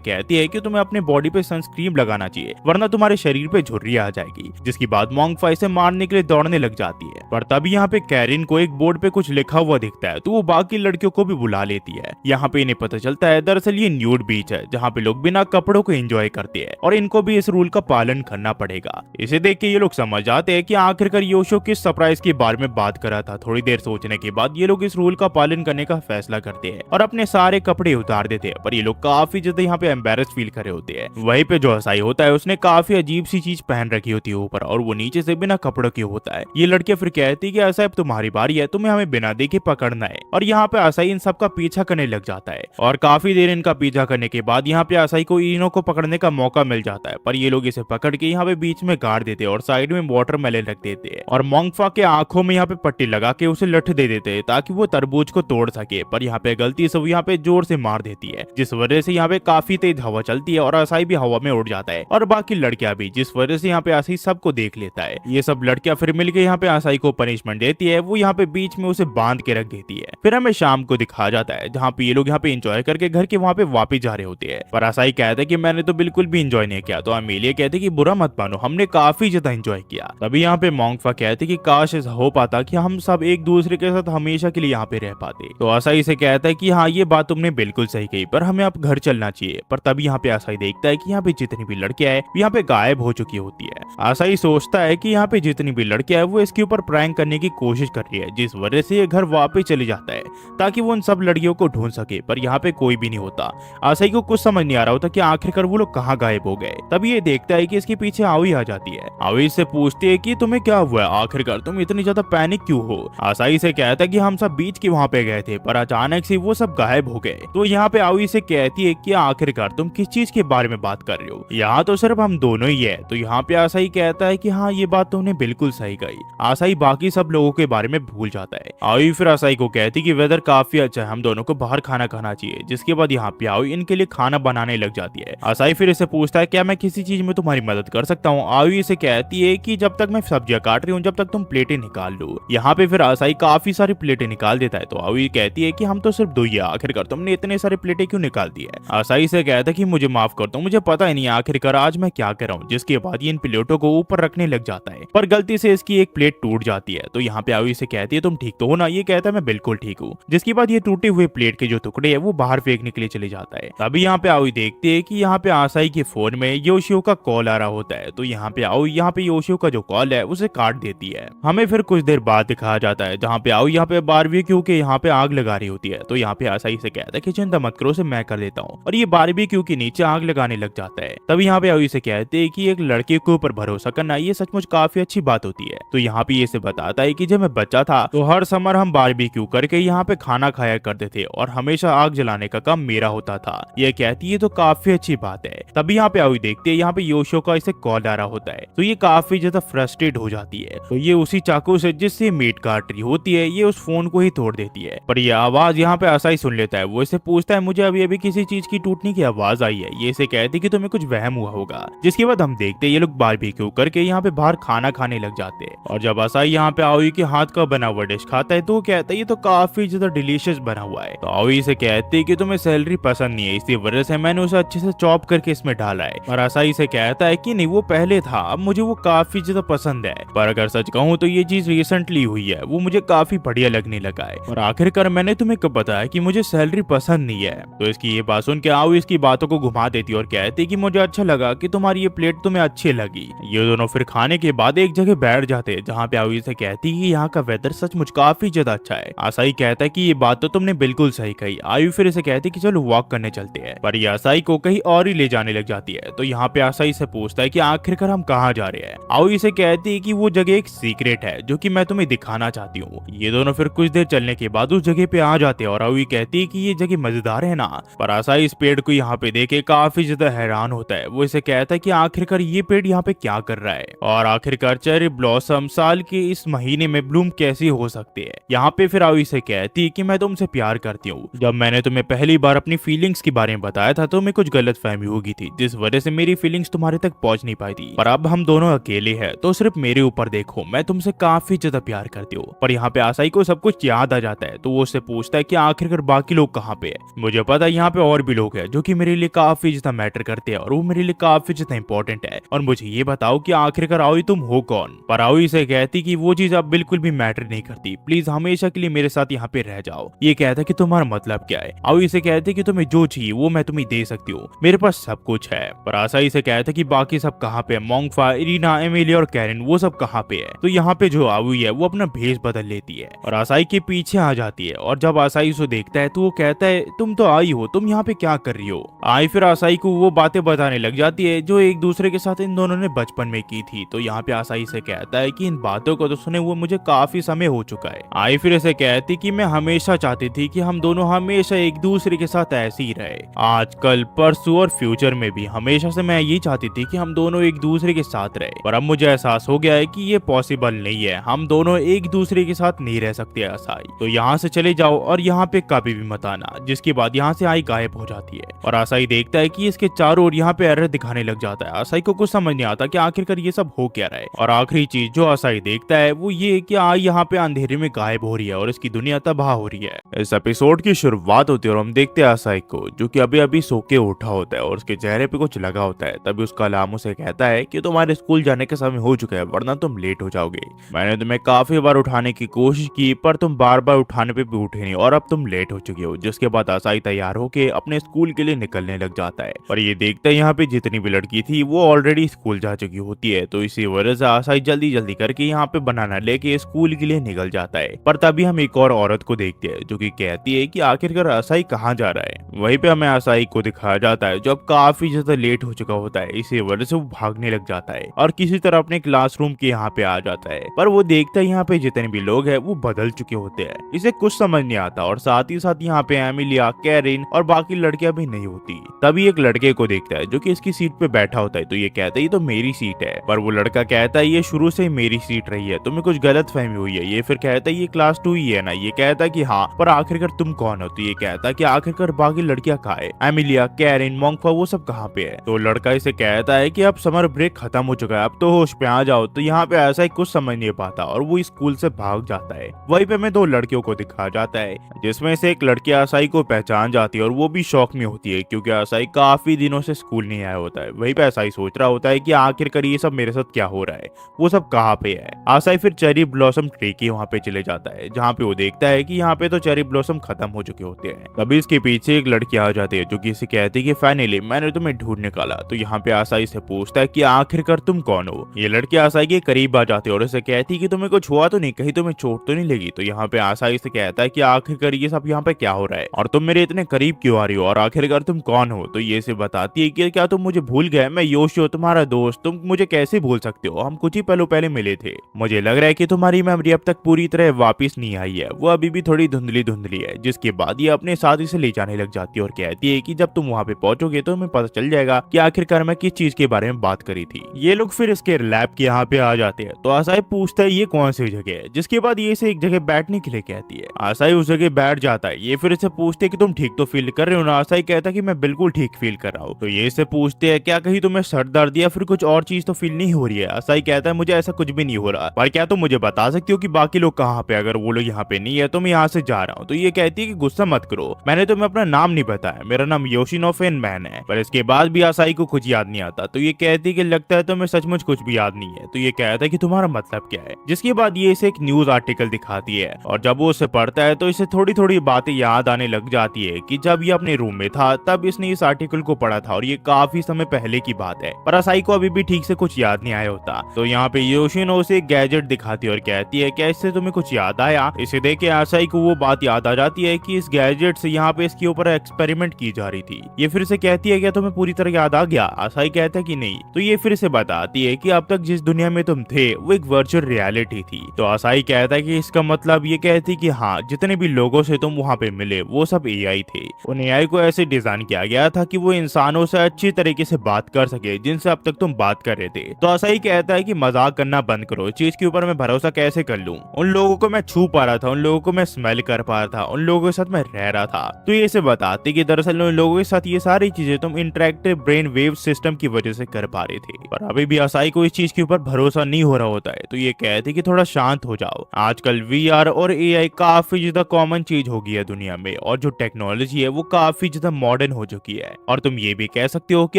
कहती है कि तुम्हें अपने बॉडी पे सनस्क्रीन लगाना चाहिए वरना तुम्हारे शरीर पे झुर्रियां आ जाएगी। जिसके बाद मोंगफा इसे मारने के लिए दौड़ने लग जाती है, पर तभी यहाँ पे कैरिन को एक बोर्ड पे कुछ लिखा हुआ दिखता है तो वो बाकी लड़कियों को भी बुला लेती है। यहाँ पे इन्हें पता चलता है दरअसल ये न्यूड बीच है जहाँ पे लोग बिना कपड़ों को एंजॉय करते हैं और इनको भी इस रूल का पालन करना पड़ेगा। इसे देख के ये लोग समझ जाते हैं कि आखिरकार योशियो किस सरप्राइज के बारे में बात कर रहा था। थोड़ी देर सोचने के बाद ये लोग इस रूल का पालन करने का फैसला करते हैं और अपने सारे कपड़े उतार देते हैं, पर ये लोग काफी ज्यादा यहाँ पे एम्बेरस फील कर रहे होते हैं। वहीं पे जो असाई होता है उसने काफी अजीब सी चीज पहन रखी होती है ऊपर और वो नीचे से बिना कपड़ों के होता है। ये लड़के फिर कहती है कि असाई अब तुम्हारी बारी है, तुम्हें हमें बिना देखे पकड़ना है। और यहाँ पे असाई इन सबका पीछा करने लग जाता है और काफी देर इनका पीछा करने के बाद यहाँ पे असाई को इनो को पकड़ने का मौका मिल जाता है, पर ये लोग इसे पकड़ के यहाँ पे बीच में गाड़ देते हैं और साइड में वाटरमेलन रख देते हैं और मोंगफा के आंखों में यहाँ पे पट्टी लगा के उसे लठ दे देते हैं ताकि वो तरबूज को तोड़ सके, पर यहाँ पे गलती से वो यहाँ पे जोर से मार देती है, जिस वजह से यहाँ पे काफी तेज हवा चलती है और असाई भी हवा में उड़ जाता है और बाकी लड़कियां भी, जिस वजह से यहाँ पे असाई सबको देख लेता है। ये सब लड़कियां फिर मिलकर यहाँ पे असाई को पनिशमेंट देती है, वो यहाँ पे बीच में उसे बांध के रख देती है। फिर हमें शाम को दिखाया जाता है जहाँ पे ये लोग यहाँ पे एंजॉय करके घर के वहाँ पे वापस जा रहे होते हैं, पर असाई कहता है कि मैंने तो बिल्कुल भी एंजॉय नहीं किया। तो अमेलिया कहते कि बुरा मत मानो, हमने काफी ज्यादा एंजॉय किया। तभी यहाँ पे मोंगफा कहते कि काश ऐसा हो पाता कि हम सब एक दूसरे के साथ हमेशा के लिए यहाँ पे रह पाते। तो असाई से कहता है कि हाँ ये बात तुमने बिल्कुल सही कही, पर हमें अब घर चलना चाहिए। पर तभी यहाँ पे असाई देखता है कि यहाँ पे जितनी भी लड़कियां है यहाँ पे गायब हो चुकी होती है। असाई सोचता है कि यहाँ पे जितनी भी लड़कियां है वो इसके ऊपर प्रैंक करने की कोशिश कर रही है, जिस वजह से ये घर वापस चले जाता है ताकि वो उन सब लड़कियों को ढूंढ सके, पर यहाँ पे कोई भी नहीं होता। असाई को कुछ समझ नहीं आ रहा होता कि आखिरकार वो लोग कहाँ गायब हो गए। तभी ये देखता है कि इसके पीछे आवी आ जाती है। आवी इससे पूछती है कि तुम्हें क्या हुआ है, आखिरकार तुम इतनी ज्यादा पैनिक क्यों हो। असाई से कहता है कि हम सब बीच के वहाँ पे गए थे पर अचानक से वो सब गायब हो गए। तो यहाँ पे आवी से कहती है कि आखिरकार तुम किस चीज के बारे में बात कर रहे हो, यहाँ तो सिर्फ हम दोनों ही है। तो यहाँ पे असाई कहता है कि हाँ ये बात तुमने बिल्कुल सही कही। असाई बाकी सब लोगों के बारे में भूल जाता है। आवी फिर असाई को कहती कि वेदर काफी अच्छा है, हम दोनों को बाहर खाना खाना चाहिए, जिसके बाद यहाँ पे आवी इनके लिए खाना बनाने लग जाती है। असाई फिर इसे पूछता है क्या मैं किसी चीज में तुम्हारी मदद कर सकता हूँ। आवी इसे कहती है कि जब तक मैं सब्जियां काट रही हूँ जब तक तुम प्लेटें निकाल लो। यहाँ पे फिर असाई काफी सारी प्लेटें निकाल देता है। तो आवी कहती है कि हम तो सिर्फ दो ही है, आखिरकार तुमने इतने सारे प्लेटें क्यों निकाल दी है। असाई से कहता है कि मुझे माफ कर दो, मुझे पता ही नहीं आखिरकार आज मैं क्या कर रहा हूँ। जिसके बाद ये इन प्लेटों को ऊपर रखने लग जाता है, पर गलती से इसकी एक प्लेट टूट जाती है। तो यहाँ पे आवी से कहती है तुम ठीक तो हो ना। ये कहता है मैं बिल्कुल ठीक हूँ। जिसके बाद ये टूटे हुए प्लेट के जो टुकड़े है वो बाहर फेंकने के लिए चले जाता है। तभी यहाँ पे आवी देखती है कि यहाँ पे असाई के फोन में योशियो का कॉल आ रहा होता है। तो यहाँ पे आवी यहाँ पे योशियो का जो कॉल है उसे काट देती है। हमें फिर कुछ देर बाद दिखाया जाता है जहाँ पे आवी यहाँ पे बारबेक्यू के यहाँ पे आग लगा रही होती है। तो यहाँ पे असाई से कहता है कि चिंता मत करो, से मैं कर देता हूँ, और ये बारबेक्यू के नीचे आग लगाने लग जाता है। तभी यहाँ पे आवी से कहते हैं कि एक लड़के के ऊपर भरोसा करना ये सचमुच काफी अच्छी बात होती है। तो यहाँ पे ये से बताता है कि जब मैं बच्चा था तो हर समर हम बारबेक्यू करके यहाँ पे खाना खाया करते थे और हमेशा आग जलाने का काम मेरा होता था। ये कहती है तो काफी अच्छी बात है। तभी यहाँ पे आवी देखते हैं यहाँ पे योशियो का इसे कॉल आ रहा होता है। तो ये काफी ज्यादा फ्रस्ट्रेट हो जाती है। तो ये उसी चाकू से जिससे मीट काट रही होती है ये उस फोन को ही तोड़ देती है। पर ये आवाज यहाँ पे असाई सुन लेता है। वो इसे पूछता है मुझे अभी अभी किसी चीज की टूटने की आवाज आई है। ये इसे कहती कि तुम्हें कुछ वहम हुआ होगा। जिसके बाद हम देखते हैं ये लोग बारबेक्यू करके यहाँ पे बाहर खाना खाने लग जाते हैं। और जब असाई यहाँ पे आवी के हाथ का बना हुआ डिश खाता है तो वो कहता है ये तो काफी ज्यादा डिलीशियस बना हुआ है। तो आवी से कहती है कि तुम्हें सैलरी पसंद नहीं है, इसी वजह से मैंने उसे अच्छे से चॉप करके इसमें डाला है। और असाई से कहता है कि नहीं वो पहले था, अब मुझे वो काफी ज्यादा पसंद है। पर अगर सच कहूँ तो ये चीज रिसेंटली हुई है, वो मुझे काफी बढ़िया लगने लगा है। और आखिरकार मैंने तुम्हें कब बताया कि मुझे सैलरी पसंद नहीं है। तो इसकी ये बात सुन के आवी इसकी बातों को घुमा देती और कहती कि मुझे अच्छा लगा कि तुम्हारी ये प्लेट तुम्हें अच्छी लगी। ये दोनों फिर खाने के बाद एक जगह बैठ जाते हैं जहाँ पे आवी से कहती कि यहाँ का वेदर सचमुच काफी ज्यादा अच्छा है। असाई कहता है कि ये बात तो तुमने बिल्कुल सही कही। आवी फिर इसे कहती कि चलो वॉक करने चलते हैं, पर ये असाई को कहीं और ही ले जाने लग जाती है। तो यहाँ पे असाई से पूछता है कि आखिरकार हम कहाँ जा रहे हैं। आवी से कहती है कि वो जगह एक सीक्रेट है जो कि मैं तुम्हें दिखाना चाहती हूँ। ये दोनों फिर कुछ देर चलने के बाद उस जगह पे आ जाते हैं और आवी कहती है कि ये जगह मजेदार है ना। पर असाई इस पेड़ को यहाँ पे देखे काफी ज्यादा हैरान होता है। वो इसे कहता है कि आखिरकार ये पेड़ यहाँ पे क्या कर रहा है और आखिरकार चेरी ब्लॉसम साल के इस महीने में ब्लूम कैसे हो सकते हैं। यहाँ पे फिर आवी से कहती है कि मैं तुमसे प्यार करती हूँ। जब मैंने तुम्हें पहली बार अपनी फीलिंग्स के बारे में बताया था तो मैं कुछ गलत फहमी हो गई थी, जिस वजह से मेरी फीलिंग्स तुम्हारे तक पहुंच नहीं पाई थी। पर अब हम दोनों अकेले हैं तो सिर्फ मेरे ऊपर देखो, मैं तुमसे काफी ज्यादा प्यार करती हूँ। पर यहाँ पे असाई को सब कुछ याद आ जाता है। तो वो उससे पूछता है कि आखिरकार बाकी लोग कहाँ पे है। मुझे पता है यहाँ पे और भी लोग हैं जो कि मेरे लिए काफी ज्यादा मैटर करते हैं और वो मेरे लिए काफी ज्यादा इंपॉर्टेंट है। और मुझे ये बताओ कि आखिरकार आवी तुम हो कौन। पर आवी से कहती कि वो चीज अब बिल्कुल भी मैटर नहीं करती, प्लीज हमेशा के लिए मेरे साथ यहाँ पे रह जाओ। ये कहता है कि तुम्हारा मतलब क्या है। आवी से कहते कि तुम्हें जो चाहिए वो मैं तुम्हें दे सकती हूँ, मेरे पास सब कुछ है। पर असाई से कहता है कि बाकी सब कहाँ पे, मोंगफा, इरीना, एमिलिया और कैरन वो सब कहाँ पे है। तो यहाँ पे जो आवी है वो अपना भेष बदल लेती है और असाई के पीछे आ जाती है। और जब असाई उसे देखता है तो वो कहता है तुम तो आई हो, तुम यहाँ पे क्या कर रही हो। आई फिर असाई को वो बातें बताने लग जाती है जो एक दूसरे के साथ इन दोनों ने बचपन में की थी। तो यहाँ पे असाई से कहता है कि इन बातों को तो सुने हुए मुझे काफी समय हो चुका है। आई फिर इसे कहती कि मैं हमेशा चाहती थी कि हम दोनों हमेशा एक दूसरे के साथ ऐसे ही रहे, आज कल परसों और फ्यूचर में भी। हमेशा से मैं ये चाहती थी कि हम दोनों एक दूसरे के साथ रहे, पर अब मुझे एहसास हो गया है कि ये पॉसिबल पॉसिबल नहीं है, हम दोनों एक दूसरे के साथ नहीं रह सकते आसाई, तो यहाँ से चले जाओ और यहाँ पे कभी भी मत आना। जिसके बाद यहाँ से आई गायब हो जाती है और आसाई देखता है कि इसके चारों ओर यहाँ पे एरर दिखाने लग जाता है। आसाई को कुछ समझ नहीं आता कि आखिरकार ये सब हो क्या रहा है, और आखिरी चीज जो आसाई देखता है वो ये कि आई यहाँ पे अंधेरे में गायब हो रही है और इसकी दुनिया तबाह हो रही है। इस एपिसोड की शुरुआत होती है और हम देखते हैं आसाई को जो कि अभी अभी सो के उठा होता है और उसके चेहरे पे कुछ लगा होता है। तभी उसका अलार्म उसे कहता है कि तुम्हारे स्कूल जाने का समय हो चुका है वरना तुम लेट हो जाओगे। मैंने तुम्हें काफी बार उठाने की कोशिश की पर तुम बार बार उठाने पे भी उठे नहीं और अब तुम लेट हो चुके हो। जिसके बाद आसाई तैयार होके अपने स्कूल के लिए निकलने लग जाता है और ये देखता है यहाँ पे जितनी भी लड़की थी वो ऑलरेडी स्कूल जा चुकी होती है, तो इसी वजह से आसाई जल्दी जल्दी करके यहाँ पे बनाना लेके स्कूल के लिए निकल जाता है। पर तभी हम एक और औरत को देखते हैं जो कि कहती है कि आखिरकार आसाई कहाँ जा रहा है। वहीं पे हमें आसाई को दिखाया जाता है जो अब काफी ज्यादा लेट हो चुका होता है, इसी वजह से वो भागने लग जाता है और किसी तरह अपने क्लासरूम के यहाँ पे आ जाता है। पर वो देखता है यहाँ पे जितने भी लोग हैं वो बदल चुके होते हैं, इसे कुछ समझ नहीं आता और साथ ही साथ यहाँ पे एमिलिया, कैरिन और बाकी लड़कियां भी नहीं होती। तभी एक लड़के को देखता है जो कि इसकी सीट पे बैठा होता है, तो ये कहता है ये तो मेरी सीट है। पर वो लड़का कहता है ये शुरू से ही मेरी सीट रही है, तुम्हें कुछ गलत फहमी हुई है। ये फिर कहता है ये क्लास 2 ही है ना। ये कहता है कि हाँ, पर आखिरकार तुम कौन हो? तो ये कहता है कि आखिरकार बाकी लड़कियां कहाँ है, एमिलिया, कैरिन, मोंगफा वो सब कहाँ पे है? तो लड़का इसे कहता है कि अब समर ब्रेक खत्म हो चुका है, अब तो होश पे आ जाओ। तो यहाँ पे ऐसा ही कुछ समझ नहीं पाता और वो स्कूल से भाग जाता है। वहीं पे हमें 2 लड़कियों को दिखाया जाता है जिसमें से एक लड़की आसाई को पहचान जाती है और वो भी शौक में होती है क्योंकि आसाई काफी दिनों से स्कूल नहीं आया होता है। वहीं पे आसाई सोच रहा होता है कि आखिरकार ये सब मेरे साथ क्या हो रहा है, वो सब कहाँ पे है। आसाई फिर चेरी ब्लॉसम ट्री के वहाँ पे चले जाता है जहाँ पे वो देखता है कि यहाँ पे तो चेरी ब्लॉसम खत्म हो चुके होते हैं। तभी इसके पीछे एक लड़की आ जाती है जो कि इसे कहती है कि फाइनली मैंने तुम्हें ढूंढ निकाला। तो यहाँ पे आसाई से पूछता है कि आखिरकार तुम कौन हो। ये लड़की आसाई के करीब आ जाती है और उसे कहती है कि तुम्हें कुछ हुआ तो नहीं, कहीं तुम्हें चोट तो नहीं लगी। तो यहाँ पे आसाई से कहता है कि आखिरकार ये सब यहाँ पे क्या हो रहा है और तुम मेरे इतने करीब क्यों आ रही हो और आखिरकार तुम कौन हो। तो ये से बताती है कि क्या तुम मुझे भूल गए, मैं योशियो तुम्हारा दोस्त, तुम मुझे कैसे भूल सकते हो, हम कुछ ही पलों पहले मिले थे। मुझे लग रहा है कि तुम्हारी मेमोरी अब तक पूरी तरह वापस नहीं आई है, वो अभी भी थोड़ी धुंधली धुंधली है। जिसके बाद ये अपने साथ इसे ले जाने लग जाती है और कहती है कि जब तुम वहाँ पे पहुंचोगे तो तुम्हें पता चल जाएगा कि आखिरकार मैं किस चीज के बारे में बात करी थी। ये लोग फिर इसके लैब के यहाँ पे आ जाते हैं तो आसाई पूछता है ये कौन सी जगह है। जिसके बाद ये इसे एक जगह बैठने के लिए कहती है। आसाई उस जगह बैठ जाता है। ये फिर इसे पूछते है कि तुम ठीक तो फील कर रहे हो ना। आसाई कहता है कि मैं बिल्कुल ठीक फील कर रहा हूँ। तो ये इसे पूछते हैं क्या कहीं तुम्हें सर दर्द या फिर कुछ और चीज तो फील नहीं हो रही है। आसाई कहता है मुझे ऐसा कुछ भी नहीं हो रहा, पर क्या तुम मुझे बता सकती हो कि बाकी लोग कहाँ पे, अगर वो लोग यहाँ पे नहीं है तो मैं यहाँ से जा रहा हूँ। तो ये कहती है कि गुस्सा मत करो, मैंने तुम्हें अपना नाम नहीं बताया, मेरा नाम योशिनोफेन मैन है। पर इसके बाद भी आसाई को कुछ याद नहीं आता। तो ये कहती है कि लगता है तुम्हें सचमुच कुछ भी याद नहीं है। तो ये कहता है कि तुम्हारा मतलब क्या है। जिसके बाद ये इसे एक न्यूज आर्टिकल दिखाती है और जब वो उसे पढ़ता है तो इसे थोड़ी थोड़ी बातें याद आने लग जाती है कि जब ये अपने रूम में था तब इसने इस आर्टिकल को पढ़ा था और ये काफी समय पहले की बात है। पर आसाई को अभी भी ठीक से कुछ याद नहीं आया होता। तो यहाँ पे योशिनो उसे एक गैजेट दिखाती है और कहती है क्या इससे तुम्हें कुछ याद आया। इसे देख के आसाई को वो बात याद आ जाती है कि इस गैजेट से यहाँ पे इसके ऊपर एक्सपेरिमेंट की जा रही थी। ये फिर से कहती है क्या तुम्हें पूरी तरह याद आ गया। आसाई कहता है कि नहीं। तो ये फिर से बताती है कि अब तक जिस दुनिया में तुम थे वो एक वर्चुअल रियलिटी थी। तो आसाई कहता है कि इसका मतलब ये कहती कि हाँ, जितने भी लोगों से तुम वहाँ पे मिले वो सब एआई थे। उन एआई को ऐसे डिजाइन किया गया था कि वो इंसानों से अच्छी तरीके से बात कर सके जिनसे अब तक तुम बात कर रहे थे। तो आसाई कहता है कि मजाक करना बंद करो, चीज के ऊपर मैं भरोसा कैसे कर लूं। उन लोगों को मैं छू पा रहा था, उन लोगों को मैं स्मेल कर पा रहा था, उन लोगों के साथ मैं रह रहा था। तो ये से बताते कि दरअसल उन लोगों के साथ ये सारी चीजें तुम इंटरेक्टिव ब्रेन वेव सिस्टम की वजह से कर पा रहे थे। पर अभी भी आसाई को इस चीज के ऊपर भरोसा नहीं हो रहा होता है। तो ये कहते कि थोड़ा शांत हो जाओ, आजकल वीआर और एआई काफी ज्यादा कॉमन चीज हो गई है दुनिया में और जो टेक्नोलॉजी है वो काफी ज्यादा मॉडर्न हो चुकी है। और तुम ये भी कह सकते हो कि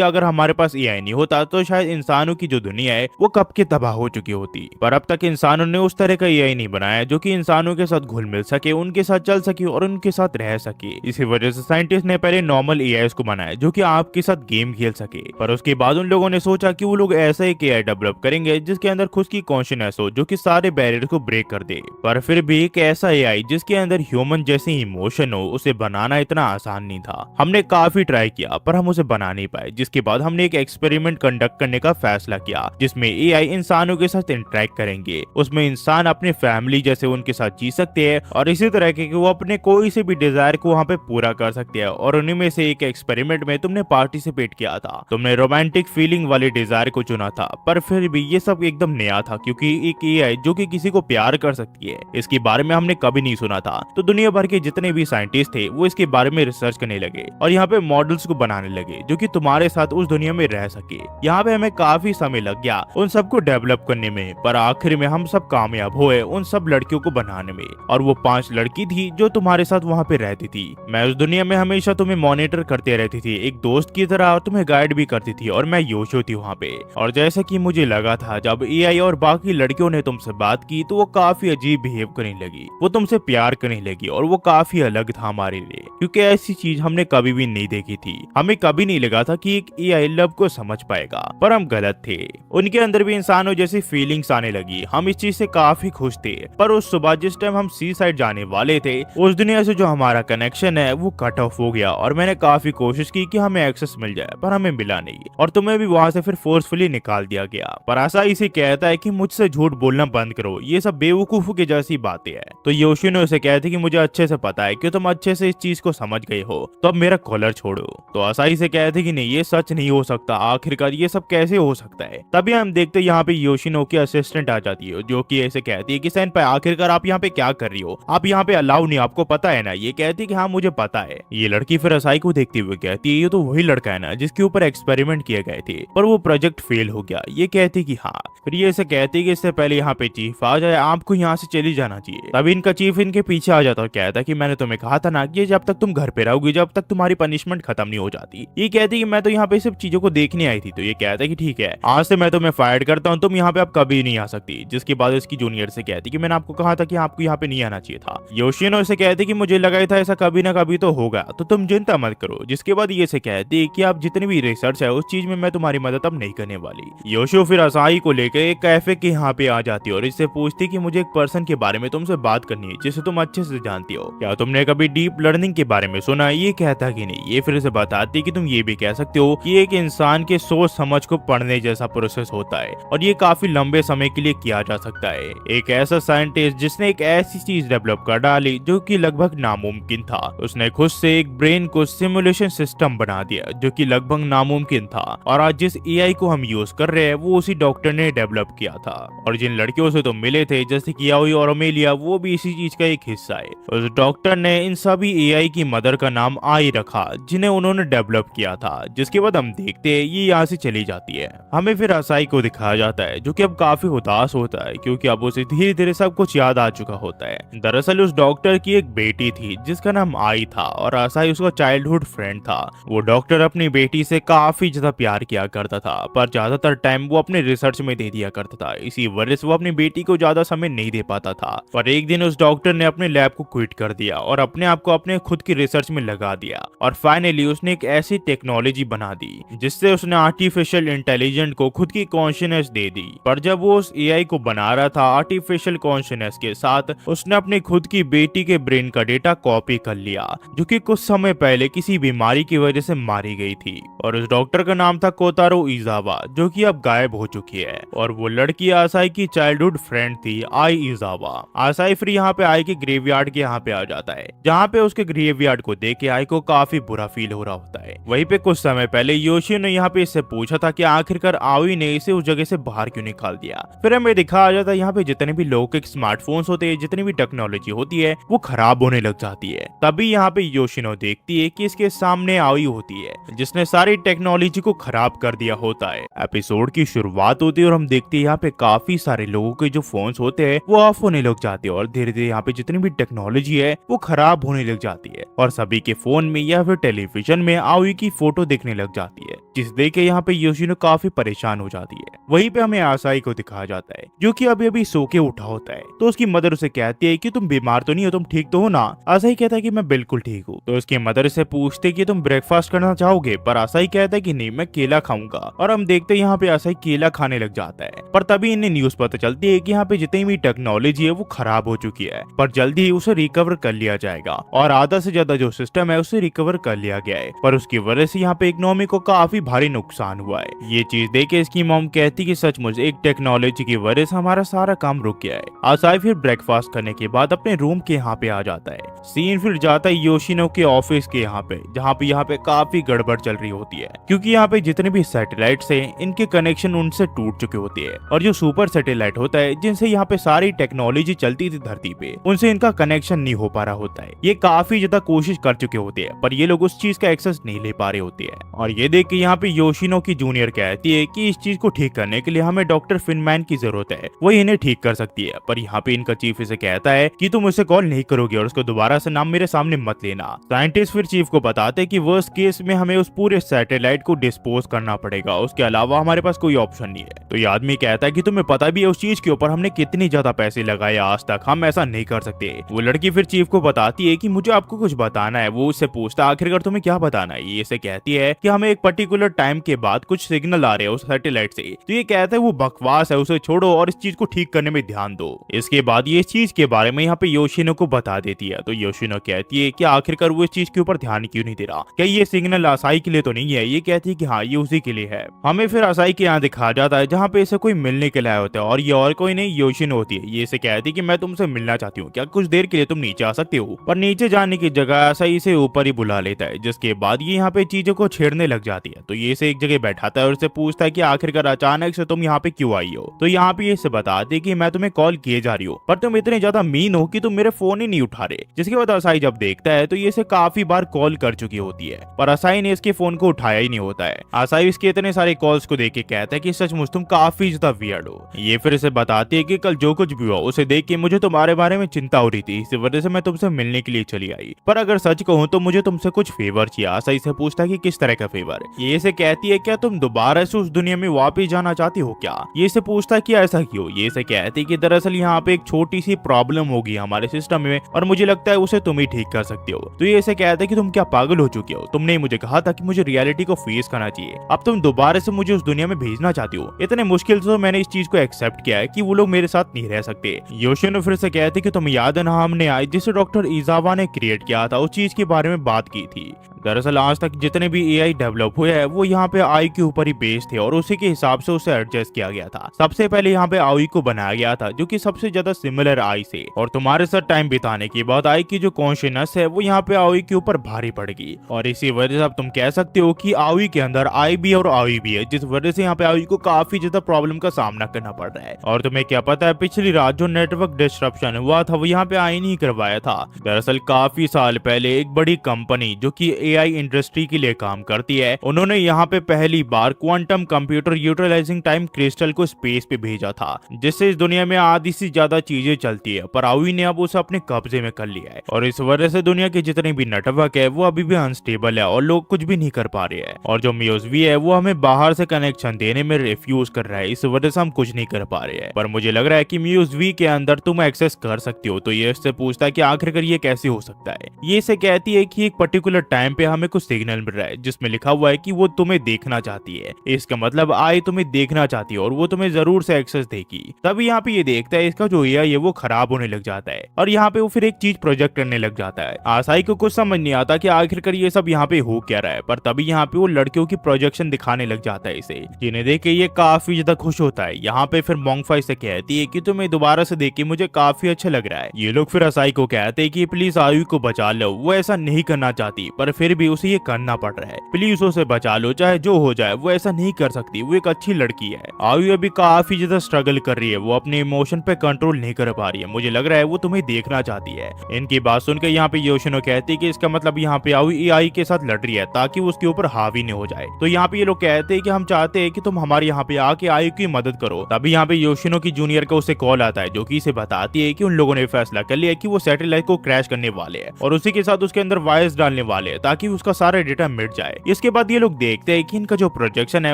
अगर हमारे पास एआई नहीं होता तो शायद इंसानों की जो दुनिया है वो कब के तबाह हो चुकी होती। पर अब तक इंसानों ने उस तरह का एआई नहीं बनाया जो कि इंसानों के साथ घुल मिल सके, उनके साथ चल सके और उनके साथ रह सके। इसी वजह से साइंटिस्ट ने पहले नॉर्मल एआई को बनाया जो कि आपके साथ गेम खेल सके। पर उसके बाद उन लोगों ने सोचा कि वो लोग ऐसा एक एआई डेवलप करेंगे जिसके अंदर खुद की कॉन्शियसनेस हो जो कि सारे बैरियर को ब्रेक कर दे। पर फिर भी एक ऐसा एआई जिसके अंदर ह्यूमन जैसे इमोशन हो, उसे बनाना इतना आसान नहीं था। हमने काफी ट्राई किया पर हम उसे बना नहीं पाए। जिसके बाद हमने एक एक्सपेरिमेंट कंडक्ट करने का फैसला किया जिसमें एआई इंसानों के साथ इंटरेक्ट करेंगे। उसमें इंसान अपने फैमिली जैसे उनके साथ जी सकते हैं और इसी तरह के वो अपने कोई से भी डिजायर को वहाँ पे पूरा कर सकते हैं। और उन्हीं में से एक एक्सपेरिमेंट में तुमने पार्टिसिपेट किया था, तुमने रोमांटिक फीलिंग वाले डिजायर को चुना था। पर फिर भी ये सब एकदम नया था क्योंकि कि एक एआई जो कि किसी को प्यार कर सकती है, इसके बारे में हमने कभी नहीं सुना था। तो दुनिया भर के जितने भी साइंटिस्ट थे वो इसके बारे में रिसर्च करने लगे और यहाँ पे मॉडल्स को बनाने लगे जो कि तुम्हारे साथ उस दुनिया में रह सके। यहाँ पे हमें काफी समय लग गया उन सबको डेवलप करने में, पर आखिर में हम सब कामयाब हुए उन सब लड़कियों को बनाने में। और वो 5 लड़की थी जो तुम्हारे साथ वहाँ पे रहती थी। मैं उस दुनिया में हमेशा तुम्हें मॉनिटर करते रहती थी, एक दोस्त की तरह, और तुम्हें गाइड भी करती थी। और मैं योशो थी वहाँ पे। और जैसा कि मुझे लगा था, जब एआई और बाकी लड़कियों ने तुमसे बात की तो वो काफी अजीब बिहेव करने लगी, वो तुमसे प्यार करने लगी और वो काफी अलग था हमारे लिए, क्योंकि ऐसी चीज हमने कभी भी नहीं देखी थी। हमें कभी नहीं लगा था कि एक एआई लव को समझ पाएगा, पर हम गलत थे। उनके अंदर भी इंसानों जैसी फीलिंग्स आने लगी। हम इस चीज से काफी खुश थे। पर उस सुबह जिस टाइम हम सी साइड जाने वाले थे, उस दुनिया से जो हमारा कनेक्शन है वो कट ऑफ हो गया। और मैंने काफी कोशिश की कि हमें एक्सेस मिल जाए, पर हमें मिला नहीं। और तुम्हें भी वहां से फिर फोर्सफुली निकाल दिया गया। पर ऐसा इसे कहता है कि मुझसे झूठ बोलना बंद करो, ये सब बेवकूफों की जैसी बातें हैं। तो योशिनो उसे कहती कि मुझे अच्छे से पता है कि तुम अच्छे से इस चीज को समझ गए हो, तो अब मेरा कॉलर छोड़ो। तो असाई से कहते कि नहीं, ये सच नहीं हो सकता, आखिरकार ये सब कैसे हो सकता है। तभी हम देखते यहाँ पे योशिनो की असिस्टेंट आ जाती है, जो कि ऐसे कहती है कि सेनपाई आखिरकार आप यहाँ पे क्या कर रही हो, आप यहाँ पे अलाउ नहीं, आपको पता है ना। ये कहती है कि हाँ मुझे पता है। ये लड़की फिर असाई को देखते हुए कहती है ये तो वही लड़का है ना जिसके ऊपर एक्सपेरिमेंट किए गए थे, पर वो प्रोजेक्ट फेल हो गया। ये कहती कि हाँ। फिर ये ऐसे कहती कि इससे पहले यहाँ पे चीफ आ जाए, आपको यहाँ से चली जाना चाहिए। तभी इनका चीफ इनके पीछे आ जाता और कहता कि मैंने तुम्हें कहा था ना कि जब तक तुम घर पे रहोगी, जब तक तुम्हारी पनिशमेंट खत्म नहीं हो जाती। ये कहती कि मैं तो यहाँ पे सब चीजों को देखने आई थी। तो ये कहता है कि ठीक है, आज से मैं तुम्हें फायर करता हूँ, तुम यहाँ पे अब कभी नहीं आ सकती। जिसके बाद इसकी जूनियर से कहती कि मैंने आपको कहा था कि आपको यहाँ पे नहीं आना चाहिए था। योशिनो से कहती कि मुझे लगा था ऐसा कभी ना कभी तो होगा, तो तुम चिंता मत करो। जिसके बाद ये से कहती कि आप जितनी भी रिसर्च है उस चीज में मैं तुम्हारी मदद अब नहीं करने वाली। योशो फिर असाई को लेकर एक कैफे के यहाँ पे आ जाती है और इससे पूछती कि मुझे एक पर्सन के बारे में तुमसे बात करनी है जिसे तुम अच्छे से जानती हो, क्या तुमने कभी डीप लर्निंग के बारे में सुना। ये कहता कि नहीं। ये फिर से बताती कि तुम ये भी कह सकते हो कि एक इंसान के सोच समझ को पढ़ने जैसा प्रोसेस होता है और ये काफी लंबे समय के लिए किया जा सकता है। एक ऐसा साइंटिस्ट जिसने एक ऐसी चीज डेवलप कर डाली जो कि लगभग नामुमकिन था, उसने खुद से एक ब्रेन को सिमुलेशन सिस्टम बना दिया जो कि लगभग नामुमकिन था। और आज जिस एआई को हम यूज कर रहे हैं वो उसी डॉक्टर ने डेवलप किया था। और जिन लड़कियों से तुम मिले थे जैसे कि याओई और ओमेलिया, वो भी इसी चीज का एक हिस्सा है। उस डॉक्टर ने इन सभी एआई की मदर का नाम आई रखा जिन्हें उन्होंने डेवलप किया था। जिसके बाद हम देखते हैं ये यहाँ से चली जाती है। हमें फिर असाई को दिखाया जाता है जो कि अब काफी उदास होता है क्योंकि अब उसे धीरे धीरे सब कुछ याद आ चुका होता है। दरअसल उस डॉक्टर की एक बेटी थी जिसका नाम आई था और असाई उसका चाइल्डहुड फ्रेंड था। वो डॉक्टर अपनी बेटी से काफी ज्यादा प्यार किया करता था, पर ज्यादातर टाइम वो अपने रिसर्च में दे दिया करता था। इसी वजह से वो अपनी बेटी को ज्यादा समय नहीं दे पाता था। पर एक दिन उस डॉक्टर ने अपने लैब को क्विट कर दिया और अपने आप को अपने खुद की रिसर्च में लगा दिया। और फाइनली उसने एक ऐसी टेक्नोलॉजी बना दी जिससे उसने आर्टिफिशियल इंटेलिजेंस को खुद की कॉन्शियसनेस दे दी। पर जब वो उस एआई को बना रहा था आर्टिफिशियल कॉन्शियसनेस के साथ, उसने अपनी खुद की बेटी के ब्रेन का डेटा कॉपी कर लिया जो कि कुछ समय पहले किसी बीमारी की वजह से मारी गई थी। और उस डॉक्टर का नाम था कोतारो इजावा, जो कि अब गायब हो चुकी है। और वो लड़की आसाई की चाइल्डहुड फ्रेंड थी आई इजावा। आसाई फिर यहाँ पे आई के ग्रेवयार्ड के यहाँ पे आ जाता है, जहाँ पे उसके ग्रेवयार्ड को देख के आई को काफी बुरा फील हो रहा होता है। वहीं पे कुछ समय पहले योशियो ने यहाँ पे इससे पूछा था कि आखिरकार आई ने इसे उस जगह से बाहर क्यों निकाल दिया। फिर हमें दिखाया जाता है यहाँ पे जितने भी लोगों के स्मार्टफोन्स होते हैं, जितनी भी टेक्नोलॉजी होती है, वो खराब होने लग जाती है। तभी यहाँ पे योशिनो देखती है कि इसके सामने आई होती है जिसने सारी टेक्नोलॉजी को खराब कर दिया होता है। एपिसोड की शुरुआत होती है और हम देखते हैं यहाँ पे काफी सारे लोगों के जो फोन्स होते हैं वो ऑफ होने लग जाते हैं और धीरे धीरे यहाँ पे जितनी भी टेक्नोलॉजी है वो खराब होने लग जाती है और सभी के फोन में या फिर टेलीविजन में आई की फोटो देखने लग जाती है, जिस देख के यहाँ पे योशिनो काफी परेशान हो जाती है। वहीं पे हमें आसाई को दिखाया जाता है जो कि अभी अभी सो के उठा होता है। तो उसकी मदर उसे कहती है कि तुम बीमार तो नहीं हो, तुम ठीक तो हो ना। आसाई कहता है कि मैं बिल्कुल ठीक हूँ। तो उसकी मदर से पूछते कि तुम ब्रेकफास्ट करना चाहोगे, पर आसाई कहता है कि नहीं, मैं केला खाऊंगा। और हम देखते हैं यहाँ पे आसाई केला खाने लग जाता है। पर तभी इन्हें न्यूज पता चलती है कि यहाँ पे जितनी भी टेक्नोलॉजी है वो खराब हो चुकी है, पर जल्दी ही उसे रिकवर कर लिया जाएगा और आधा से ज्यादा जो सिस्टम है उसे रिकवर कर लिया गया है। पर उसकी वजह से यहाँ पे इकोनॉमी को काफी भारी नुकसान हुआ है। ये चीज देख के इसकी मॉम कहती कि सचमुच एक टेक्नोलॉजी की वजह से हमारा सारा काम रुक गया है। आसाई फिर ब्रेकफास्ट करने के बाद अपने रूम के यहाँ पे आ जाता है। सीन फिर जाता है योशिनो के ऑफिस के यहाँ पे, जहाँ पे काफी गड़बड़ चल रही होती है, क्योंकि यहाँ पे जितने भी सैटेलाइट्स हैं इनके कनेक्शन उनसे टूट चुके होते हैं, और जो सुपर सैटेलाइट होता है जिनसे यहाँ पे सारी टेक्नोलॉजी चलती थी धरती पे, उनसे इनका कनेक्शन नहीं हो पा रहा होता है। ये काफी ज्यादा कोशिश कर चुके होते हैं, पर ये लोग उस चीज का एक्सेस नहीं ले पा रहे होते हैं। और ये देख के यहाँ पे योशिनो की जूनियर कहती है कि इस चीज को ठीक करने के लिए हमें डॉक्टर फिनमैन की जरूरत है, वही इन्हें ठीक कर सकती है। पर यहाँ पे इनका चीफ इसे कहता है कि तुम उसे कॉल नहीं करोगे और उसको दोबारा से नाम मेरे सामने मत लेना। साइंटिस्ट फिर चीफ को बताते कि वर्स्ट केस में हमें उस पूरे सैटेलाइट को डिस्पोज करना पड़ेगा, उसके अलावा हमारे पास कोई ऑप्शन नहीं है। तो ये आदमी कहता है कि तुम्हें पता भी है उस चीज के ऊपर हमने कितनी ज्यादा पैसे लगाए आज तक, हम ऐसा नहीं कर सकते। वो लड़की फिर चीफ को बताती है कि मुझे आपको कुछ बताना है। वो उससे पूछता आखिरकार तुम्हें क्या बताना है। ये इसे कहती है कि हमें एक पर्टिकुलर टाइम के बाद कुछ सिग्नल आ रहे हैं उस सैटेलाइट से। तो ये कहता है वो बकवास है, उसे छोड़ो और इस चीज को ठीक करने में ध्यान दो। इसके बाद ये इस चीज के बारे में यहाँ पे योशिनो को बता देती है। तो योशिनो कहती है कि आखिरकार वो इस चीज के ऊपर ध्यान क्यों नहीं दे रहा, क्या ये सिग्नल आसाई के लिए तो नहीं है। ये कहती है कि हाँ ये उसी के लिए है। हमें फिर आसाई के यहाँ दिखा जाता है जहाँ पे इसे कोई मिलने के लिए होता है, और ये और कोई नहीं योशिनो होती है। ये इसे कहती है कि मैं तुमसे मिलना चाहती हूँ, क्या कुछ देर के लिए तुम नीचे आ सकते हो। पर नीचे जाने की जगह आसाई इसे ऊपर ही बुला लेता है, जिसके बाद ये यहाँ पे चीजों को छेड़ने लग जाती है। तो ये इसे एक जगह बैठाता है और उससे पूछता है कि आखिरकार अचानक से तुम यहाँ पे क्यों आई हो। तो यहाँ पे इसे बताते कि मैं तुम्हें कॉल किए जा रही हूँ, पर तुम इतने ज्यादा मीन हो कि तुम मेरे फोन ही नहीं उठा रहे। जिसके बाद असाई जब देखता है तो ये इसे काफी बार कॉल कर चुकी होती है, पर असाई ने इसके फोन को उठाया ही नहीं होता है। असाई इसके इतने सारे कॉल्स को देख के कहता है कि सचमुच तुम काफी ज्यादा वियर्ड हो। ये फिर इसे बताती है कि कल जो कुछ भी हुआ उसे देख के मुझे तुम्हारे बारे में चिंता हो रही थी, इस वजह से मैं तुमसे मिलने के लिए चली आई। पर अगर सच कहूँ तो मुझे तुमसे कुछ फेवर चाहिए। असाई से पूछता है कि किस तरह का फेवर। ये इसे कहती है क्या तुम दोबारा से उस दुनिया में वापस जाना चाहती हो क्या। ये इसे पूछता है कि ऐसा क्यों। ये इसे कहती है कि दरअसल यहाँ पे एक छोटी सी प्रॉब्लम होगी हमारे सिस्टम में, और मुझे लगता है उसे तुम ही ठीक कर सकते हो। तो ये इसे कहता है कि तुम क्या पागल हो चुके हो, तुमने मुझे कहा था कि मुझे रियलिटी को फेस करना चाहिए, अब तुम दोबारा से मुझे उस दुनिया में भेजना चाहती हो। इतने मुश्किल से तो मैंने इस चीज को एक्सेप्ट किया है कि वो लोग मेरे साथ नहीं रह सकते। योशिनो फिर से कहते कि तुम याद है ना हमने आज जिसे डॉक्टर इजावा ने क्रिएट किया था उस चीज के बारे में बात की थी। दरअसल आज तक जितने भी एआई डेवलप हुए हैं वो यहाँ पे आई के ऊपर ही बेस्ड थे, और उसी के हिसाब से उसे एडजस्ट किया गया था। सबसे पहले यहाँ पे आई को बनाया गया था जो कि सबसे ज्यादा सिमिलर आई से, और तुम्हारे साथ टाइम बिताने के बाद आई की जो कॉन्शियसनेस है वो यहाँ पे आई के ऊपर भारी पड़ेगी, और इसी वजह से अब तुम कह सकते हो कि आई के अंदर आई भी और आई भी है, जिस वजह से यहाँ पे आई को काफी ज्यादा प्रॉब्लम का सामना करना पड़ रहा है। और तुम्हें क्या पता है पिछली रात जो नेटवर्क डिस्ट्रप्शन हुआ था वो यहाँ पे आई नहीं करवाया था। दरअसल काफी साल पहले एक बड़ी कंपनी जो की एआई इंडस्ट्री के लिए काम करती है, उन्होंने यहाँ पे पहली बार quantum computer utilizing time crystal को स्पेस पे भेजा था, जिससे इस दुनिया में आधी से ज्यादा चीजें चलती है, पर आवी ने अब उसे अपने कब्जे में कर लिया है, और इस वजह से दुनिया के जितने भी नेटवर्क है वो अभी भी अनस्टेबल है और लोग कुछ भी नहीं कर पा रहे हैं। और जो म्यूजवी है वो हमें बाहर से कनेक्शन देने में रिफ्यूज कर रहा है, इस वजह से हम कुछ नहीं कर पा रहे हैं। पर मुझे लग रहा है कि म्यूजवी के अंदर तुम एक्सेस कर सकती हो। तो ये इससे पूछता है कि आखिरकार ये कैसे हो सकता है। ये इसे कहती है कि एक पर्टिकुलर टाइम पे हमें कुछ सिग्नल मिल रहा है जिसमें लिखा हुआ है कि वो तुम्हें देखना चाहती है। इसका मतलब आई तुम्हें देखना चाहती है और वो तुम्हें जरूर से एक्सेस देगी। तभी यहाँ पे ये देखता है इसका जो एआई है वो खराब होने लग जाता है, और यहाँ पे वो फिर एक चीज प्रोजेक्ट करने लग जाता है। आसाई को कुछ समझ नहीं आता कि आखिरकार ये सब यहाँ पे हो क्या रहा है, पर तभी यहाँ पे वो लड़कियों की प्रोजेक्शन दिखाने लग जाता है इसे, जिन्हें देख के ये काफी ज्यादा खुश होता है। यहाँ पे फिर मोंगफाई से कहती है कि तुम्हें दोबारा से देख के मुझे काफी अच्छा लग रहा है। ये लोग फिर आसाई को कहते हैं कि प्लीज आयु को बचा लो, वो ऐसा नहीं करना चाहती पर फिर भी उसे ये करना पड़ रहा है, प्लीज उसे बचा लो चाहे जो हो जाए, वो ऐसा नहीं कर सकती, वो एक अच्छी लड़की है। आयु अभी काफी ज्यादा स्ट्रगल कर रही है, वो अपने इमोशन पे कंट्रोल नहीं कर पा रही है, मुझे लग रहा है वो तुम्हें देखना चाहती है। इनकी बात सुनकर यहाँ पे योशिनो कहती है कि इसका मतलब यहाँ पे आयु एआई के साथ लड़ रही है ताकि उसके ऊपर हावी नहीं हो जाए। तो यहाँ पे ये लोग कहते हैं कि हम चाहते हैं कि तुम हमारे यहाँ पे आके आयु की मदद करो। तभी यहाँ पे योशिनो की जूनियर का उसे कॉल आता है जो कि इसे बताती है कि उन लोगों ने फैसला कर लिया कि वो सैटेलाइट को क्रैश करने वाले हैं और उसी के साथ उसके अंदर वायर्स डालने वाले हैं ताकि उसका सारा डेटा मिट जाए। इसके बाद ये लोग देखते हैं कि इनका जो प्रोजेक्शन है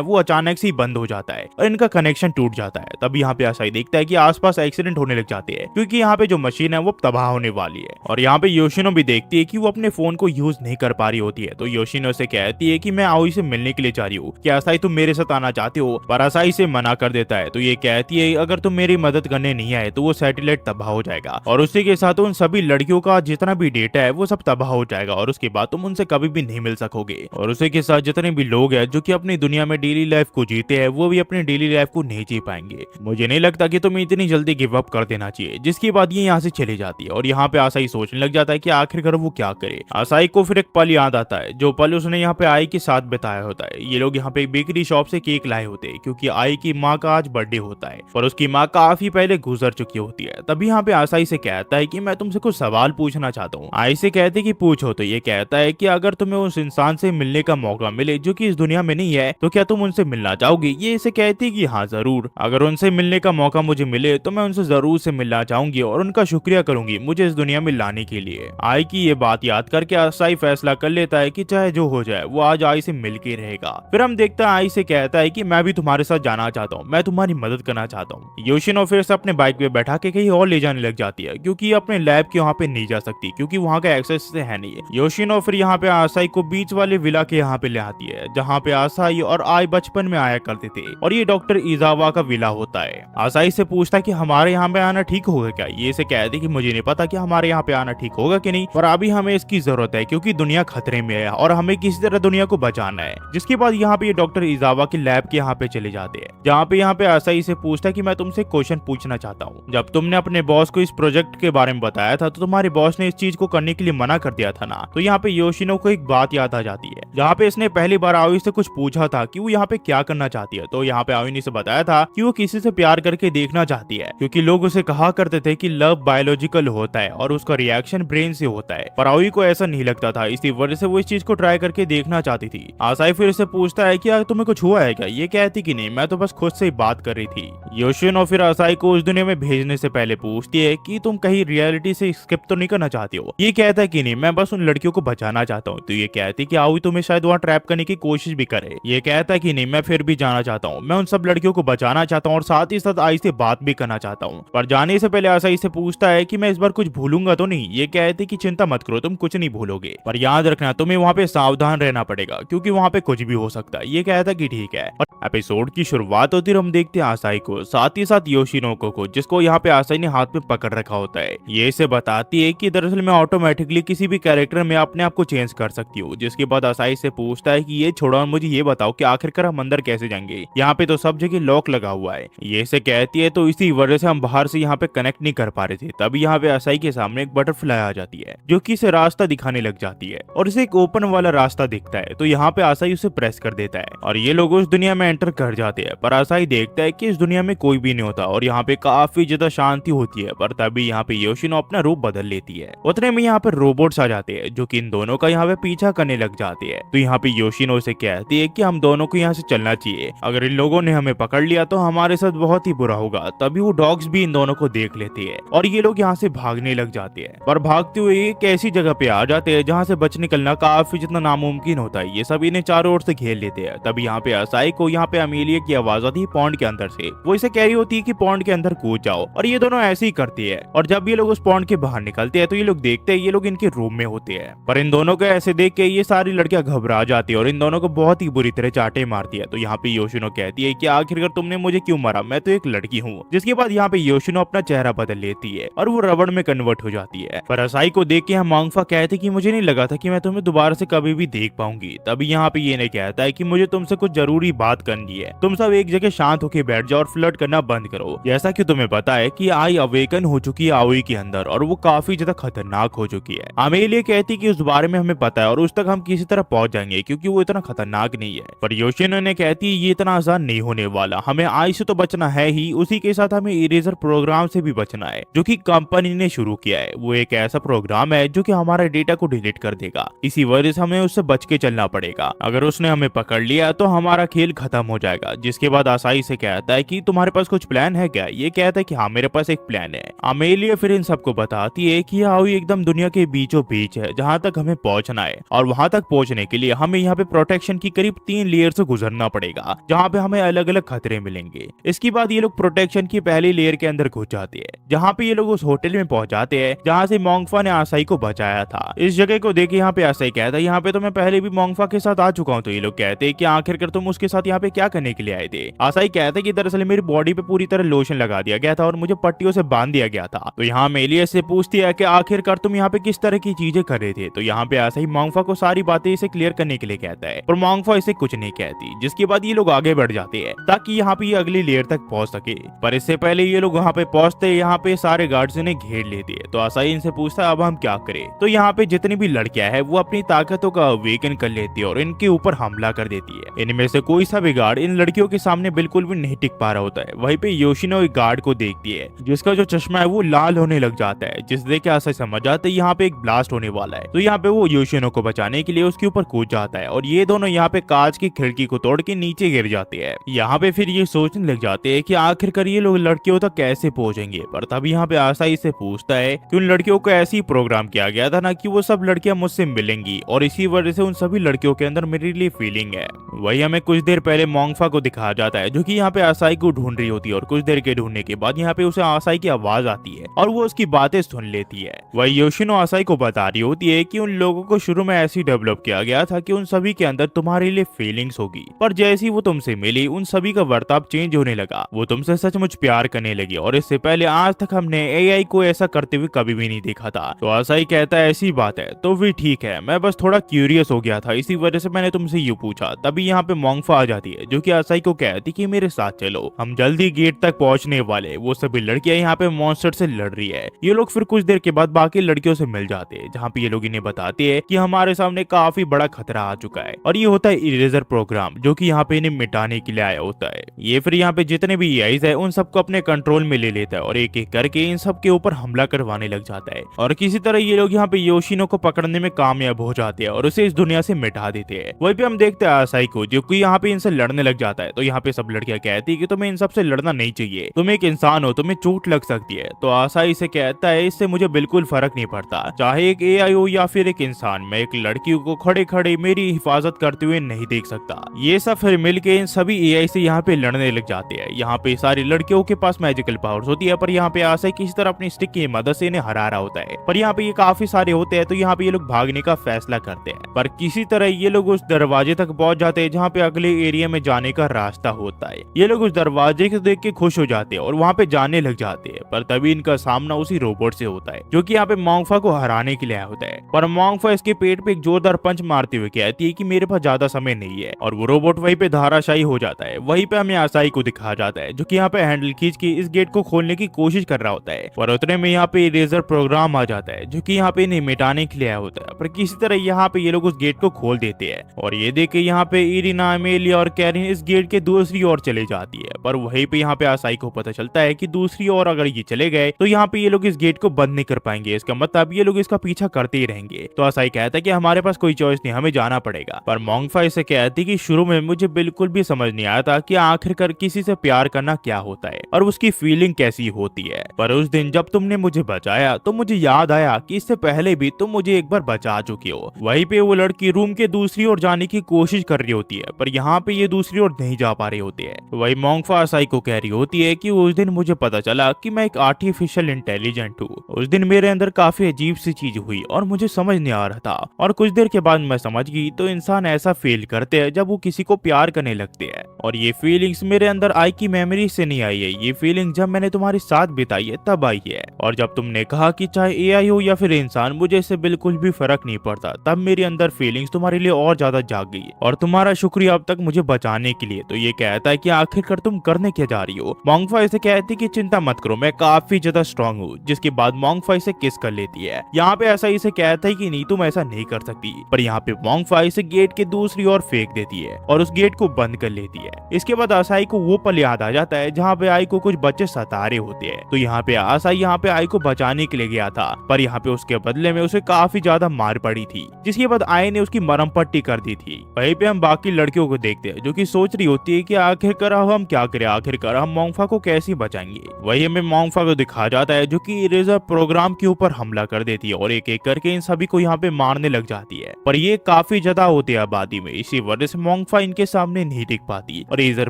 वो अचानक से ही बंद हो जाता है और इनका कनेक्शन टूट जाता है। तब यहाँ पे आसाई देखता है कि आसपास एक्सीडेंट होने लग जाते हैं क्योंकि यहाँ पे जो मशीन है वो तबाह होने वाली है। और यहाँ पे योशिनो भी देखती है कि वो अपने फोन को यूज नहीं कर पा रही होती है। तो योशिनो से कहती है कि मैं आउई से मिलने के लिए जा रही हूँ, क्या आसाई तुम मेरे साथ आना चाहते हो? पर आसाई से मना कर देता है। तो ये कहती है अगर तुम मेरी मदद करने नहीं आए तो वो सैटेलाइट तबाह हो जाएगा और उसी के साथ उन सभी लड़कियों का जितना भी डेटा है वो सब तबाह हो जाएगा और उसके बाद तुम उनसे कभी भी नहीं मिल सकोगे। और उसी के साथ जितने भी लोग हैं जो कि अपनी दुनिया में डेली लाइफ को जीते हैं, वो भी अपनी डेली लाइफ को नहीं जी पाएंगे। मुझे नहीं लगता कि तुम्हें इतनी जल्दी गिव अप कर देना चाहिए। जिसके बाद ये यहाँ से चली जाती है और यहाँ पे आसाई सोचने लग जाता है कि आखिरकार वो क्या करे। आसाई को फिर एक पल याद आता है, जो पल उसने यहाँ पे आई के साथ बिताया होता है। ये लोग यहाँ पे एक बेकरी शॉप से केक लाए होते हैं क्योंकि आई की माँ का आज बर्थडे होता है और उसकी माँ काफी पहले गुजर चुकी होती है। तभी यहाँ पे आसाई से कहता है कि मैं तुमसे कुछ सवाल पूछना चाहता हूँ। आई से कहते कि पूछो। तो ये कहता है कि अगर तुम्हें उस इंसान से मिलने का मौका मिले जो कि इस दुनिया में नहीं है, तो क्या तुम उनसे मिलना चाहोगे? ये इसे कहती कि हाँ जरूर, अगर उनसे मिलने का मौका मुझे मिले तो मैं उनसे जरूर से मिलना चाहूंगी और उनका शुक्रिया करूंगी मुझे इस दुनिया में लाने के लिए। आई की ये बात याद करके आसाई फैसला कर लेता है कि चाहे जो हो जाए वो आज आई से मिल के रहेगा। फिर हम देखते हैं आई से कहता है कि मैं भी तुम्हारे साथ जाना चाहता हूँ, मैं तुम्हारी मदद करना चाहता हूँ। योशिनो फिर से अपने बाइक पे बैठा के कहीं और ले जाने लग जाती है क्योंकि अपने लैब के वहाँ पे नहीं जा सकती क्योंकि वहाँ का एक्सेस है नहीं। योशिनो फिर यहाँ पे आसाई को बीच वाले विला के यहाँ पे ले आती है जहाँ पे आसाई और आई बचपन में आया करते थे और ये डॉक्टर इजावा का विला होता है। आसाई से पूछता है कि हमारे यहाँ पे आना ठीक होगा क्या? ये से कहते कि मुझे नहीं पता कि हमारे यहाँ पे आना ठीक होगा कि नहीं, पर अभी हमें इसकी जरूरत है क्योंकि दुनिया खतरे में है और हमें किसी तरह दुनिया को बचाना है। जिसके बाद यहाँ पे ये डॉक्टर इजावा के लैब के यहाँ पे चले जाते हैं जहाँ पे यहाँ पे आसाई से पूछता है कि मैं तुमसे क्वेश्चन पूछना चाहता हूँ। जब तुमने अपने बॉस को इस प्रोजेक्ट के बारे में बताया था तो तुम्हारे बॉस ने इस चीज को करने के लिए मना कर दिया था ना। तो यहाँ पे योशिनो को एक बात याद आ जाती है जहाँ पे इसने पहली बार आवी से कुछ पूछा था कि वो यहाँ पे क्या करना चाहती है। तो यहाँ पे आवी ने से बताया था कि वो किसी से प्यार करके देखना चाहती है क्योंकि लोग उसे कहा करते थे कि लव बायोलॉजिकल होता है और उसका रिएक्शन ब्रेन से होता है, पर आवी को ऐसा नहीं लगता था। इसी वजह से वो इस चीज को ट्राई करके देखना चाहती थी। आसाई फिर से पूछता है कि तुम्हें कुछ हुआ है क्या? ये कहती कि नहीं, मैं तो बस खुद से ही बात कर रही थी। योशिनो फिर आसाई को उस दुनिया में भेजने से पहले पूछती है कि तुम कहीं रियलिटी से स्किप तो नहीं करना चाहती हो? ये कहता है कि नहीं, मैं बस उन लड़कियों को बचाना चाहता हूँ। तो ये कहती कि आवी तुम्हें शायद वहाँ ट्रैप करने की कोशिश भी करे। ये कहता है कि नहीं, मैं फिर भी जाना चाहता हूँ, मैं उन सब लड़कियों को बचाना चाहता हूँ और साथ ही साथ आई से बात भी करना चाहता हूँ। पर जाने से पहले आसाई से पूछता है कि मैं इस बार कुछ भूलूंगा तो नहीं? ये कहती कि चिंता मत करो, तुम कुछ नहीं भूलोगे, पर याद रखना तुम्हें वहाँ पे सावधान रहना पड़ेगा क्योंकि वहाँ पे कुछ भी हो सकता है। ये कहता कि ठीक है। और एपिसोड की शुरुआत होती है, हम देखते हैं आसाई को, साथ ही साथ योशिनोको को, जिसको यहाँ पे आसाई ने हाथ में पकड़ रखा होता है। ये इसे बताती है कि दरअसल मैं ऑटोमेटिकली किसी भी कैरेक्टर में अपने आप को चेंज कर सकती हूँ। जिसके बाद आसाई से पूछता है कि ये छोड़ो और मुझे ये बताओ कि आखिरकार हम अंदर कैसे जाएंगे, यहाँ पे तो सब जगह लॉक लगा हुआ है। ये से कहती है तो इसी वजह से हम बाहर से यहाँ पे कनेक्ट नहीं कर पा रहे थे। तभी यहाँ पे आसाई के सामने एक बटरफ्लाई आ जाती है जो कि इसे रास्ता दिखाने लग जाती है और इसे एक ओपन वाला रास्ता दिखता है। तो यहाँ पे आसाई उसे प्रेस कर देता है और ये लोग उस दुनिया में एंटर कर जाते हैं। पर आसाई देखता है कि इस दुनिया में कोई भी नहीं होता और यहाँ पे काफी ज्यादा शांति होती है। पर तभी यहाँ पे योशिनो अपना रूप बदल लेती है। उतने में यहाँ पे रोबोट्स आ जाते हैं जो कि इन दोनों का यहाँ पे पीछा करने लग जाते हैं। तो यहाँ पे योशिनो से कहती है कि हम दोनों को यहाँ से चलना चाहिए, अगर इन लोगों ने हमें पकड़ लिया तो हमारे साथ बहुत ही बुरा होगा। तभी वो डॉग्स भी इन दोनों को देख लेते हैं और ये लोग यहाँ से भागने लग जाते हैं। पर भागते हुए एक ऐसी जगह पे आ जाते हैं जहाँ से बच निकलना काफी जितना नामुमकिन होता है। ये सब इन्हें चारों ओर से घेर लेते हैं। तभी यहाँ पे आसाई को यहाँ पे अमेलिया की आवाज आती है पॉन्ड के अंदर से। वो इसे कह रही होती है कि पॉन्ड के अंदर कूद जाओ और ये दोनों ऐसे ही करती है। और जब ये लोग उस पॉन्ड के बाहर निकलते हैं तो ये लोग देखते हैं ये लोग इनके रूम में होते हैं। पर इन दोनों को ऐसे देख के ये सारी लड़कियां घबरा जाती है और इन दोनों को बहुत ही बुरी तरह चाटे मारती है। तो यहाँ पे योशिनो कहती है कि आखिरकार तुमने मुझे क्यों मारा, मैं तो एक लड़की हूँ। जिसके बाद यहाँ पे योशिनो अपना चेहरा बदल लेती है और वो रबड़ में कन्वर्ट हो जाती है। पर आसाई को देख के हम मांगफा कहते कि मुझे नहीं लगा था कि मैं तुम्हें दोबारा से कभी भी देख पाऊंगी। तभी यहाँ पे ये नहीं कहता है कि मुझे तुमसे कुछ जरूरी बात करनी है, तुम सब एक जगह शांत होकर बैठ जाओ और फ्लर्ट करना बंद करो। जैसा कि तुम्हें पता है कि आई अवेकन हो चुकी है आवी के अंदर और वो काफी ज्यादा खतरनाक हो चुकी है। अमेलिया कहती कि उस बारे में हमें पता है और उस तक हम किसी तरह पहुंच जाएंगे क्योंकि वो इतना खतरनाक नहीं है। पर योशिनो ने कहती ये इतना आसान नहीं होने वाला, हमें आई से तो बचना है ही, उसी के साथ हमें इरेजर प्रोग्राम से भी बचना है जो कि कंपनी ने शुरू किया है। वो एक ऐसा प्रोग्राम है जो कि हमारे डेटा को डिलीट कर देगा। इसी वजह से हमें उससे बच के चलना पड़ेगा, अगर उसने हमें पकड़ लिया तो हमारा खेल खत्म हो जाएगा। जिसके बाद आसाई से कहता है कि तुम्हारे पास कुछ प्लान है क्या? ये कहता है कि हाँ मेरे पास एक प्लान है। अमेलिया फिर इन सबको बताती है कि आओ एकदम दुनिया के बीचों बीच है जहाँ तक हमें पहुंचना है और वहां तक पहुंचने के लिए हमें यहाँ पे प्रोटेक्शन की करीब 3 लेयर से गुजरना पड़ेगा जहाँ पे हमें अलग अलग खतरे मिलेंगे। इसके बाद ये लोग प्रोटेक्शन की पहली लेयर के अंदर घुस जाते हैं जहाँ पे ये लोग उस होटल में पहुंच जाते हैं जहाँ से मोंगफा ने आसाई को बचाया था। इस जगह को देख यहाँ पे आसाई कहता है यहाँ पे तो मैं पहले भी मोंगफा के साथ आ चुका हूँ। तो ये लोग कहते हैं कि आखिरकार तुम उसके साथ यहाँ पे क्या करने के लिए आए थे? आसाई कहता है कि दरअसल मेरी बॉडी पे पूरी तरह लोशन लगा दिया गया था और मुझे पट्टियों से बांध दिया गया था। तो यहाँ अमेलिया से पूछती है कि आखिरकार तुम यहाँ पे किस तरह की चीजें कर रहे थे? तो यहाँ पे आसाई मोंगफा को सारी बातें इसे क्लियर करने के लिए कहता है, पर मोंगफा इसे कुछ नहीं कहती, जिसके बाद ये लोग आगे बढ़ जाते हैं ताकि यहाँ पे ये अगली लेयर तक पहुंच सके। पर इससे पहले ये लोग वहाँ पे पहुंचते यहाँ पे सारे गार्ड्स इन्हें घेर लेते हैं। तो आसाई इनसे पूछता है अब हम क्या करें। तो यहाँ पे जितनी भी लड़कियां हैं वो अपनी ताकतों का अवेकन कर लेती है और इनके ऊपर हमला कर देती है। इनमें से कोई सा भी गार्ड इन लड़कियों के सामने बिल्कुल भी नहीं टिक पा रहा होता है। वहीं पे योशिनो एक गार्ड को देखती है जिसका जो चश्मा है वो लाल होने लग जाता है, जिस देख के आसाई समझ जाते है यहाँ पे एक ब्लास्ट होने वाला है। तो यहाँ पे वो योशिनो को बचाने के लिए उसके ऊपर कूद जाता है और ये दोनों यहाँ पे कांच की खिड़की को तोड़ के नीचे गिर जाते हैं। यहाँ पे फिर ये सोचने लग जाते हैं कि आखिरकार ये लोग लड़कियों तक कैसे पहुंचेंगे। पर तब यहाँ पे आसाई से पूछता है कि उन लड़कियों को ऐसे ही प्रोग्राम किया गया था ना कि वो सब लड़कियां मुझसे मिलेंगी और इसी वजह से उन सभी लड़कियों के अंदर मेरे लिए फीलिंग है। वही हमें कुछ देर पहले मोंगफा को दिखाया जाता है जो कि यहाँ पे आसाई को ढूंढ रही होती है और कुछ देर के ढूंढने के बाद यहाँ पे उसे आसाई की आवाज आती है और वो उसकी बातें सुन लेती है। वही योशिनो आसाई को बता रही होती है कि उन लोगों को शुरू में ऐसी डेवलप किया गया था कि उन सभी के अंदर तुम्हारे लिए फीलिंग्स होगी, पर जैसी वो तुमसे मिली उन सभी का बर्ताव चेंज होने लगा। वो तुमसे सचमुच प्यार करने लगी और इससे पहले आज तक हमने एआई को ऐसा करते हुए कभी भी नहीं देखा था। तो आसाई कहता है ऐसी बात है तो भी ठीक है, मैं बस थोड़ा क्यूरियस हो गया था, इसी वजह से मैंने तुमसे यूं पूछा। तभी यहाँ पे मोंगफा आ जाती है जो कि आसाई को कहती कि मेरे साथ चलो, हम जल्दी गेट तक पहुंचने वाले। वो सभी लड़कियां यहाँ पे मॉन्स्टर से लड़ रही है। ये लोग फिर कुछ देर के बाद बाकी लड़कियों से मिल जाते हैं जहाँ पे ये लोग इन्हें बताते हैं कि हमारे सामने काफी बड़ा खतरा आ चुका है और ये होता है इरेजर प्रोग्राम जो कि यहाँ पे इन्हें मिटाने के लिए आया होता है। ये फिर यहाँ पे जितने भी एआईज है उन सबको अपने कंट्रोल में ले लेता है और एक एक करके इन सब के ऊपर हमला करवाने लग जाता है और किसी तरह ये लोग यहाँ पे योशिनो को पकड़ने में कामयाब हो जाते हैं और उसे इस दुनिया से मिटा देते हैं। वहीं पे हम देखते हैं आसाई को जो कि यहाँ पे इनसे लड़ने लग जाता है। तो यहाँ पे सब लड़कियां कहती है कि तुम्हें इन सब से लड़ना नहीं चाहिए, तुम एक इंसान हो, तुम्हें चोट लग सकती है। तो आसाई से कहता है इससे मुझे बिल्कुल फर्क नहीं पड़ता, चाहे एक एआई हो या फिर एक इंसान, मैं एक लड़की को खड़े खड़े मेरी हिफाजत करते हुए नहीं देख सकता। ये सब फिर मिलके इन सभी एआई से यहाँ पे लड़ने लग जाते हैं। यहाँ पे सारी लड़कियों के पास मैजिकल पावर्स होती है, पर यहाँ पे आसाई किसी तरह अपनी स्टिक की मदद से इन्हें हरा रहा होता है। पर यहाँ पे ये काफी सारे होते हैं तो यहाँ पे ये लोग भागने का फैसला करते हैं, पर किसी तरह ये लोग उस दरवाजे तक पहुंच जाते हैं जहाँ पे अगले एरिया में जाने का रास्ता होता है। ये लोग उस दरवाजे को देख के खुश हो जाते हैं और वहाँ पे जाने लग जाते हैं, पर तभी इनका सामना उसी रोबोट से होता है जो कि यहाँ पे मोंगफा को हराने के लिए आया होता है। पर मोंगफा इसके पेट पे एक जोरदार पंच मारते हुए कहती है कि मेरे पास ज्यादा समय नहीं है और वो रोबोट वहीं पे धाराशायी हो जाता है। वहीं पे हमें आसाई को दिखाया जाता है जो कि यहाँ पे हैंडल खींच के इस गेट को खोलने की कोशिश कर रहा होता है, पर उतने में यहाँ पे इरेजर प्रोग्राम आ जाता है जो कि यहाँ पे इन्हें मिटाने के लिए आया होता है। पर किसी तरह यहाँ पे ये लोग उस गेट को खोल देते हैं और ये देख के यहाँ पे इरिना, अमेलिया और कैरिन इस गेट के दूसरी ओर चले जाती है। पर वहीं पे यहाँ पे आसाई को पता चलता है कि दूसरी ओर अगर ये चले गए तो यहाँ पे ये लोग इस गेट को बंद नहीं कर पाएंगे, इसका मतलब ये लोग इसका पीछा करते ही रहेंगे। तो आसाई कहता है कि हमारे पास कोई चॉइस नहीं, हमें जाना पड़ेगा। पर मोंगफा इसे कहती कि शुरू में मुझे बिल्कुल भी समझ नहीं आया था कि आखिरकार किसी से प्यार करना क्या होता है और उसकी फीलिंग कैसी होती है, पर उस दिन जब तुमने मुझे बचाया तो मुझे याद आया कि इससे पहले भी तुम मुझे एक बार बचा चुकी हो। वहीं पे वो लड़की रूम के दूसरी ओर जाने की कोशिश कर रही होती है, पर यहाँ पे ये दूसरी ओर नहीं जा पा रही होती है। वही मोंगफा आसाई को कह रही होती है कि उस दिन मुझे पता चला कि मैं एक आर्टिफिशियल इंटेलिजेंट हूँ। उस दिन मेरे अंदर काफी अजीब सी चीज हुई और मुझे समझ नहीं आ रहा था, और कुछ देर के बाद मैं समझ गई। तो इंसान ऐसा फील करते हैं जब वो किसी को प्यार करने लगते हैं, और ये फीलिंग्स मेरे अंदर आई की मेमोरी से नहीं आई है, ये फीलिंग जब मैंने तुम्हारे साथ बिताई है तब आई है। और जब तुमने कहा कि चाहे एआई हो या फिर इंसान, मुझे इससे बिल्कुल भी फर्क नहीं पड़ता, तब मेरे अंदर फीलिंग्स तुम्हारे लिए और ज्यादा जाग गई और तुम्हारा शुक्रिया अब तक मुझे बचाने के लिए। तो ये कहता है कि आखिरकार तुम करने क्या जा रही हो। मोंगफा इसे कहती कि चिंता मत करो, मैं काफी ज्यादा स्ट्रांग हूँ। जिसके बाद मोंगफा इसे किस कर लेती है। यहाँ पे ऐसा इसे कहता है कि नहीं तुम ऐसा नहीं कर सकती, पर यहाँ पे मोंगफा इसे गेट के दूसरी ओर फेंक देती है और उस गेट को बंद कर लेती है। इसके बाद आसाई को वो पल याद आ जाता है जहाँ पे आई को कुछ बच्चे सता रहे होते हैं। तो यहाँ पे आसाई यहाँ पे आई को बचाने के लिए गया था, पर यहाँ पे उसके बदले में उसे काफी ज्यादा मार पड़ी थी, जिसके बाद आई ने उसकी मरहम पट्टी कर दी थी। वहीं पे हम बाकी लड़कियों को देखते हैं जो कि सोच रही होती है कि आखिरकार हम क्या करें, आखिरकार हम मोंगफा को कैसे बचाएंगे। वही हमें मोंगफा को दिखाया जाता है जो कि इरेजर प्रोग्राम के ऊपर हमला कर देती है और एक एक करके इन सभी को यहाँ पे मारने लग जाती है, पर ये काफी ज्यादा होते हैं आबादी में, इसी वजह से मोंगफा इनके सामने नहीं टिक पाती और इरेजर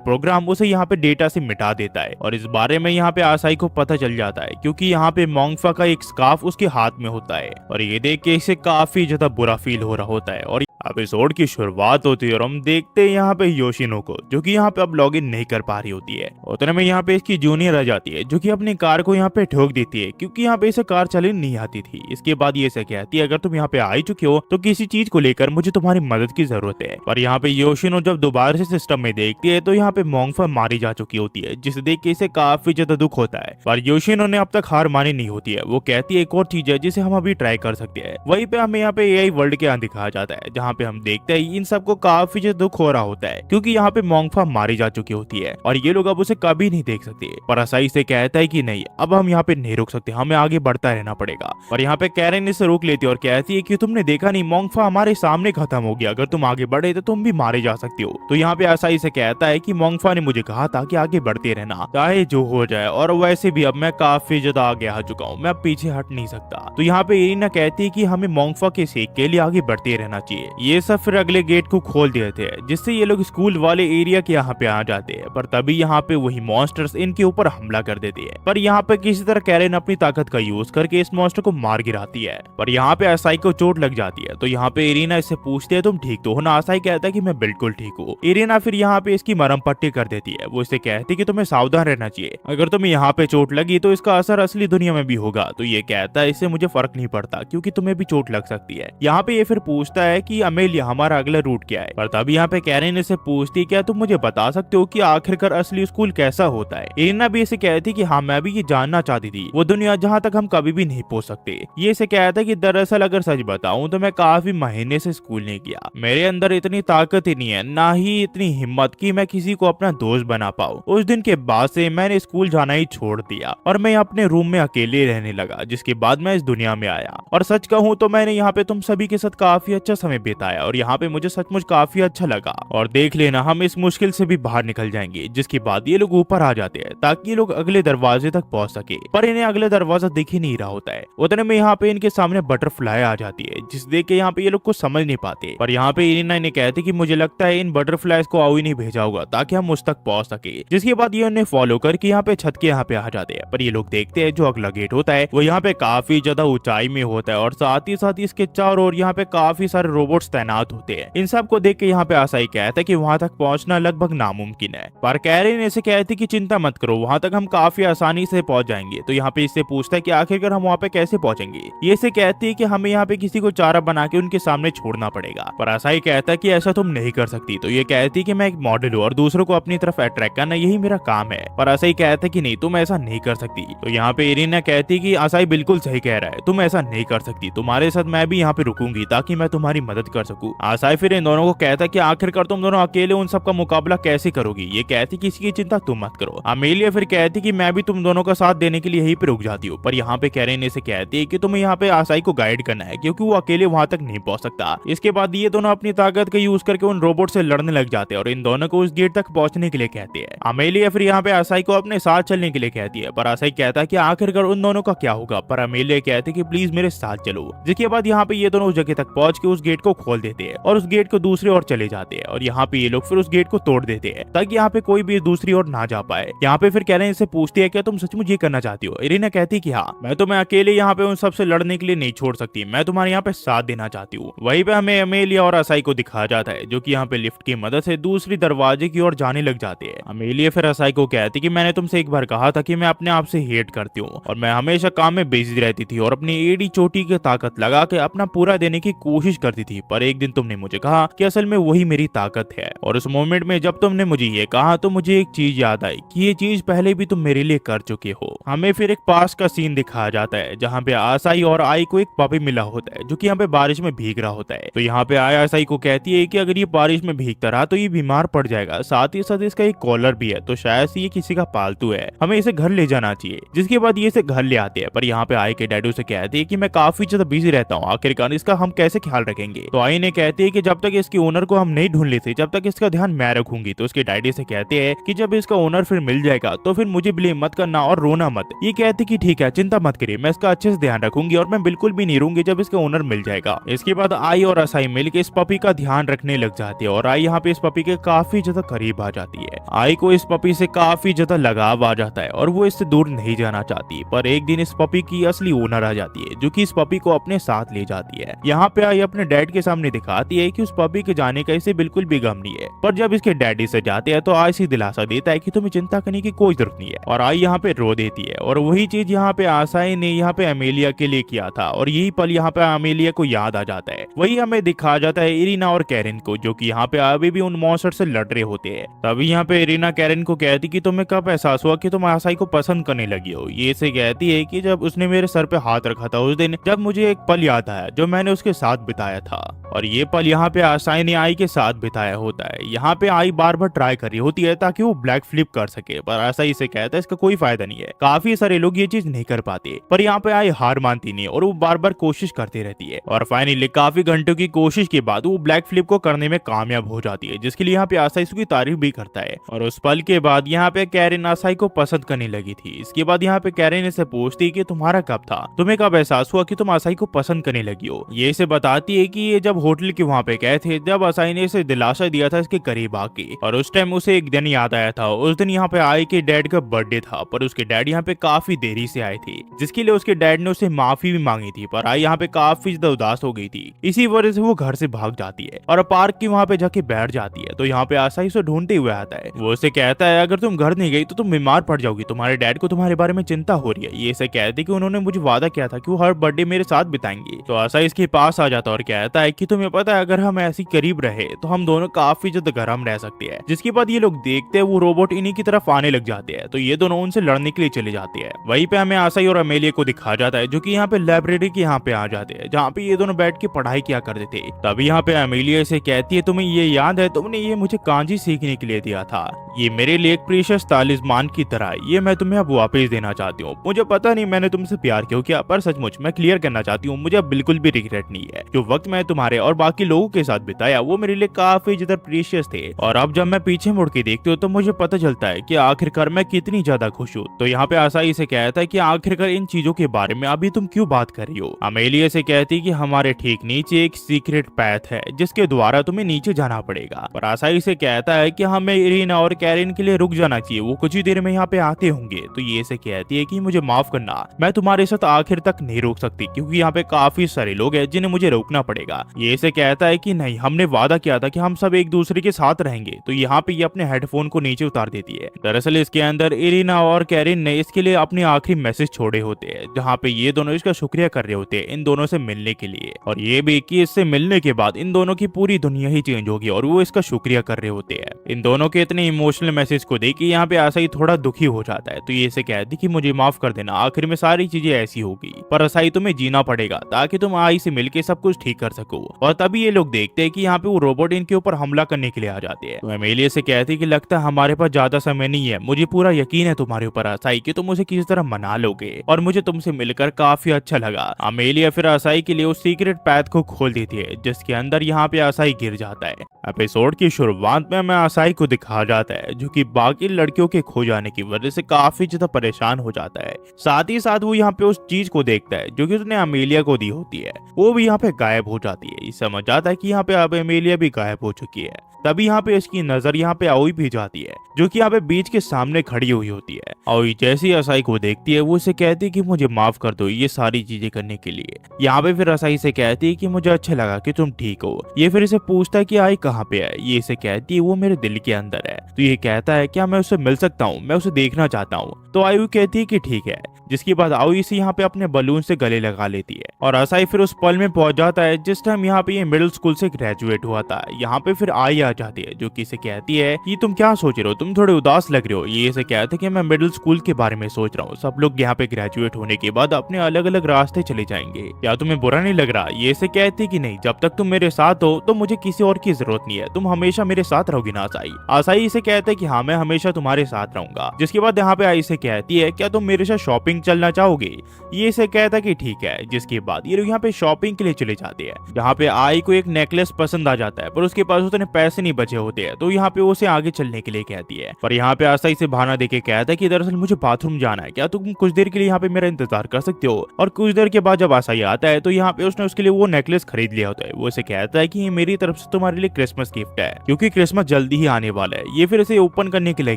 प्रोग्राम उसे यहाँ पे डेटा से मिटा देता है। और इस बारे में यहाँ पे आसाई को पता चल जाता है क्योंकि यहाँ पे मोंगफा का एक स्कार्फ उसके हाथ में होता है और ये देख के इसे काफी ज्यादा बुरा फील हो रहा होता है। और एपिसोड की शुरुआत होती है और हम देखते हैं यहाँ पे योशिनो को, जो कि यहाँ पे अब लॉगिन नहीं कर पा रही होती है। उतने में यहाँ पे इसकी जूनियर आ जाती है, जो कि अपनी कार को यहाँ पे ठोक देती है, क्योंकि यहाँ पे इसे कार चलानी नहीं आती थी। इसके बाद ये इसे कहती है अगर तुम यहाँ पे आ ही चुके हो तो किसी चीज को लेकर मुझे तुम्हारी मदद की जरूरत है। पर यहाँ पे योशिनो जब दोबारा से सिस्टम में देखती है तो यहाँ पे मोंगफा मारी जा चुकी होती है, जिसे देख के इसे काफी ज्यादा दुख होता है। पर योशिनो ने अब तक हार मानी नहीं होती है। वो कहती है एक और चीज है जिसे हम अभी ट्राई कर सकते हैं। वहीं पे हमें यहाँ पे एआई वर्ल्ड के यहाँ दिखाया जाता है, जहाँ पे हम देखते हैं इन सबको काफी ज्यादा दुख हो रहा होता है, क्योंकि यहाँ पे मोंगफा मारी जा चुकी होती है और ये लोग अब उसे कभी नहीं देख सकते। पर असाई से कहता है कि नहीं, अब हम यहाँ पे नहीं रुक सकते, हमें आगे बढ़ता रहना पड़ेगा। और यहाँ पे कैरेन इसे रोक लेती है और कहती है कि तुमने देखा नहीं, मोंगफा हमारे सामने खत्म हो गया, अगर तुम आगे बढ़े तो तुम भी मारे जा सकते हो। तो यहाँ पे असाई से कहता है कि मोंगफा ने मुझे कहा था कि आगे बढ़ते रहना चाहे जो हो जाए, और वैसे भी अब मैं काफी ज्यादा आगे आ चुका हूँ, मैं अब पीछे हट नहीं सकता। तो यहाँ पे इरिना कहती है कि हमें मोंगफा के सेक के लिए आगे बढ़ते रहना चाहिए। ये सब फिर अगले गेट को खोल देते हैं, जिससे ये लोग स्कूल वाले एरिया के यहाँ पे आ जाते हैं। पर तभी यहाँ पे वही मॉन्स्टर्स इनके ऊपर हमला कर देते हैं। पर यहाँ पे किसी तरह कैरेन अपनी ताकत का यूज करके इस मॉन्स्टर को मार गिराती है। पर यहाँ पे असाई को चोट लग जाती है। तो यहाँ पे इरिना इससे पूछती है तुम ठीक तो हो ना? असाई कहता है कि मैं बिल्कुल ठीक हूँ। इरिना फिर यहाँ पे इसकी मरहम पट्टी कर देती है। वो इसे कहती है कि तुम्हें सावधान रहना चाहिए, अगर तुम्हें यहाँ पे चोट लगी तो इसका असर असली दुनिया में भी होगा। तो ये कहता है इससे मुझे फर्क नहीं पड़ता, क्योंकि तुम्हें भी चोट लग सकती है। यहाँ पे ये फिर पूछता है कि अमेलिया हमारा अगला रूट क्या है। पर तभी यहाँ पे कैरेन इसे पूछती है क्या तुम मुझे बता सकते हो कि आखिरकार असली स्कूल कैसा होता है? इरिना भी इसे कहती कि हाँ मैं भी ये जानना चाहती थी, वो दुनिया जहाँ तक हम कभी भी नहीं पहुंच सकते। ये इसे कहता है कि दरअसल अगर सच बताऊं तो मैं काफी महीने से स्कूल नहीं किया, मेरे अंदर इतनी ताकत ही नहीं है, ना ही इतनी हिम्मत कि मैं किसी को अपना दोस्त बना पाऊं। उस दिन के बाद से मैंने स्कूल जाना ही छोड़ दिया और मैं अपने रूम में अकेले रहने लगा, जिसके बाद मैं इस दुनिया में आया। और सच कहूं तो मैंने यहाँ पे तुम सभी के साथ काफी अच्छा समय बिताया और यहाँ पे मुझे सचमुच काफी अच्छा लगा। और देख लेना हम इस मुश्किल से भी बाहर निकल जाएंगे। जिसके बाद ये लोग ऊपर आ जाते हैं ताकि ये लोग अगले दरवाजे तक पहुंच सके, पर इन्हें अगले दरवाजा दिख ही नहीं रहा होता है। उतने में यहाँ पे इनके सामने बटरफ्लाई आ जाती है, जिस देख के यहाँ पे ये लोग कुछ समझ नहीं पाते। पर यहाँ पे इरिना इन्हें कहती कि मुझे लगता है इन बटरफ्लाइज को आओ ही नहीं भेजा होगा ताकि हम उस तक पहुंच सके। जिसके बाद ये उन्हें फॉलो करके यहाँ पे छत के यहाँ पे आ जाते हैं। पर ये लोग देखते हैं जो अगला गेट होता है वो यहाँ पे काफी ज्यादा ऊंचाई में होता है और साथ ही इसके चारों ओर यहाँ पे काफी सारे रोबोट्स तैनात होते हैं। इन सब को देख के यहाँ पे असाई कहता है कि वहां तक पहुंचना लगभग नामुमकिन है। पर कैरेन इसे कहती कि चिंता मत करो, वहां तक हम काफी आसानी से पहुंच जाएंगे। तो यहाँ पे इससे पूछता है कि आखिरकार हम वहाँ पे कैसे पहुंचेंगे? ये इसे कहती है कि हमें यहाँ पे किसी को चारा बना के उनके सामने छोड़ना पड़ेगा। पर असाई कहता है कि ऐसा तुम नहीं कर सकती। तो ये कहती है कि मैं एक मॉडल हूँ और दूसरों को अपनी तरफ अट्रैक्ट करना यही मेरा काम है। पर असाई कहता है कि नहीं, तुम ऐसा नहीं कर सकती। तो यहाँ पे इरिना कहती है कि असाई बिल्कुल सही कह रहा है, तुम ऐसा नहीं कर सकती, तुम्हारे साथ मैं भी यहाँ पे रुकूंगी ताकि मैं तुम्हारी मदद कर सकूं। असाई फिर इन दोनों को कहता है कि आखिरकार तुम दोनों अकेले उन सब का मुकाबला कैसे करोगी? ये कहती किसी की चिंता तुम मत करो। अमेलिया फिर कहती कि मैं भी तुम दोनों का साथ देने के लिए यहीं पे रुक जाती हूँ। पर यहाँ पे कैरेन इसे कहती है कि तुम्हें यहाँ पे असाई को गाइड करना है, क्योंकि वो अकेले वहां तक नहीं पहुंच सकता। इसके बाद ये दोनों अपनी ताकत का यूज करके उन रोबोट से लड़ने लग जाते हैं और इन दोनों को उस गेट तक पहुंचने के लिए कहते हैं। अमेलिया फिर यहाँ पे असाई को अपने साथ चलने के लिए कहती है। पर असाई कहता है कि आखिरकार उन दोनों का क्या होगा? पर अमेलिया कहती है कि प्लीज मेरे साथ चलो। जिसके बाद यहाँ पे ये दोनों उस जगह तक पहुंच के उस गेट को खोल देते हैं और उस गेट को दूसरी ओर चले जाते हैं। और यहाँ पे ये लोग फिर उस गेट को तोड़ देते हैं ताकि यहाँ पे कोई भी दूसरी ओर ना जा पाए। यहाँ पे फिर कैरेन इससे पूछती है क्या तुम सचमुच ये करना चाहती हो? इरिना कहती कि हाँ, मैं तुम्हें अकेले यहाँ पे उन सबसे लड़ने के लिए नहीं छोड़ सकती, मैं तुम्हारे यहाँ पे साथ देना चाहती हूँ। वहीं पे हमें अमेलिया और असाई को दिखाया जाता है, जो कि यहाँ पे लिफ्ट की मदद से दूसरी दरवाजे की ओर जाने लग जाते हैं। अमेलिया फिर असाई को कहती कि मैंने तुमसे एक बार कहा था कि मैं अपने आप से हेट करती हूँ और मैं हमेशा काम में बिजी रहती थी और अपनी एड़ी चोटी की ताकत लगा के अपना पूरा देने की कोशिश करती थी। पर एक दिन तुमने मुझे कहा कि असल में वही मेरी ताकत है, और उस मोमेंट में जब तुमने मुझे ये कहा तो मुझे एक चीज याद आई कि ये चीज पहले भी तुम मेरे लिए कर चुके हो। हमें फिर एक पास का सीन दिखाया जाता है जहाँ पे असाई और आई को एक पपी मिला होता है, जो कि यहाँ पे बारिश में भीग रहा होता है। तो यहाँ पे आई असाई को कहती है कि अगर ये बारिश में भीगता रहा तो ये बीमार पड़ जाएगा, साथ ही साथ इसका एक कॉलर भी है, तो शायद ये किसी का पालतू है, हमें इसे घर ले जाना चाहिए। जिसके बाद ये इसे घर ले आते हैं। पर यहाँ पे आई के डैडू से कहती है कि मैं काफी ज्यादा बिजी रहता हूँ, आखिरकार इसका हम कैसे ख्याल रखेंगे? तो आई ने कहती है कि जब तक इसके ओनर को हम नहीं ढूंढ लेते जब तक इसका ध्यान मैं रखूंगी। तो उसके डैडी से कहते हैं कि जब इसका ओनर फिर मिल जाएगा तो फिर मुझे ब्लेम मत करना और रोना मत। ये कहती कि ठीक है, चिंता मत करिए, मैं इसका अच्छे से ध्यान रखूंगी और मैं बिल्कुल भी नहीं रहूंगी जब इसका ओनर मिल जाएगा। इसके बाद आई और असाई मिलकर इस पपी का ध्यान रखने लग जाती है और आई यहाँ पे इस पपी के काफी ज्यादा करीब आ जाती है। आई को इस पपी से काफी ज्यादा लगाव आ जाता है और वो इससे दूर नहीं जाना चाहती। पर एक दिन इस पपी की असली ओनर आ जाती है, जो कि इस पपी को अपने साथ ले जाती है। यहाँ पे आई अपने डैड के सामने सामने दिखाती है कि उस पपी के जाने का इसे बिल्कुल भी गम नहीं है। पर जब इसके डैडी से जाते हैं तो आई इसे दिलासा देता है कि तुम्हें चिंता करने की कोई जरूरत नहीं है, और आई यहाँ पे रो देती है। और वही चीज यहाँ पे आसाई ने यहाँ पे अमेलिया के लिए किया था, और यही पल यहाँ पे अमेलिया को याद आ जाता है। वही हमें दिखा जाता है इरिना और कैरन को, जो कि यहाँ पे अभी भी उन मॉन्स्टर से लड़ रहे होते हैं। तभी यहाँ पे इरिना कैरन को कहती कि तुम्हें कब एहसास हुआ कि तुम आसाई को पसंद करने लगी हो। ये से कहती है कि जब उसने मेरे सर पे हाथ रखा था उस दिन, जब मुझे एक पल याद आया जो मैंने उसके साथ बिताया था। और ये पल यहाँ पे आसाई ने आई के साथ बिताया होता है। यहाँ पे आई बार बार ट्राई कर रही होती है ताकि वो ब्लैक फ्लिप कर सके, पर आसाई से कहता है इसका कोई फायदा नहीं है। काफी सारे लोग ये चीज नहीं कर पाते, पर यहाँ पे आई हार मानती नहीं और वो बार बार कोशिश करती रहती है। और फाइनली काफी घंटों की कोशिश के बाद वो ब्लैक फ्लिप को करने में कामयाब हो जाती है, जिसके लिए यहाँ पे आसाई उसकी तारीफ भी करता है। और उस पल के बाद यहाँ पे कैरन आसाई को पसंद करने लगी थी। इसके बाद यहाँ पे कैरन इसे पूछती कि तुम्हारा कब था, तुम्हें कब एहसास हुआ कि तुम आसाई को पसंद करने लगी हो। ये इसे बताती है कि ये जब होटल के वहाँ पे गए थे, जब आसाई ने इसे दिलासा दिया था इसके करीब आके, और उस टाइम उसे एक दिन याद आया था। उस दिन यहाँ पे आई के डैड का बर्थडे था, पर उसके डैड यहाँ पे काफी देरी से आए थे, जिसके लिए उसके डैड ने उसे माफी भी मांगी थी। पर आई यहाँ पे काफी ज्यादा उदास हो गई थी, इसी वजह से वो घर से भाग जाती है और पार्क की वहाँ पे जाके बैठ जाती है। तो यहाँ पे आसाई उसे ढूंढते हुए आता है। वो उसे कहता है अगर तुम घर नहीं गई तो तुम बीमार पड़ जाओगी, तुम्हारे डैड को तुम्हारे बारे में चिंता हो रही है। ये इसे कहते कि उन्होंने मुझे वादा किया था कि वो हर बर्थडे मेरे साथ बिताएंगे। तो आसाई इसके पास आ जाता और कहता है कि तुम्हें पता है अगर हम ऐसी करीब रहे तो हम दोनों काफी ज्यादा गर्म रह सकते हैं। जिसके बाद ये लोग देखते हैं वो रोबोट इन्हीं की तरफ आने लग जाते हैं, तो ये दोनों उनसे लड़ने के लिए चले जाते हैं। वहीं पे हमें आसाई और अमेलिया को दिखा जाता है जो कि यहाँ पे लाइब्रेरी के यहाँ पे आ जाते हैं, जहाँ पे ये दोनों बैठ के पढ़ाई किया करते थे। तभी यहाँ पे अमेलिया से कहती है तुम्हें ये याद है, तुमने ये मुझे कांजी सीखने के लिए दिया था, ये मेरे लिए एक प्रीशियस तालिस्मान की तरह, ये मैं तुम्हें अब वापस देना चाहती हूँ। मुझे पता नहीं मैंने तुमसे प्यार क्यों किया, पर सचमुच मैं क्लियर करना चाहती हूँ मुझे अब बिल्कुल भी रिग्रेट नहीं है। जो वक्त मैं तुम्हारे और बाकी लोगों के साथ बिताया वो मेरे लिए काफी ज्यादा प्रीशियस थे, और अब जब मैं पीछे मुड़ के देखती हूँ तो मुझे पता चलता है कि आखिरकार मैं कितनी ज्यादा खुश हूँ। तो यहाँ पे आसाई से कहता है कि आखिरकार इन चीजों के बारे में अभी तुम क्यों बात कर रही हो। अमेलिया से कहती कि हमारे ठीक नीचे एक सीक्रेट पैथ है जिसके द्वारा तुम्हें नीचे जाना पड़ेगा। पर आसाई से कहता है कि हमें इरिना और कैरन के लिए रुक जाना चाहिए, वो कुछ ही देर में यहाँ पे आते होंगे। तो ये से कहती है कि मुझे माफ करना, मैं तुम्हारे साथ आखिर तक नहीं रुक सकती क्योंकि यहाँ पे काफी सारे लोग हैं जिन्हें मुझे रोकना पड़ेगा। ये से कहता है कि नहीं, हमने वादा किया था कि हम सब एक दूसरे के साथ रहेंगे। तो यहाँ पे ये अपने हेडफोन को नीचे उतार देती है। दरअसल इसके अंदर इरिना और कैरन ने इसके लिए अपने आखिरी मैसेज छोड़े होते हैं, जहाँ पे ये दोनों इसका शुक्रिया कर रहे होते हैं इन दोनों से मिलने के लिए, और ये भी कि इससे मिलने के बाद इन दोनों की पूरी दुनिया ही चेंज होगी और वो इसका शुक्रिया कर रहे होते हैं। इन दोनों के इतने इमोशनल मैसेज को देख के यहाँ पे आसाई थोड़ा दुखी हो जाता है। तो ये इसे कहती कि मुझे माफ कर देना, आखिर में सारी चीजें ऐसी होगी, पर आसाई तुम्हें जीना पड़ेगा ताकि तुम आई से मिलके सब कुछ ठीक कर सको। और तभी ये लोग देखते हैं कि यहाँ पे वो रोबोट इनके ऊपर हमला करने के लिए आ जाते हैं। तो अमेलिया से कहती है कि लगता है हमारे पास ज्यादा समय नहीं है, मुझे पूरा यकीन है तुम्हारे ऊपर आसाई कि तुम उसे किसी तरह मना लोगे, और मुझे तुमसे मिलकर काफी अच्छा लगा। अमेलिया फिर आसाई के लिए उस सीक्रेट पैथ को खोल देती है जिसके अंदर यहाँ पे आसाई गिर जाता है। एपिसोड की शुरुआत में हमें आसाई को दिखा जाता है जो कि बाकी लड़कियों के खो जाने की वजह से काफी ज्यादा परेशान हो जाता है। साथ ही साथ वो यहाँ पे उस चीज को देखता है जो कि उसने अमेलिया को दी होती है, वो भी यहाँ पे गायब हो जाती है। ये समझ जाता है कि यहाँ पे अब अमेलिया भी गायब हो चुकी है। तभी यहाँ पे इसकी नजर यहाँ पे आओई भी जाती है जो कि यहाँ पे बीच के सामने खड़ी हुई होती है। आओई जैसी असाई को देखती है वो इसे कहती है कि मुझे माफ कर दो ये सारी चीजें करने के लिए। यहाँ पे फिर असाई से कहती है कि मुझे अच्छा लगा कि तुम ठीक हो। ये फिर इसे पूछता है कि आई कहाँ पे है। ये इसे कहती है वो मेरे दिल के अंदर है। तो ये कहता है क्या मैं उससे मिल सकता हूँ, मैं उसे देखना चाहता हूँ। तो आयु कहती है कि ठीक है। जिसके बाद आओई इसे यहाँ पे अपने बलून से गले लगा लेती है और असाई फिर उस पल में पहुंच जाता है जिस टाइम यहाँ पे ये मिडिल स्कूल से ग्रेजुएट हुआ था। यहाँ पे फिर आई आ जाती है जो कि इसे कहती है कि तुम क्या सोच रहे हो, तुम थोड़े उदास लग रहे हो। ये इसे कहते हैं कि मैं मिडिल स्कूल के बारे में सोच रहा हूँ, सब लोग यहाँ पे ग्रेजुएट होने के बाद अपने अलग अलग रास्ते चले जाएंगे, क्या तुम्हें बुरा नहीं लग रहा। ये इसे कहती कि नहीं, जब तक तुम मेरे साथ हो तो मुझे किसी और की जरूरत नहीं है, तुम हमेशा मेरे साथ रहोगी ना आसाई। आसाई इसे कहते हैं कि हाँ मैं हमेशा तुम्हारे साथ रहूंगा। जिसके बाद यहाँ पे आई इसे कहती है क्या तुम मेरे साथ शॉपिंग चलना चाहोगे। ये इसे कहता है कि ठीक है। जिसके बाद ये लोग यहाँ पे शॉपिंग के लिए चले जाते हैं। यहाँ पे आई को एक नेकलेस पसंद आ जाता है पर उसके पास उतने पैसे से नहीं बचे होते हैं, तो यहाँ पे वो उसे आगे चलने के लिए कहती है। पर यहाँ पे आसाई से बहाना देके कहता है कि दरअसल मुझे बाथरूम जाना है, क्या तुम कुछ देर के लिए यहाँ पे मेरा इंतजार कर सकते हो। और कुछ देर के बाद जब आसाई आता है तो यहाँ पे उसने उसके लिए वो नेकलेस खरीद लिया होता है। वो उसे कहता है कि ये मेरी तरफ से तुम्हारे लिए क्रिसमस गिफ्ट है, क्योंकि क्रिसमस जल्दी ही आने वाला है। ये फिर इसे ओपन करने के लिए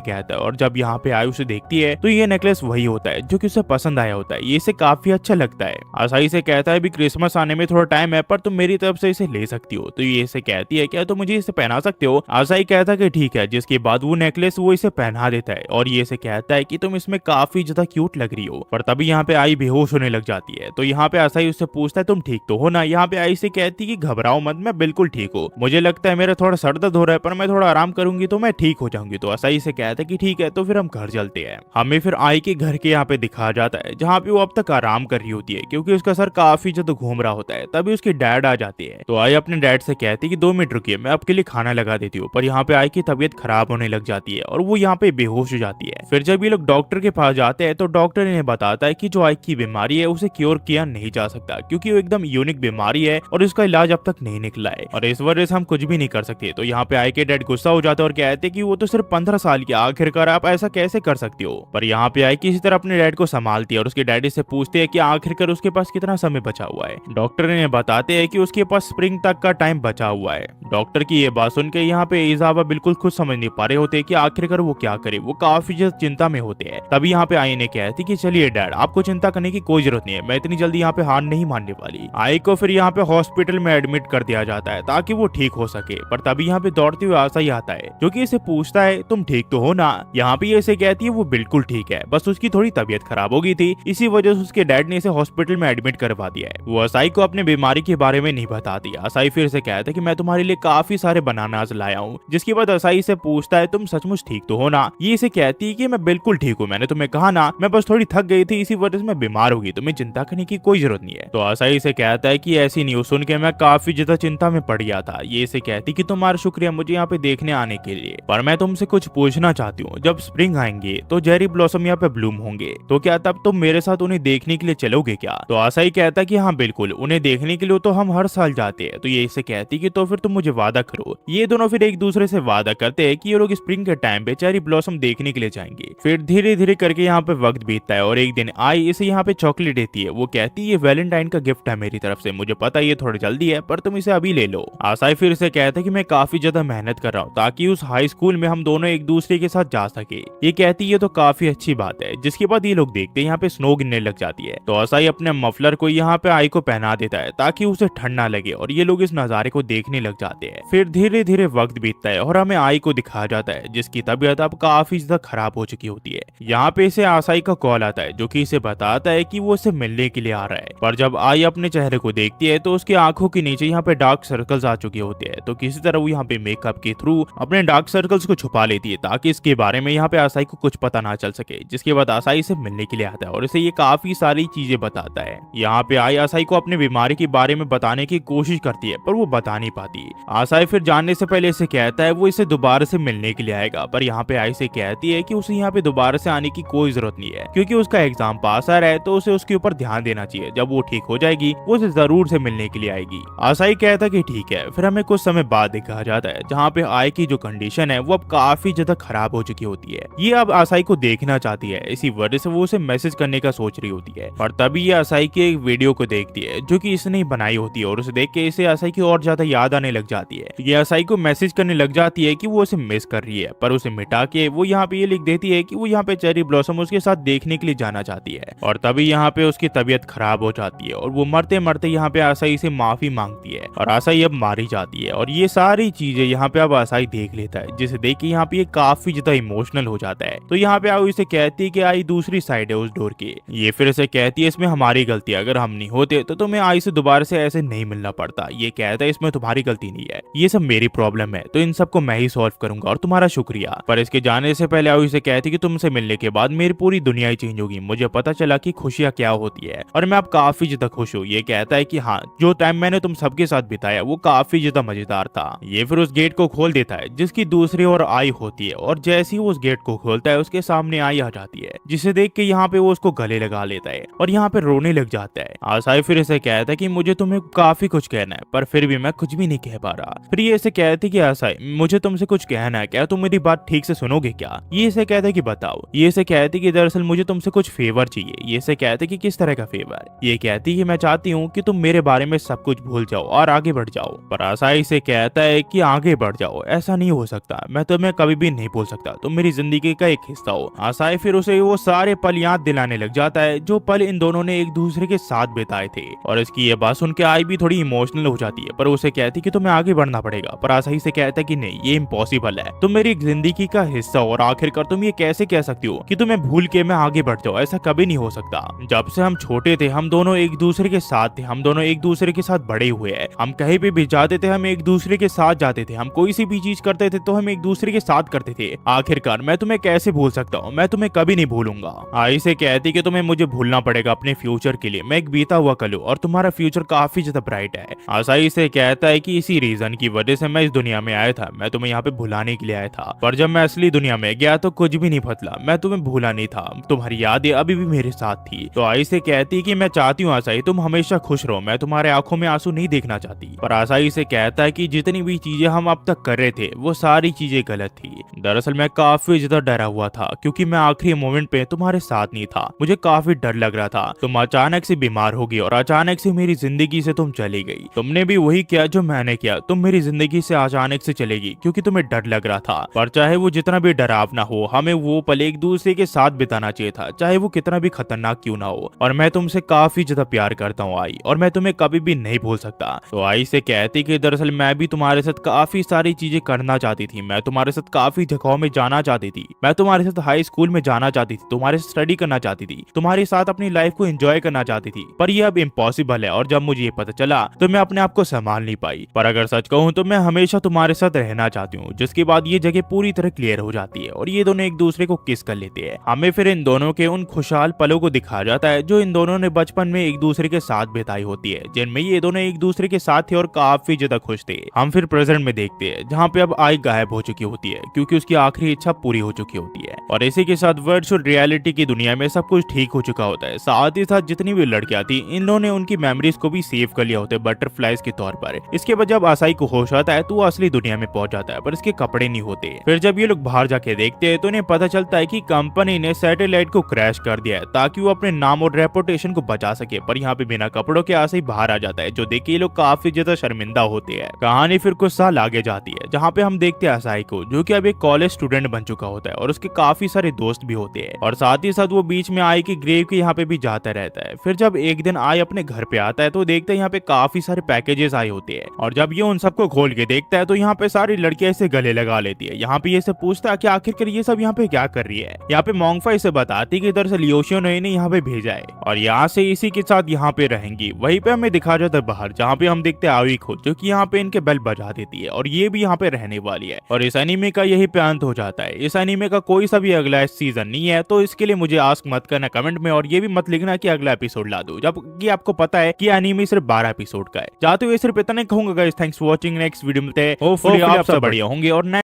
कहता है, और जब यहाँ पे आई उसे देखती है तो ये नेकलेस वही होता है जो कि उसे पसंद आया होता है। ये इसे काफी अच्छा लगता है। आसाई से कहता है भी क्रिसमस आने में थोड़ा टाइम है, पर तुम मेरी तरफ से इसे ले सकती हो। तो ये इसे कहती है क्या तुम मुझे इसे पहना सकते हो। आसाई कहता है कि ठीक है, जिसके बाद वो नेकलेस वो इसे पहना देता है, और ये इसे कहता है कि तुम इसमें काफी ज्यादा क्यूट लग रही हो। पर तभी यहाँ पे आई बेहोश होने लग जाती है। तो यहाँ पे आसाई उससे पूछता है तुम ठीक तो हो ना। यहाँ पे आई से कहती है कि घबराओ मत, मैं बिल्कुल ठीक हूँ। मुझे लगता है मेरा थोड़ा सर दर्द हो रहा है, पर मैं थोड़ा आराम करूंगी तो मैं ठीक हो जाऊंगी। तो आसाई से कहता है कि ठीक है, तो फिर हम घर चलते हैं। हमें फिर आई के घर के यहाँ पे दिखाया जाता है, जहाँ पे वो अब तक आराम कर रही होती है, क्योंकि उसका सर काफी ज्यादा घूम रहा होता है। तभी उसकी डैड आ जाती है। तो आई अपने डैड से कहती है कि 2 मिनट रुकिए, मैं आपके लिए खाना लगा देती हूँ। पर यहाँ पे आई की तबीयत खराब होने लग जाती है और वो यहाँ पे बेहोश हो जाती है। फिर जब ये लोग डॉक्टर के पास जाते हैं तो डॉक्टर इन्हें बताता है कि जो आई की बीमारी है उसे क्योर किया नहीं जा सकता, क्योंकि वो एकदम यूनिक बीमारी है और उसका इलाज अब तक नहीं निकला है, और इस वजह से हम कुछ भी नहीं कर सकते। तो यहाँ पे आई के डैड गुस्सा हो जाते हैं और कहते हैं कि वो तो सिर्फ 15 साल की, आखिरकार आप ऐसा कैसे कर सकती हो। पर यहाँ पे आई किसी तरह अपने डैड को संभालती है और उसके डैडी से पूछते हैं कि आखिरकार उसके पास कितना समय बचा हुआ है। डॉक्टर इन्हें बताते हैं कि उसके पास स्प्रिंग तक का टाइम बचा हुआ है। डॉक्टर की ये बात सुन के यहाँ पे इजाबा बिल्कुल खुद समझ नहीं पा रहे होते कि आखिरकार वो क्या करे। वो काफी ज्यादा चिंता में होते हैं। तभी यहाँ पे आई ने कहती कि चलिए डैड, आपको चिंता करने की कोई जरूरत नहीं है, मैं इतनी जल्दी यहाँ पे हार नहीं मानने वाली। आई को फिर यहाँ पे हॉस्पिटल में एडमिट कर दिया जाता है ताकि वो ठीक हो सके। पर तभी यहाँ पे दौड़ते हुए आसाई आता है, जो कि इसे पूछता है तुम ठीक तो हो ना। यहाँ पे इसे कहती है वो बिल्कुल ठीक है, बस उसकी थोड़ी तबीयत खराब हो गई थी, इसी वजह से उसके डैड ने इसे हॉस्पिटल में एडमिट करवा दिया है। वो आसाई को अपनी बीमारी के बारे में नहीं बताती। आसाई फिर से कहता है कि मैं तुम्हारे लिए काफी सारे बनानास लाया हूँ। जिसके बाद आसाई से पूछता है तुम सचमुच ठीक तो हो ना। ये इसे कहती है कि मैं बिल्कुल ठीक हूँ, मैंने तुम्हें कहा ना, मैं बस थोड़ी थक गई थी, इसी वजह से मैं बीमार हो गई, तुम्हें चिंता करने की कोई जरूरत नहीं है। तो आसाई से कहता है कि ऐसी न्यूज सुन के मैं काफी ज्यादा चिंता में पड़ गया था। ये इसे कहती कि तुम्हारा शुक्रिया मुझे यहाँ पे देखने आने के लिए, पर मैं तुमसे कुछ पूछना चाहती हूँ, जब स्प्रिंग आएंगे तो जेरी ब्लॉसम यहाँ पे ब्लूम होंगे, तो क्या तब तुम मेरे साथ उन्हें देखने के लिए चलोगे क्या। तो आसाई कहता कि हाँ बिल्कुल, उन्हें देखने के लिए तो हम हर साल जाते हैं। तो ये इसे कहती कि तो फिर तुम मुझे वादा करो। ये दोनों फिर एक दूसरे से वादा करते हैं कि ये लोग स्प्रिंग के टाइम पे चेरी ब्लॉसम देखने के लिए जाएंगे। फिर धीरे धीरे करके यहाँ पे वक्त बीतता है और एक दिन आई इसे यहाँ पे चॉकलेट देती है। वो कहती है ये वैलेंटाइन का गिफ्ट है मेरी तरफ से, मुझे पता है ये थोड़ा जल्दी है, पर तुम इसे अभी ले लो। आसाई फिर से कहता है कि मैं काफी ज्यादा मेहनत कर रहा हूँ ताकि उस हाई स्कूल में हम दोनों एक दूसरे के साथ जा सके। ये कहती है तो काफी अच्छी बात है। जिसके बाद ये लोग देखते हैं यहाँ पे स्नो गिरने लग जाती है। तो आसाई अपने मफलर को यहाँ पे आई को पहना देता है ताकि उसे ठंड ना लगे, और ये लोग इस नजारे को देखने लग जाते हैं। फिर धीरे धीरे वक्त बीतता है और हमें आई को दिखाया जाता है, जिसकी तबीयत अब काफी ज्यादा खराब हो चुकी होती है। यहाँ पे इसे आसाई का कॉल आता है, जो कि इसे बताता है कि वो इसे मिलने के लिए आ रहा है। पर जब आई अपने चेहरे को देखती है तो उसकी आंखों के नीचे यहाँ पे डार्क सर्कल्स आ चुके होते हैं। तो किसी तरह वो यहाँ पे मेकअप के थ्रू अपने डार्क सर्कल्स को छुपा लेती है ताकि इसके बारे में यहाँ पे आसाई को कुछ पता ना चल सके। जिसके बाद आसाई से मिलने के लिए आता है और इसे ये काफी सारी चीजें बताता है। यहाँ पे आई आसाई को अपनी बीमारी के बारे में बताने की कोशिश करती है, पर वो बता नहीं पाती। आसाई फिर जानने से पहले इसे कहता है वो इसे दोबारा से मिलने के लिए आएगा, पर यहाँ पे आई से कहती है कि उसे यहाँ पे दोबारा से आने की कोई जरूरत नहीं है, क्योंकि उसका एग्जाम पास आ रहा है, तो उसे उसके ऊपर ध्यान देना चाहिए। जब वो ठीक हो जाएगी वो उसे जरूर से मिलने के लिए आएगी। आसाई कहता है कि ठीक है। फिर हमें कुछ समय बाद दिखाया जाता है जहाँ पे आई की जो कंडीशन है वो अब काफी ज्यादा खराब हो चुकी होती है। ये अब आसाई को देखना चाहती है, इसी वजह से वो उसे मैसेज करने का सोच रही होती है। और तभी ये आसाई की एक वीडियो को देखती है जो कि इसने बनाई होती है, और उसे देख के इसे आसाई की और ज्यादा याद आने लग जाती है। ये आसाई को मैसेज करने लग जाती है कि वो उसे मिस कर रही है, पर उसे मिटा के वो यहाँ पे ये लिख देती है कि वो यहाँ पे चेरी ब्लॉसम उसके साथ देखने के लिए जाना चाहती है। और तभी यहाँ पे उसकी तबीयत खराब हो जाती है और वो मरते मरते यहाँ पे आसाई से माफी मांगती है, और आसाई अब मारी जाती है। और ये सारी चीजें यहाँ पे अब आसाई देख लेता है, जिसे देख के यहाँ पे ये काफी ज्यादा इमोशनल हो जाता है। तो यहाँ पे आई इसे कहती है कि आई दूसरी साइड है उस डोर की। ये फिर से कहती है इसमें हमारी गलती है, अगर हम नहीं होते तो तुम्हें आई से दोबारा से ऐसे नहीं मिलना पड़ता। ये कहता है इसमें तुम्हारी गलती नहीं है, ये सब मेरी प्रॉब्लम है, तो इन सबको मैं ही सॉल्व करूंगा और तुम्हारा शुक्रिया। पर इसके जाने से पहले आई इसे कहती कि तुमसे मिलने के बाद मेरी पूरी दुनिया ही चेंज होगी, मुझे पता चला कि खुशियां क्या होती है और मैं अब काफी ज्यादा खुश हूँ। ये कहता है कि हाँ, जो टाइम मैंने तुम सबके साथ बिताया वो काफी ज्यादा मजेदार था। ये फिर उस गेट को खोल देता है जिसकी दूसरी ओर आई होती है, और जैसे ही वो उस गेट को खोलता है उसके सामने आई आ जाती है, जिसे देख के यहाँ पे वो उसको गले लगा लेता है और यहाँ पे रोने लग जाता है। आसाई फिर इसे कहता है कि मुझे तुम्हें काफी कुछ कहना है, पर फिर भी मैं कुछ भी नहीं कह पा रहा। फिर ये इसे कहता कहती कि आसाई मुझे तुमसे कुछ कहना है, क्या तुम मेरी बात ठीक से सुनोगे क्या? ये इसे कहते कि बताओ। ये इसे कहती कि दरअसल मुझे तुमसे कुछ फेवर चाहिए। ये इसे कहते कि किस तरह का फेवर? ये कहती कि मैं चाहती हूँ कि तुम मेरे बारे में सब कुछ भूल जाओ और आगे बढ़ जाओ। पर आसाई से कहता है कि आगे बढ़ जाओ, ऐसा नहीं हो सकता, मैं तुम्हें कभी भी नहीं भूल सकता, तुम मेरी जिंदगी का एक हिस्सा हो। आसाई फिर उसे वो सारे पल याद दिलाने लग जाता है जो पल इन दोनों ने एक दूसरे के साथ बिताए थे। और इसकी ये बात सुन के आई भी थोड़ी इमोशनल हो जाती है, पर उसे कहती कि तुम्हें आगे बढ़ना पड़ेगा। पर आसाई से कहता है कि नहीं, ये इम्पॉसिबल है, तुम मेरी जिंदगी का हिस्सा हो और आखिरकार तुम ये कैसे कह सकती हो कि तुम्हें भूल के मैं आगे बढ़ जाऊं? ऐसा कभी नहीं हो सकता। जब से हम छोटे थे हम दोनों एक दूसरे के साथ थे, हम दोनों एक दूसरे के साथ बड़े हुए हैं, हम कहीं पे भी जाते थे हम एक दूसरे के साथ जाते थे, हम कोई सी भी चीज करते थे तो हम एक दूसरे के साथ करते थे। आखिरकार मैं तुम्हें कैसे भूल सकता हूँ? मैं तुम्हें कभी नहीं भूलूंगा। आई से कहती कि तुम्हें मुझे भूलना पड़ेगा अपने फ्यूचर के लिए, मैं एक बीता हुआ कल हूं और तुम्हारा फ्यूचर काफी ज्यादा ब्राइट है। आसाई से कहता है कि इसी रीजन की वजह से मैं इस दुनिया में आया था, मैं तुम्हें यहाँ पे भुलाने के लिए आया था, पर जब मैं असली दुनिया में गया तो कुछ भी नहीं बदला, मैं तुम्हें भूला नहीं था, तुम्हारी यादें अभी भी मेरे साथ थी। तो आई से कहती कि मैं चाहती हूँ आसाई तुम हमेशा खुश रहो, मैं तुम्हारे आंखों में आंसू नहीं देखना चाहती। पर आसाई से कहता है कि जितनी भी चीजें हम अब तक कर रहे थे वो सारी चीजें गलत थी। दरअसल मैं काफी ज्यादा डरा हुआ था क्योंकि मैं आखिरी मोमेंट पे तुम्हारे साथ नहीं था, मुझे काफी डर लग रहा था। तुम अचानक से बीमार हो गई और अचानक से मेरी जिंदगी से तुम चली गई। तुमने भी वही किया जो मैंने किया, तुम मेरी जिंदगी से अचानक से चलेगी क्योंकि तुम्हें डर लग रहा था। पर चाहे वो जितना भी डरावना हो, हमें वो पल एक दूसरे के साथ बिताना चाहिए था, चाहे वो कितना भी खतरनाक क्यों ना हो। और मैं तुमसे काफी ज्यादा प्यार करता हूँ आई, और मैं तुम्हें कभी भी नहीं भूल सकता। तो आई से कहती कि दरअसल मैं भी तुम्हारे साथ काफी सारी चीजें करना चाहती थी, मैं तुम्हारे साथ काफी जगहों में जाना चाहती थी, मैं तुम्हारे साथ हाई स्कूल में जाना चाहती थी, तुम्हारे साथ स्टडी करना चाहती थी, तुम्हारे साथ अपनी लाइफ को एंजॉय करना चाहती थी, पर ये अब इम्पॉसिबल है। और जब मुझे ये पता चला तो मैं अपने आप को संभाल नहीं पाई। पर अगर सच कहूँ तो मैं हमेशा तुम्हारे साथ रहना चाहती हूँ। जिसके बाद ये जगह पूरी तरह क्लियर हो जाती है और ये दोनों एक दूसरे को किस कर लेते हैं। हमें फिर इन दोनों के उन खुशहाल पलों को दिखाया जाता है जो इन दोनों ने बचपन में एक दूसरे के साथ बिताई होती है, जिनमें ये दोनों एक दूसरे के साथ थे और काफी ज्यादा खुश थे। हम फिर प्रेजेंट में देखते हैं जहाँ पे अब आई गायब हो चुकी होती है क्योंकि उसकी आखिरी इच्छा पूरी हो चुकी होती है। और इसी के साथ वर्चुअल रियलिटी की दुनिया में सब कुछ ठीक हो चुका होता है। साथ ही साथ जितनी भी लड़कियां थी इन्होंने उनकी मेमोरीज को भी सेव कर लिया होता है बटरफ्लाइज के तौर पर। इसके बाद जब आसाई को होश आता है तो वो असली दुनिया में पहुंच जाता है, पर इसके कपड़े नहीं होते। फिर जब ये लोग बाहर जाके देखते हैं तो इन्हें पता चलता है कि कंपनी ने सैटेलाइट को क्रैश कर दिया है ताकि वो अपने नाम और रेपुटेशन को बचा सके। पर यहाँ पे बिना कपड़ों के आसाई बाहर आ जाता है, जो देख के ये लोग काफी ज्यादा शर्मिंदा होते हैं। कहानी फिर कुछ साल आगे जाती है जहाँ पे हम देखते हैं आसाई को, जो कि अब एक कॉलेज स्टूडेंट बन चुका होता है और उसके काफी सारे दोस्त भी होते हैं। और साथ ही साथ वो बीच में आई की ग्रेव के यहाँ पे भी जाता रहता है। फिर जब एक दिन आई अपने घर पे आता है तो देखते हैं यहाँ पे काफी सारे पैकेजेस आए होते हैं, और जब ये उन सबको खोल के देखता है तो यहाँ पे सारी लड़कियां इसे गले लगा लेती है। यहाँ पे ये सब पूछता है कि आखिरकार ये सब यहाँ पे क्या कर रही है। यहाँ पे मोंगफा इसे बताती है कि दरअसल योशियो ने इन्हें यहाँ पे भेजा है और यहाँ से इसी के साथ यहाँ पे रहेंगी। वहीं पे हमें दिखा जाता है बाहर, जहाँ पे हम देखते हैं आवी को, जो कि यहाँ पे इनके बेल बजा देती है और ये भी यहाँ पे रहने वाली है। और इस एनीमे का यही पे अंत हो जाता है। इस एनीमे का कोई सा भी अगला सीजन नहीं है, तो इसके लिए मुझे आस्क मत करना कमेंट में, और ये भी मत लिखना कि अगला एपिसोड ला दो, जबकि आपको पता है कि एनीमे सिर्फ 12 एपिसोड का है। चाहते हुए सिर्फ इतना ही कहूंगा guys, thanks for watching. Next video में होपफुली आप सब बढ़िया होंगे और